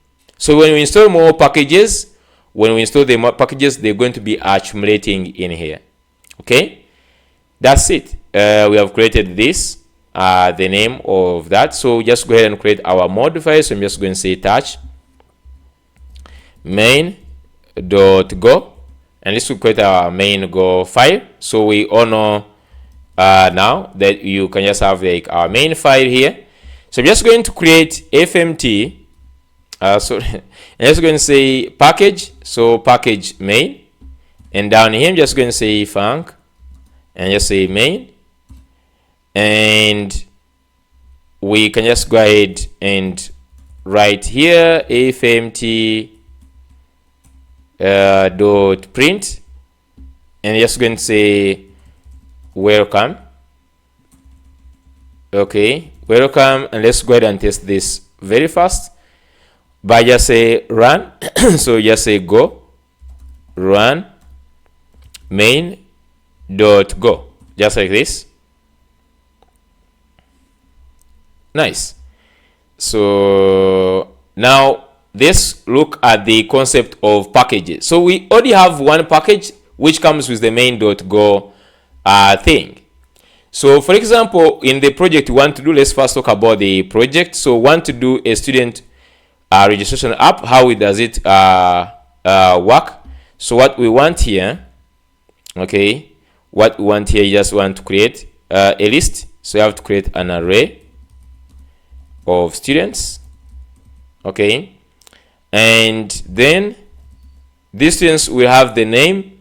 So when we install more packages, when we install the more packages, they're going to be accumulating in here. Okay, that's it. We have created this, the name of that. So just go ahead and create our mod file. So I'm just going to say touch main.go, and this will create our main Go file. So we all know now that you can just have like our main file here. So I'm just going to create fmt. So I'm just going to say package. So package main, and down here I'm just going to say func, and just say main, and we can just go ahead and write here fmt dot print, and just going to say welcome. Okay, welcome, and let's go ahead and test this very fast by just say run. So just say go run main.go, just like this. Nice. So now let's look at the concept of packages. So we already have one package which comes with the main.go thing. So for example, in the project we want to do, let's first talk about the project. So we want to do a student registration app. How does it work? So what we want here, okay, what we want here, you just want to create a list. So you have to create an array of students, okay, and then these students will have the name,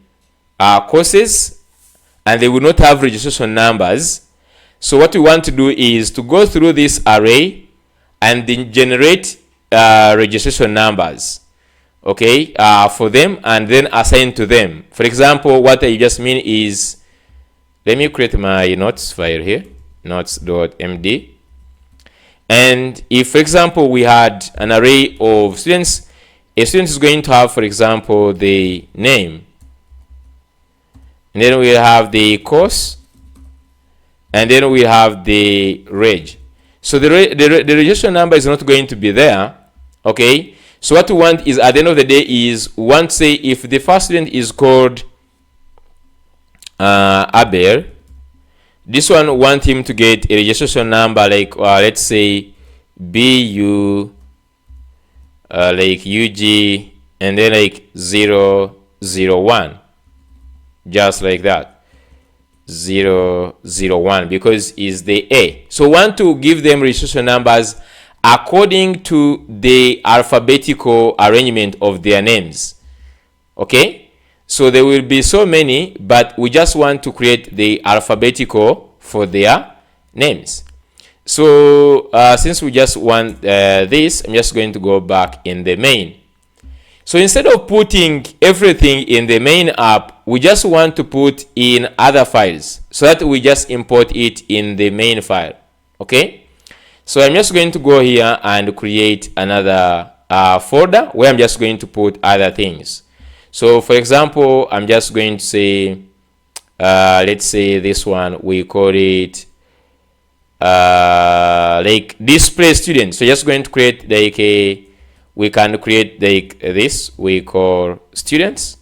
courses, and they will not have registration numbers. So what we want to do is to go through this array and then generate registration numbers, okay, for them, and then assign to them. For example, what I just mean is, let me create my notes file here, notes.md. And if, for example, we had an array of students, a student is going to have, for example, the name, and then we have the course, and then we have the reg. So the registration number is not going to be there, okay? So what we want is, at the end of the day, is we want to say if the first student is called Abel, this one we want him to get a registration number like let's say BU like UG and then like 001, just like that, 001, because is the A. So we want to give them registration numbers according to the alphabetical arrangement of their names. Okay, so there will be so many, but we just want to create the alphabetical for their names. So since we just want this, I'm just going to go back in the main. So instead of putting everything in the main app, we just want to put in other files so that we just import it in the main file. Okay, so I'm just going to go here and create another folder where I'm just going to put other things. So for example, I'm just going to say let's say this one, we call it like display student. So just going to create like we can create like this, we call students,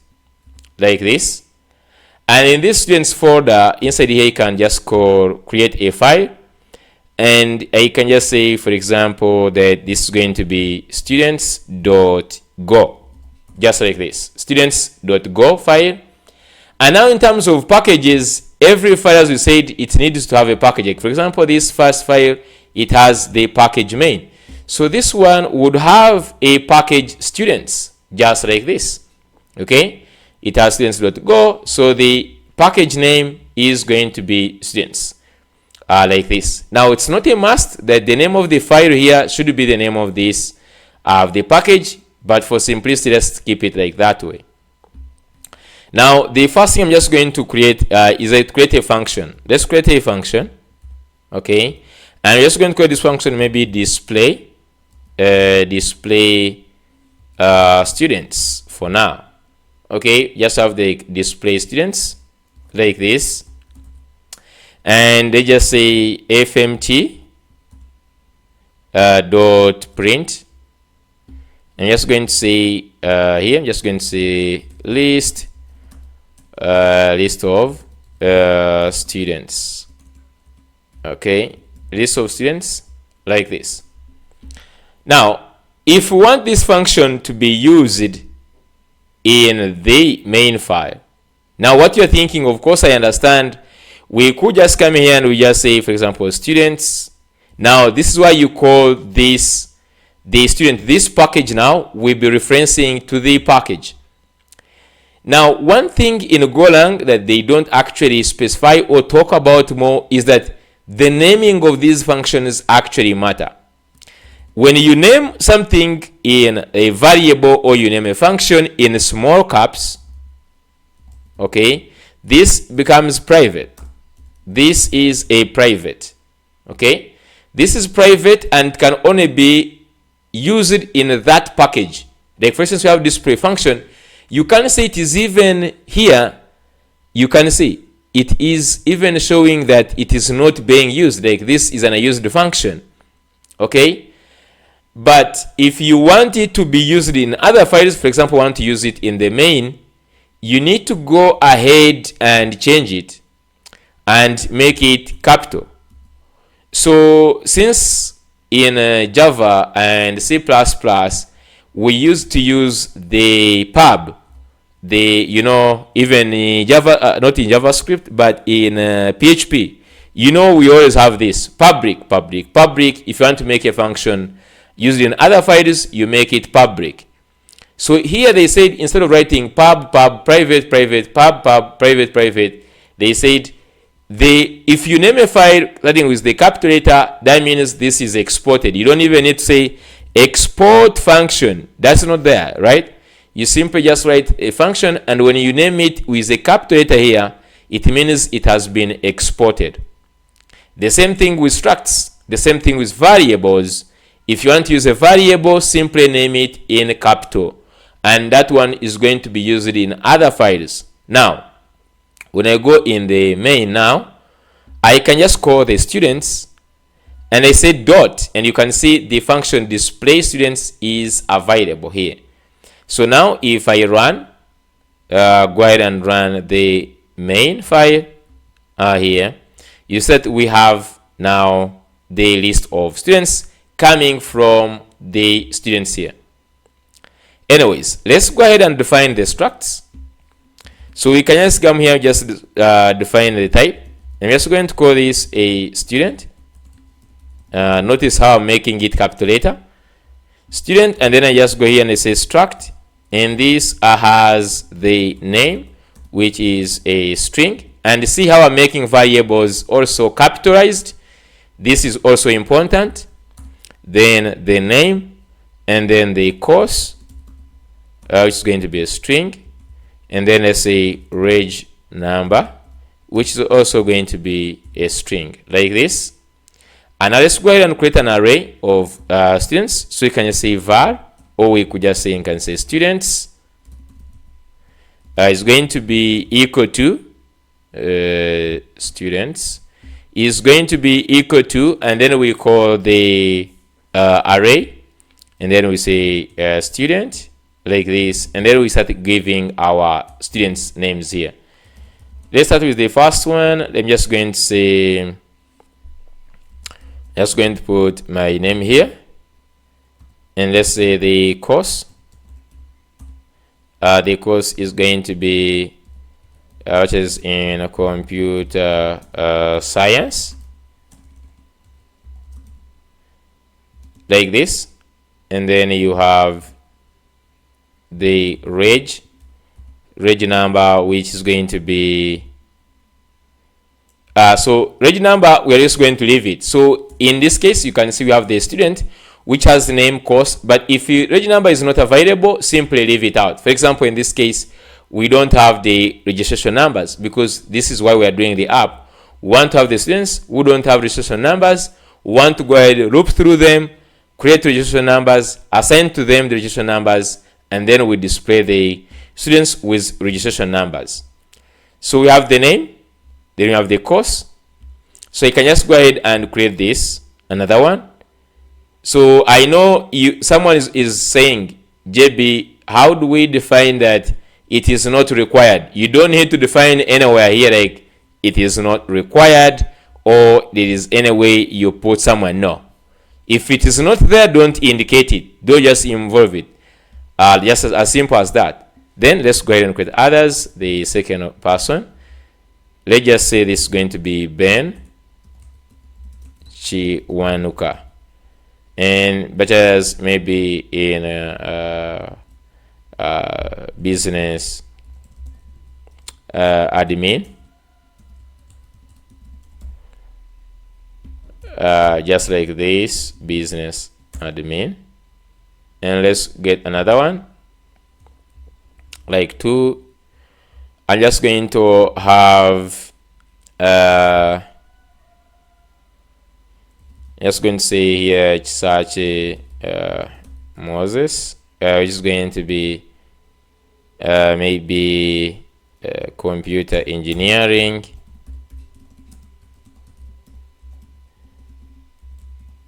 like this. And in this students folder, inside here you can just create a file, and I can just say, for example, that this is going to be students.go, just like this, students.go file. And now in terms of packages, every file, as we said, it needs to have a package. For example, this first file, it has the package main. So this one would have a package students, just like this. Okay, it has students.go, so the package name is going to be students, like this. Now it's not a must that the name of the file here should be the name of this the package, but for simplicity, let's keep it like that way. Now the first thing I'm just going to create is create a function. Let's create a function. Okay, and we're just going to create this function, maybe display students for now. Okay, just have the display students like this, and they just say fmt dot print. I'm just going to say here, I'm just going to say list of students. Okay, list of students, like this. Now if we want this function to be used in the main file, now what you're thinking, of course I understand, we could just come here and we just say, for example, students. Now this is why you call this the student. This package now will be referencing to the package. Now one thing in Golang that they don't actually specify or talk about more is that the naming of these functions actually matter. When you name something in a variable or you name a function in small caps, okay, this becomes private. This is a private. Okay, this is private and can only be used in that package. Like for instance, you have display function. You can see it is even here. You can see it is even showing that it is not being used. Like this is an unused function. Okay. But if you want it to be used in other files, for example, want to use it in the main, you need to go ahead and change it and make it capital. So since in Java and C++, we used to use the pub, even in Java, not in JavaScript, but in PHP, we always have this public. If you want to make a function used in other files, you make it public. So here they said, instead of writing pub private pub private, they said if you name a file starting with the capital letter, that means this is exported. You don't even need to say export function. That's not there, right? You simply just write a function, and when you name it with a capital letter here, it means it has been exported. The same thing with structs, the same thing with variables. If you want to use a variable, simply name it in capital, and that one is going to be used in other files. Now, when I go in the main now, I can just call the students, and I say dot, and you can see the function display students is available here. So now if I run, go ahead and run the main file here, you see that we have now the list of students coming from the students here. Anyways, let's go ahead and define the structs. So we can just come here, just define the type. I'm just going to call this a student. Notice how I'm making it capital letter. Student, and then I just go here and I say struct. And this has the name, which is a string. And see how I'm making variables also capitalized. This is also important. Then the name, and then the course, which is going to be a string. And then let's say reg number, which is also going to be a string, like this. And now let's go ahead and create an array of students. So you can just say var, or we could just say, you can say students is going to be equal to students is going to be equal to, and then we call the array, and then we say student, like this, and then we start giving our students names here. Let's start with the first one. I'm just going to say, just going to put my name here, and let's say the course. The course is going to be which is in computer science, like this, and then you have the reg number, which is going to be so reg number, we are just going to leave it. So in this case, you can see we have the student which has the name course, but if the reg number is not available, simply leave it out. For example, in this case, we don't have the registration numbers, because this is why we are doing the app. We want to have the students who don't have registration numbers. We want to go ahead, loop through them, create registration numbers, assign to them the registration numbers, and then we display the students with registration numbers. So we have the name, then we have the course. So you can just go ahead and create this, another one. So I know someone is saying, JB, how do we define that it is not required? You don't need to define anywhere here like it is not required or there is any way you put somewhere. No. If it is not there, don't indicate it. Don't just involve it. Just as simple as that. Then let's go ahead and create others. The second person. Let's just say this is going to be Ben Chiwanuka. And bachelor's maybe in business admin, just like this, business admin. And let's get another one, like 2. I'm just going to have just going to say here Chisache Moses, which is going to be maybe computer engineering,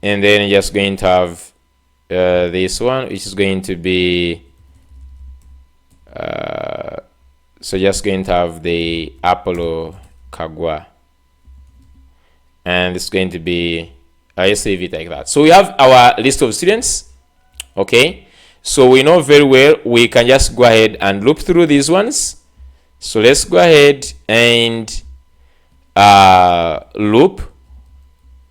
and then just going to have this one, which is going to be so just going to have the Apollo Kagwa, and it's going to be I save it like that. So we have our list of students. Okay, so we know very well we can just go ahead and loop through these ones. So let's go ahead and loop.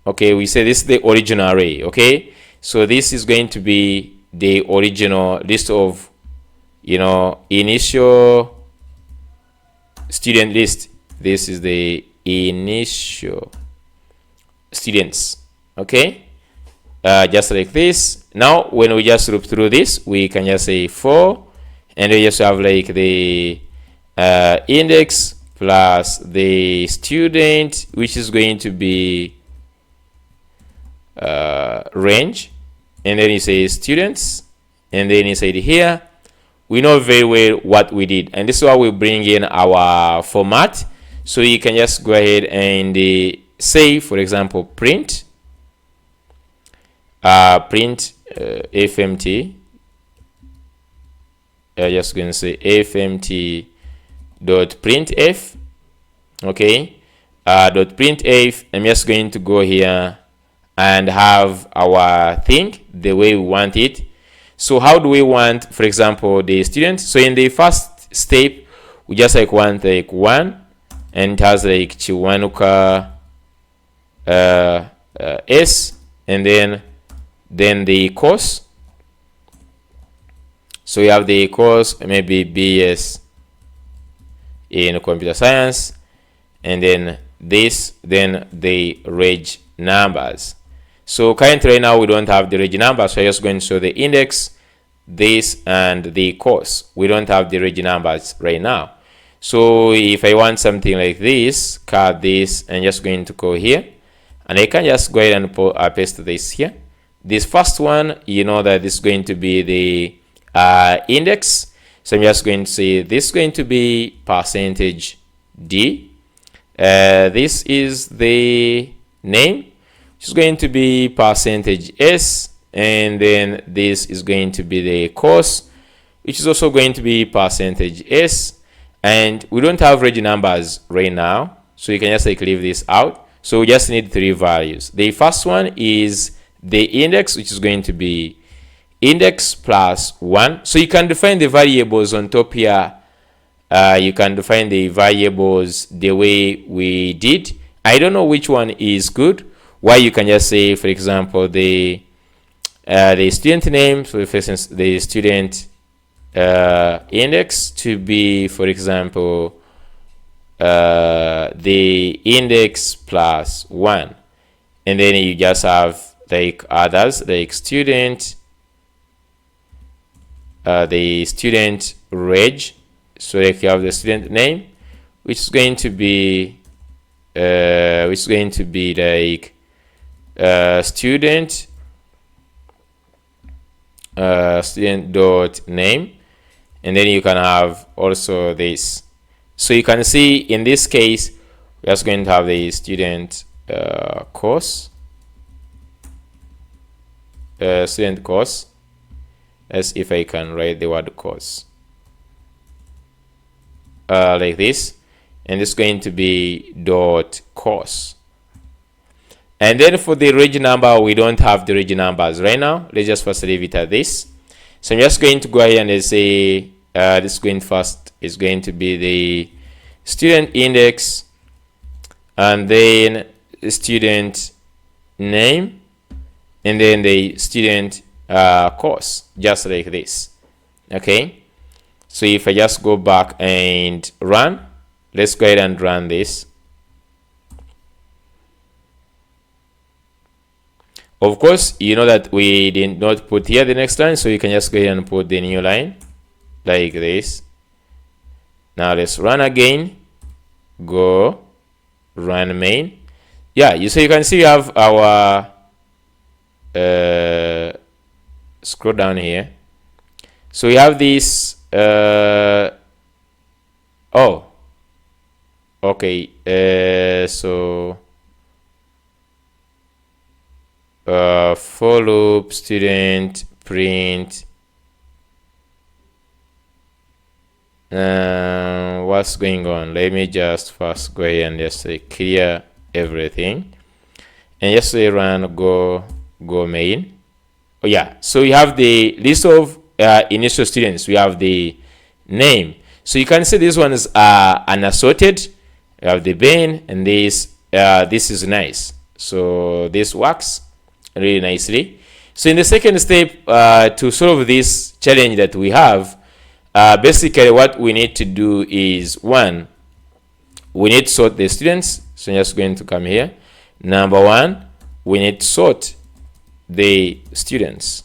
Okay, we say this is the original array. Okay, so this is going to be the original list of, initial student list. This is the initial students. Okay, just like this. Now when we just loop through this, we can just say for, and we just have like the index plus the student, which is going to be range, and then you say students, and then inside here we know very well what we did, and this is why we bring in our format. So you can just go ahead and say, for example, print print fmt. Just going to say fmt dot printf. Okay, dot printf. I'm just going to go here and have our thing the way we want it. So how do we want, for example, the student? So in the first step, we just like want like 1, and it has like Chiwanuka S, and then the course. So we have the course, maybe BS in computer science, and then this, then the reg numbers. So currently right now we don't have the reg numbers, so I'm just going to show the index, this, and the course. We don't have the reg numbers right now. So if I want something like this, cut this, and just going to go here, and I can just go ahead and paste this here. This first one, you know that this is going to be the index. So I'm just going to say this is going to be percentage %D. This is the name, which is going to be percentage %S, and then this is going to be the course, which is also going to be percentage %S. And we don't have reg numbers right now, so you can just like leave this out. So we just need 3 values. The first one is the index, which is going to be index plus 1. So you can define the variables on top here. You can define the variables the way we did. I don't know which one is good. Why, you can just say, for example, the student name, so for instance the student index to be, for example, the index plus 1, and then you just have like others like student, the student reg. So like you have the student name, which is going to be like student student dot name, and then you can have also this. So you can see in this case we're just going to have the student course, student course, as if I can write the word course like this, and it's going to be dot course. And then for the reg number, we don't have the reg numbers right now. Let's just first leave it at this. So I'm just going to go ahead and say this going first is going to be the student index, and then student name, and then the student course, just like this. Okay, so if I just go back and run, let's go ahead and run this. Of course, you know that we did not put here the next line, so you can just go ahead and put the new line like this. Now let's run again. Go run main. Yeah, you can see we have our scroll down here. So we have this oh, okay, so for loop student print, what's going on? Let me just first go ahead and just say clear everything, and just say run go main. Oh yeah, so we have the list of initial students. We have the name, so you can see these ones are unassorted. We have the bin, and this is nice, so this works really nicely. So in the second step, to solve this challenge that we have, basically what we need to do is, one, we need to sort the students. So I'm just going to come here. Number one, we need to sort the students.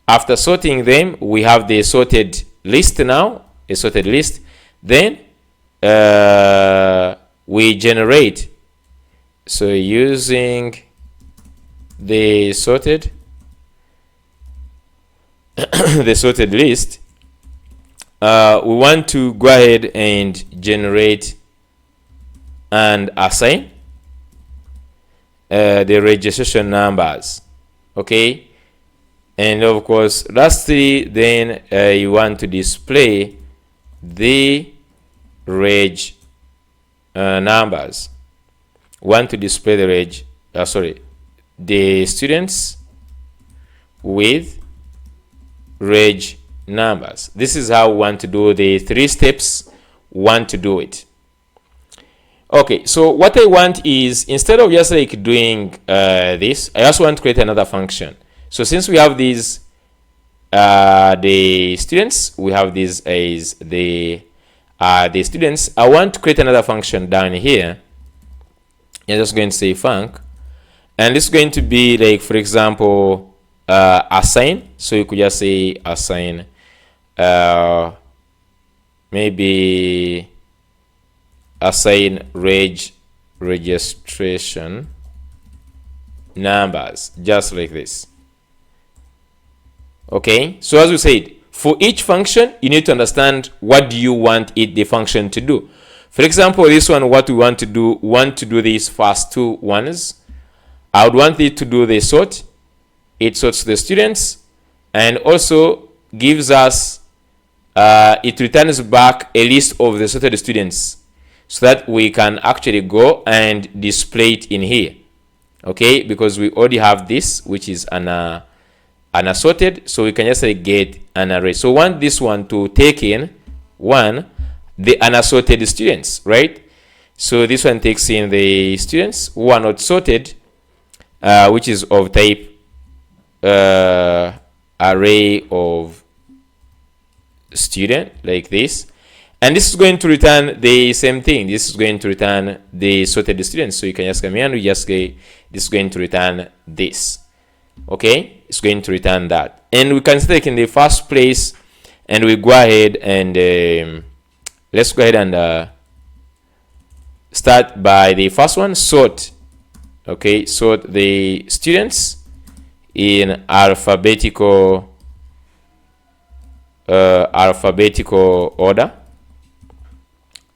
After sorting them, we have the sorted list now, a sorted list. Then we generate, so using the sorted the sorted list, we want to go ahead and generate and assign the registration numbers. Okay, and of course lastly then you want to display the reg numbers. Want to display the the students with reg numbers. This is how we want to do the 3 steps. Want to do it. Okay, so what I want is, instead of just like doing this, I also want to create another function. So since we have these the students, we have these as the students, I want to create another function down here. I'm just going to say func, and this is going to be like, for example, assign. So you could just say assign maybe assign registration numbers, just like this. Okay, so as we said, for each function you need to understand what do you want the function to do. For example, this one, what we want to do these first 2 ones. I would want it to do the sort. It sorts the students and also gives us it returns back a list of the sorted students, so that we can actually go and display it in here. Okay, because we already have this, which is an unassorted, so we can just get an array. So we want this one to take in the unassorted students, right? So this one takes in the students who are not sorted, which is of type array of student, like this. And this is going to return the same thing. This is going to return the sorted students. So you can just come here and we just get, this is going to return this. Okay, it's going to return that. And we can take in the first place, and we go ahead and let's go ahead and start by the first one, sort. Okay, sort the students in alphabetical order.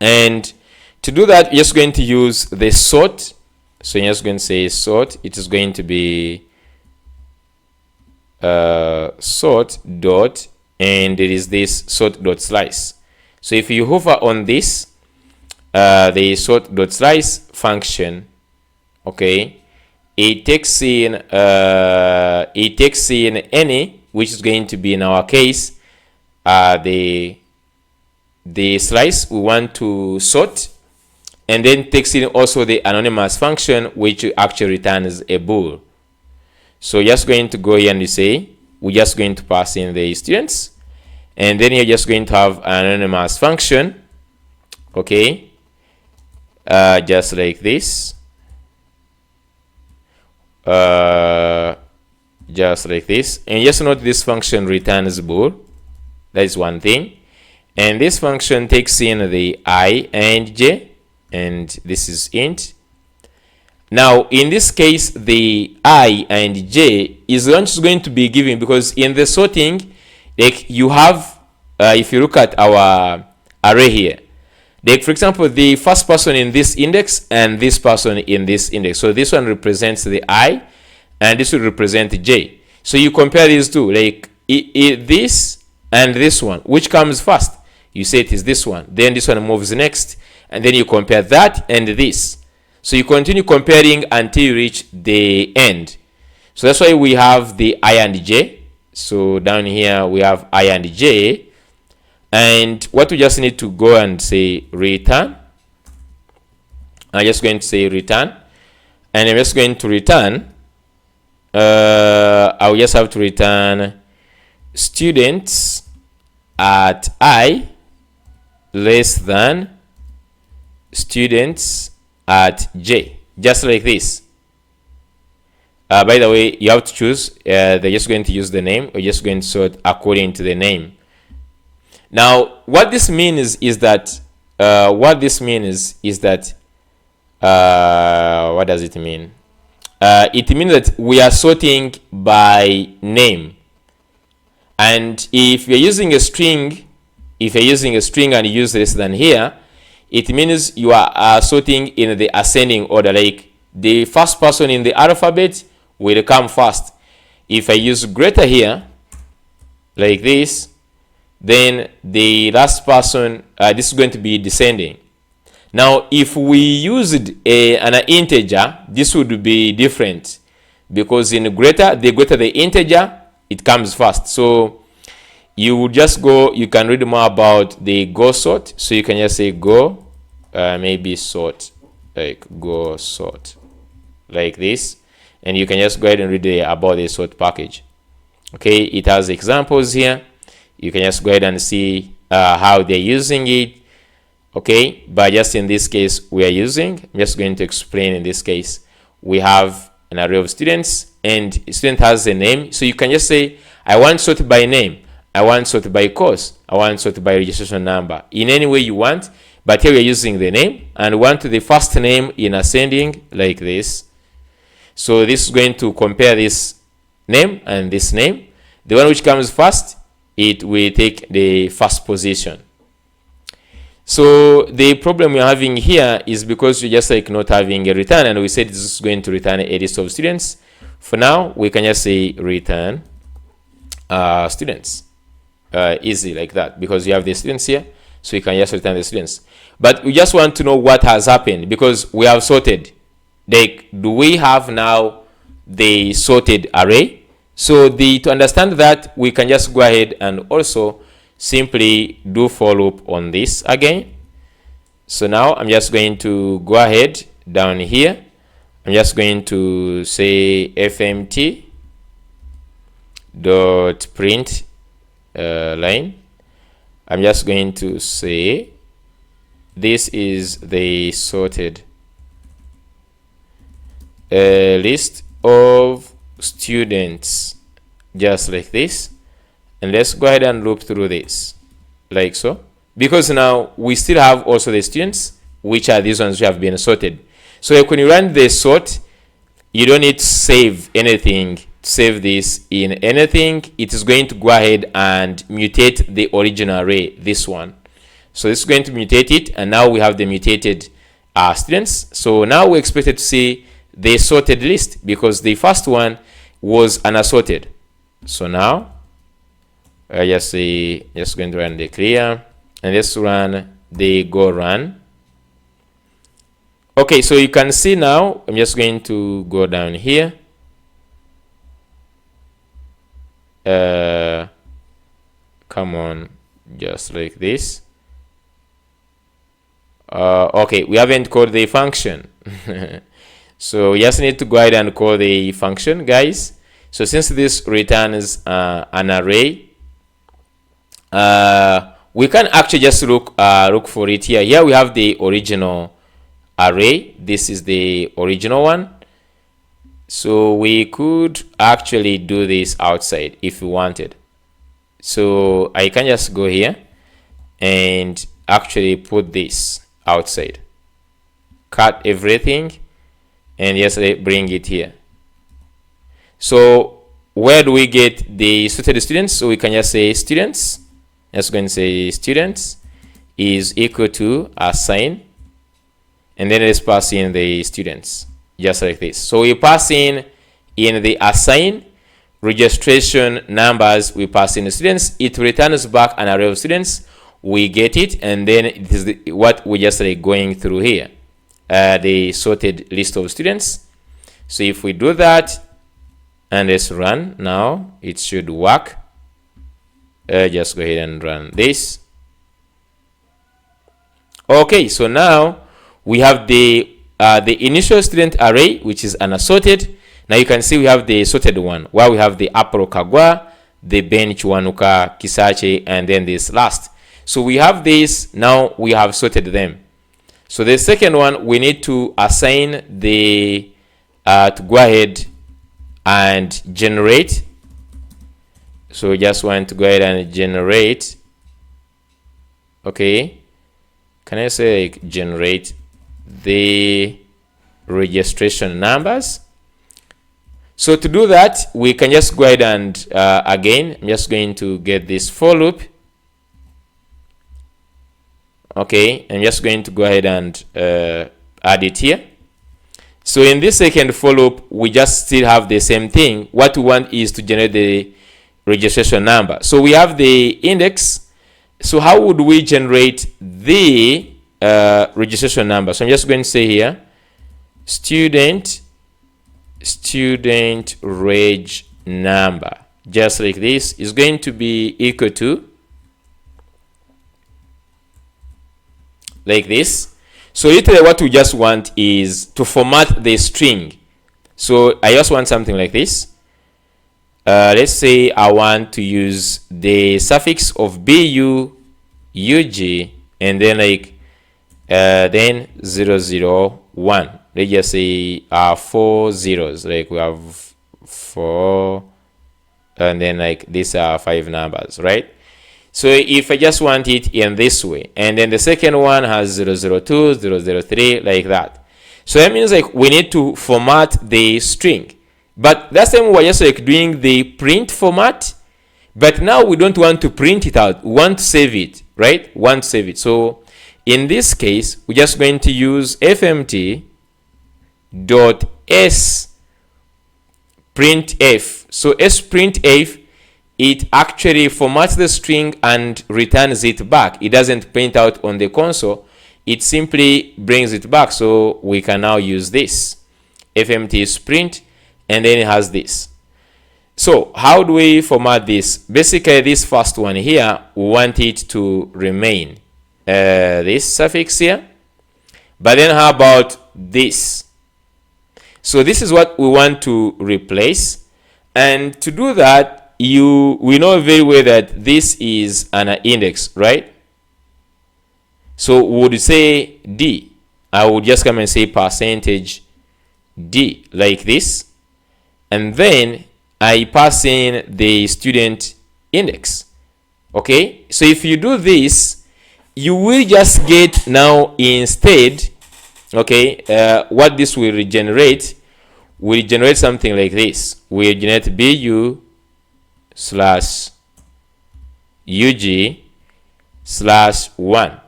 And to do that, you're just going to use the sort. So you're just going to say sort. It is going to be sort dot, and it is this sort dot slice. So if you hover on this, the sort dot slice function, okay, it takes in any, which is going to be in our case the slice we want to sort, and then takes in also the anonymous function, which actually returns a bool. So just going to go here and you say we're just going to pass in the students, and then you're just going to have an anonymous function, okay, just like this, just like this. And just note this function returns bool. That is one thing. And this function takes in the I and j, and this is int. Now in this case, the I and j is going to be given, because in the sorting, like you have if you look at our array here, like for example, the first person in this index and this person in this index, so this one represents the I and this will represent the j. So you compare these two, like this and this one, which comes first? You say it is this one, then this one moves next, and then you compare that and this. So you continue comparing until you reach the end. So that's why we have the I and j. So down here we have I and j, and what we just need to go and say return. I'm just going to say return, and I'm just going to return, I'll just have to return students at I less than students at j, just like this. By the way, you have to choose, they're just going to use the name, or just going to sort according to the name. Now what this means is that what does it mean? It means that we are sorting by name, and if you're using a string, and you use less than here, it means you are sorting in the ascending order, like the first person in the alphabet will come first. if I use greater here, like this, then the last person, this is going to be descending. Now, if we used an integer, this would be different, because in the greater the integer, it comes first. So you would just go, you can read more about the go sort. So you can just say go, maybe sort, like go sort, like this. And you can just go ahead and read about the sort package. Okay, it has examples here. You can just go ahead and see how they're using it. Okay, but just in this case, we are using, I'm just going to explain in this case, we have an array of students, and student has a name. So you can just say, I want sort by name, I want sort by course, I want sort by registration number, in any way you want. But here we're using the name, and we want the first name in ascending, like this. So this is going to compare this name and this name. The one which comes first, it will take the first position. So the problem we're having here is because we're just like not having a return, and we said this is going to return a list of students. For now, we can just say return students, easy like that, because you have the students here, so you can just return the students. But we just want to know what has happened, because we have sorted. Like, do we have now the sorted array? So to understand that, we can just go ahead and also simply do for loop on this again. So now I'm just going to go ahead down here. I'm just going to say fmt dot print line. I'm just going to say this is the sorted list of students, just like this. And let's go ahead and loop through this, like so, because now we still have also the students, which are these ones who have been sorted. So like when you run the sort, you don't need to save anything, save this in anything. It is going to go ahead and mutate the original array, this one. So this is going to mutate it, and now we have the mutated students. So now we're expected to see the sorted list, because the first one was unassorted. So now just going to run the clear, and let's run the go run. Okay, so you can see now, I'm just going to go down here. Come on, just like this. Okay, we haven't called the function. So we just need to go ahead and call the function, guys. So since this returns an array, we can actually just look for it here. Here we have the original array. This is the original one. So we could actually do this outside if we wanted. So I can just go here and actually put this outside, cut everything, and just bring it here. So where do we get the sorted students? So we can just say students. Let's go and say students is equal to assign, and then let's pass in the students, just like this. So we pass in the assign registration numbers, we pass in the students, it returns back an array of students, we get it, and then it is what we just going through here, the sorted list of students. So if we do that and let's run now, it should work. Just go ahead and run this. Okay, so now we have the initial student array, which is unassorted. Now you can see we have the sorted one, where we have the Apollo Kagwa, the Ben Chiwanuka Kisache, and then this last. So we have this, now we have sorted them. So the second one, we need to assign the, to go ahead and generate. So we just want to go ahead and generate. Okay. Can I say like generate the registration numbers? So to do that, we can just go ahead and again, I'm just going to get this for loop. Okay, I'm just going to go ahead and add it here. So in this second for loop, we just still have the same thing. What we want is to generate the registration number. So we have the index. So how would we generate the registration number? So I'm just going to say here, student reg number, just like this, is going to be equal to, like this. So literally what we just want is to format the string. So I just want something like this. Let's say I want to use the suffix of bu, ug, and then like then 001. Let's just say 4 zeros, like we have 4, and then like these are 5 numbers, right? So if I just want it in this way, and then the second one has 002, 003, like that. So that means like we need to format the string. But last time we were just like doing the print format, but now we don't want to print it out. We want to save it, right? We want to save it. So in this case, we're just going to use fmt dot s printf. So s printf, it actually formats the string and returns it back. It doesn't print out on the console. It simply brings it back. So we can now use this fmt sprint, and then it has this. So how do we format this? Basically, this first one here, we want it to remain this suffix here. But then how about this? So this is what we want to replace. And to do that, we know very well that this is an index, right? So we would say D. I would just come and say percentage D, like this. And then I pass in the student index. Okay, so if you do this, you will just get now instead, okay, what this will regenerate something like this. We generate bu slash ug slash 1,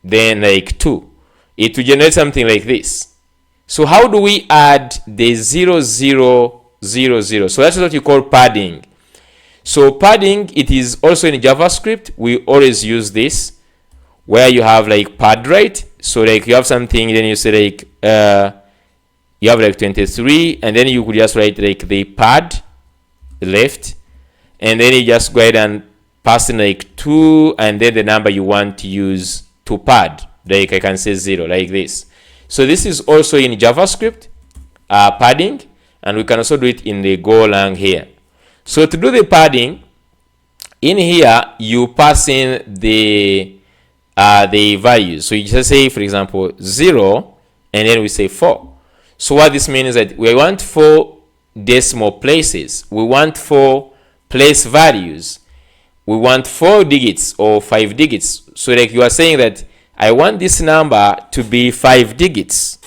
then like 2. It will generate something like this. So how do we add the 0000? So that's what you call padding. So padding, it is also in JavaScript. We always use this, where you have like pad right. So like you have something, then you say like you have like 23, and then you could just write like the pad left, and then you just go ahead and pass in like 2, and then the number you want to use to pad, like I can say 0, like this. So this is also in JavaScript, padding, and we can also do it in the Golang here. So to do the padding, in here you pass in the values. So you just say, for example, 0, and then we say 4. So what this means is that we want 4 decimal places. We want 4 place values. We want 4 digits or 5 digits. So like you are saying that I want this number to be 5 digits.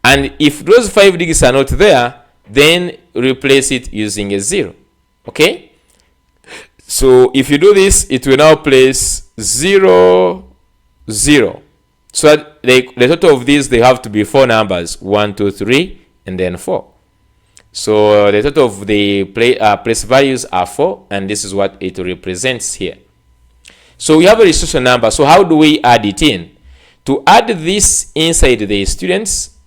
And if those 5 digits are not there, then replace it using a 0. Okay? So if you do this, it will now place 0, 0. So that the total of these, they have to be 4 numbers, 1, 2, 3, and then 4. So the total of the place values are 4, and this is what it represents here. So we have a registration number. So how do we add it in? To add this inside the students,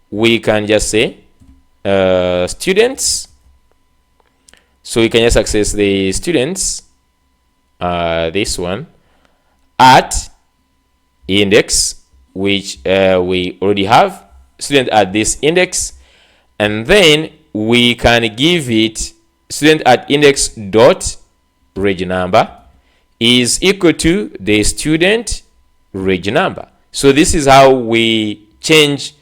we can just say students. So we can just access the students, this one, at index, which we already have, student at this index, and then we can give it student at index dot reg number is equal to the student reg number. So this is how we change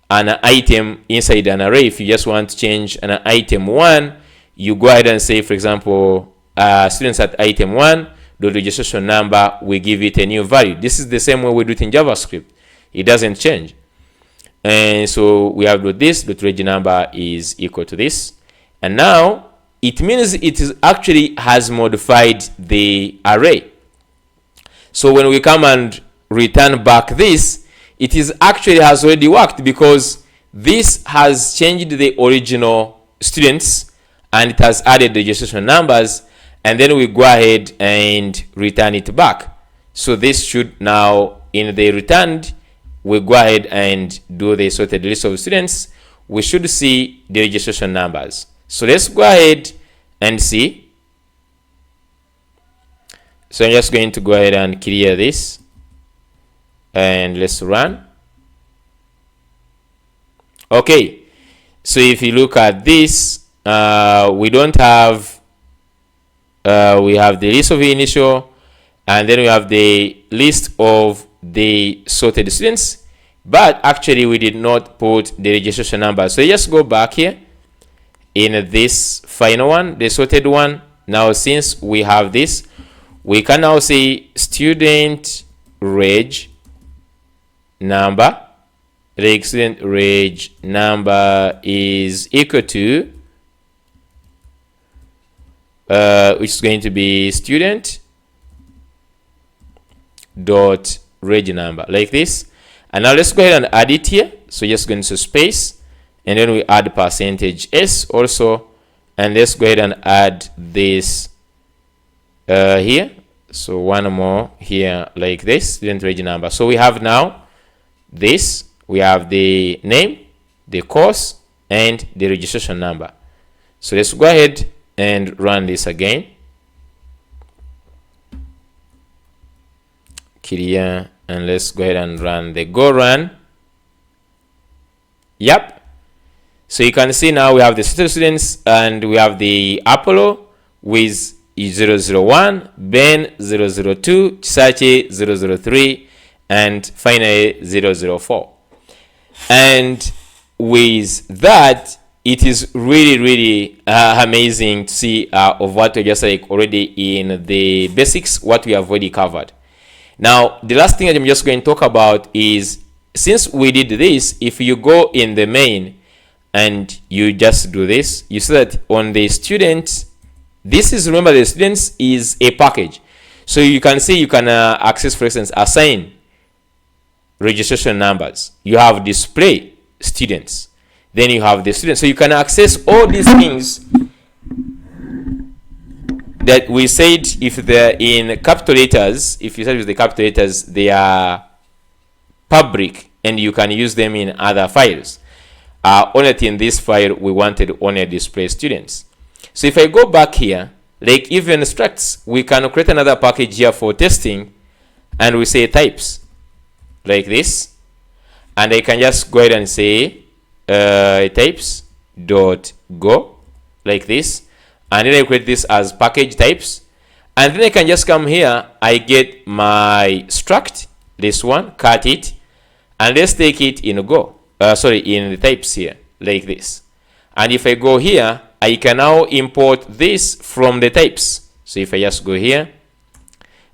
an item inside an array. If you just want to change an item 1, you go ahead and say, for example, students at item 1, the registration number, we give it a new value. This is the same way we do it in JavaScript. It doesn't change. And so we have this, the reg number is equal to this. And now it means it is actually has modified the array. So when we come and return back this, it is actually has already worked, because this has changed the original students and it has added the registration numbers, and then we go ahead and return it back. So this should now, in the returned, we go ahead and do the sorted list of students. We should see the registration numbers. So let's go ahead and see. So I'm just going to go ahead and clear this and let's run. Okay, so if you look at this, we don't have, we have the list of the initial, and then we have the list of the sorted students, but actually we did not put the registration number. So just go back here in this final one, the sorted one. Now since we have this, we can now say student reg number. The student reg number is equal to which is going to be student dot reg number, like this. And now let's go ahead and add it here. So just go into space, and then we add percentage %s also, and let's go ahead and add this here. So one more here, like this, student reg number. So we have now this, we have the name, the course, and the registration number. So let's go ahead and run this again. Clear, and let's go ahead and run the go run. Yep. So you can see now we have the students, and we have the Apollo with 001, Ben 002, Chisache 003, and finally 004. And with that, it is really amazing to see of what we just like already in the basics, what we have already covered. Now the last thing that I'm just going to talk about is, since we did this, if you go in the main and you just do this, you see that on the student, this is, remember, the students is a package. So you can see you can access, for instance, assign registration numbers. You have display students, then you have the students. So you can access all these things that we said, if they're in capital letters, if you start with the capital letters, they are public and you can use them in other files. Only in this file we wanted only display students. So if I go back here, like even structs, we can create another package here for testing, and we say types, like this, and I can just go ahead and say types dot go, like this, and then I create this as package types, and then I can just come here, I get my struct, this one, cut it, and let's take it in go, in the types here, like this. And if I go here, I can now import this from the types. So if I just go here,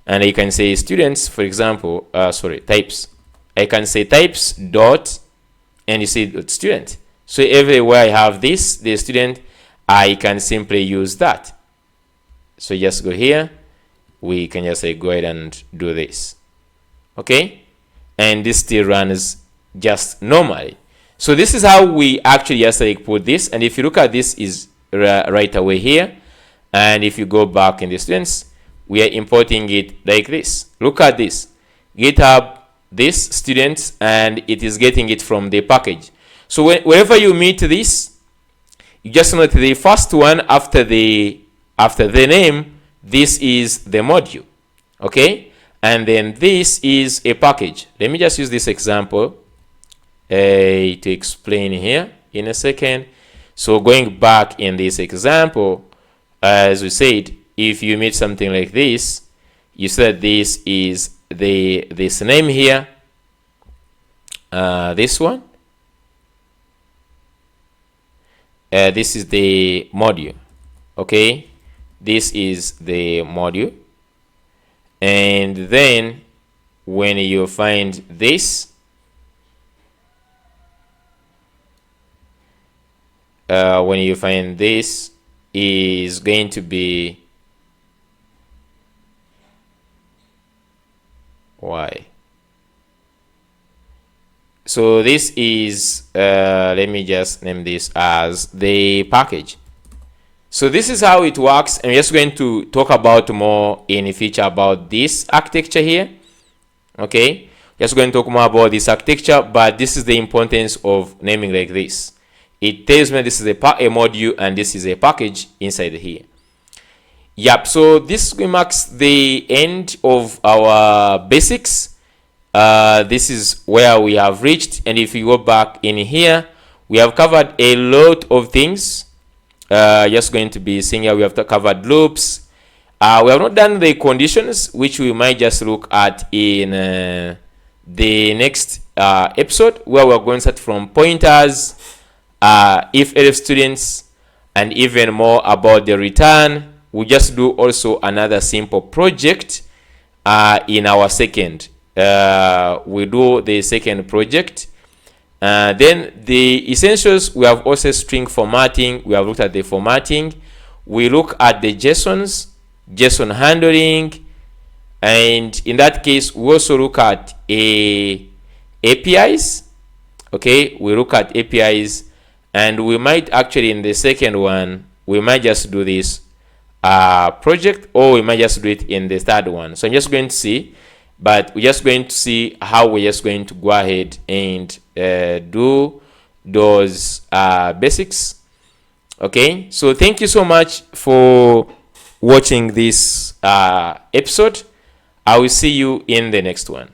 and I can say students, for example, types, I can say types dot, and you see student. So everywhere I have this, the student, I can simply use that. So just go here, we can just say go ahead and do this, okay, and this still runs just normally. So this is how we actually just like put this. And if you look at this, is right away here, and if you go back in the students, we are importing it like this. Look at this, GitHub, this students, and it is getting it from the package. So wherever you meet this, you just note the first one after the name, this is the module, okay, and then this is a package. Let me just use this example to explain here in a second. So going back in this example, as we said, if you meet something like this, you said this is this name here, this one, this is the module, okay, this is the module, and then when you find this, is going to be why. So this is let me just name this as the package. So this is how it works. I'm just going to talk about more in the future about this architecture here. Okay, just going to talk more about this architecture, but this is the importance of naming like this. It tells me this is a module and this is a package inside here. Yep, so this marks the end of our basics. This is where we have reached, and if you go back in here, we have covered a lot of things. Just going to be seeing here, we have covered loops. We have not done the conditions, which we might just look at in the next episode, where we're going to start from pointers, if students, and even more about the return. We just do also another simple project in our second. We do the second project. Then the essentials, we have also string formatting. We have looked at the formatting. We look at the JSONs, JSON handling, and in that case, we also look at APIs. Okay, we look at APIs, and we might actually in the second one, we might just do this project, or we might just do it in the third one. So I'm just going to see, but we're just going to see how we're just going to go ahead and do those basics. Okay, so thank you so much for watching this episode. I will see you in the next one.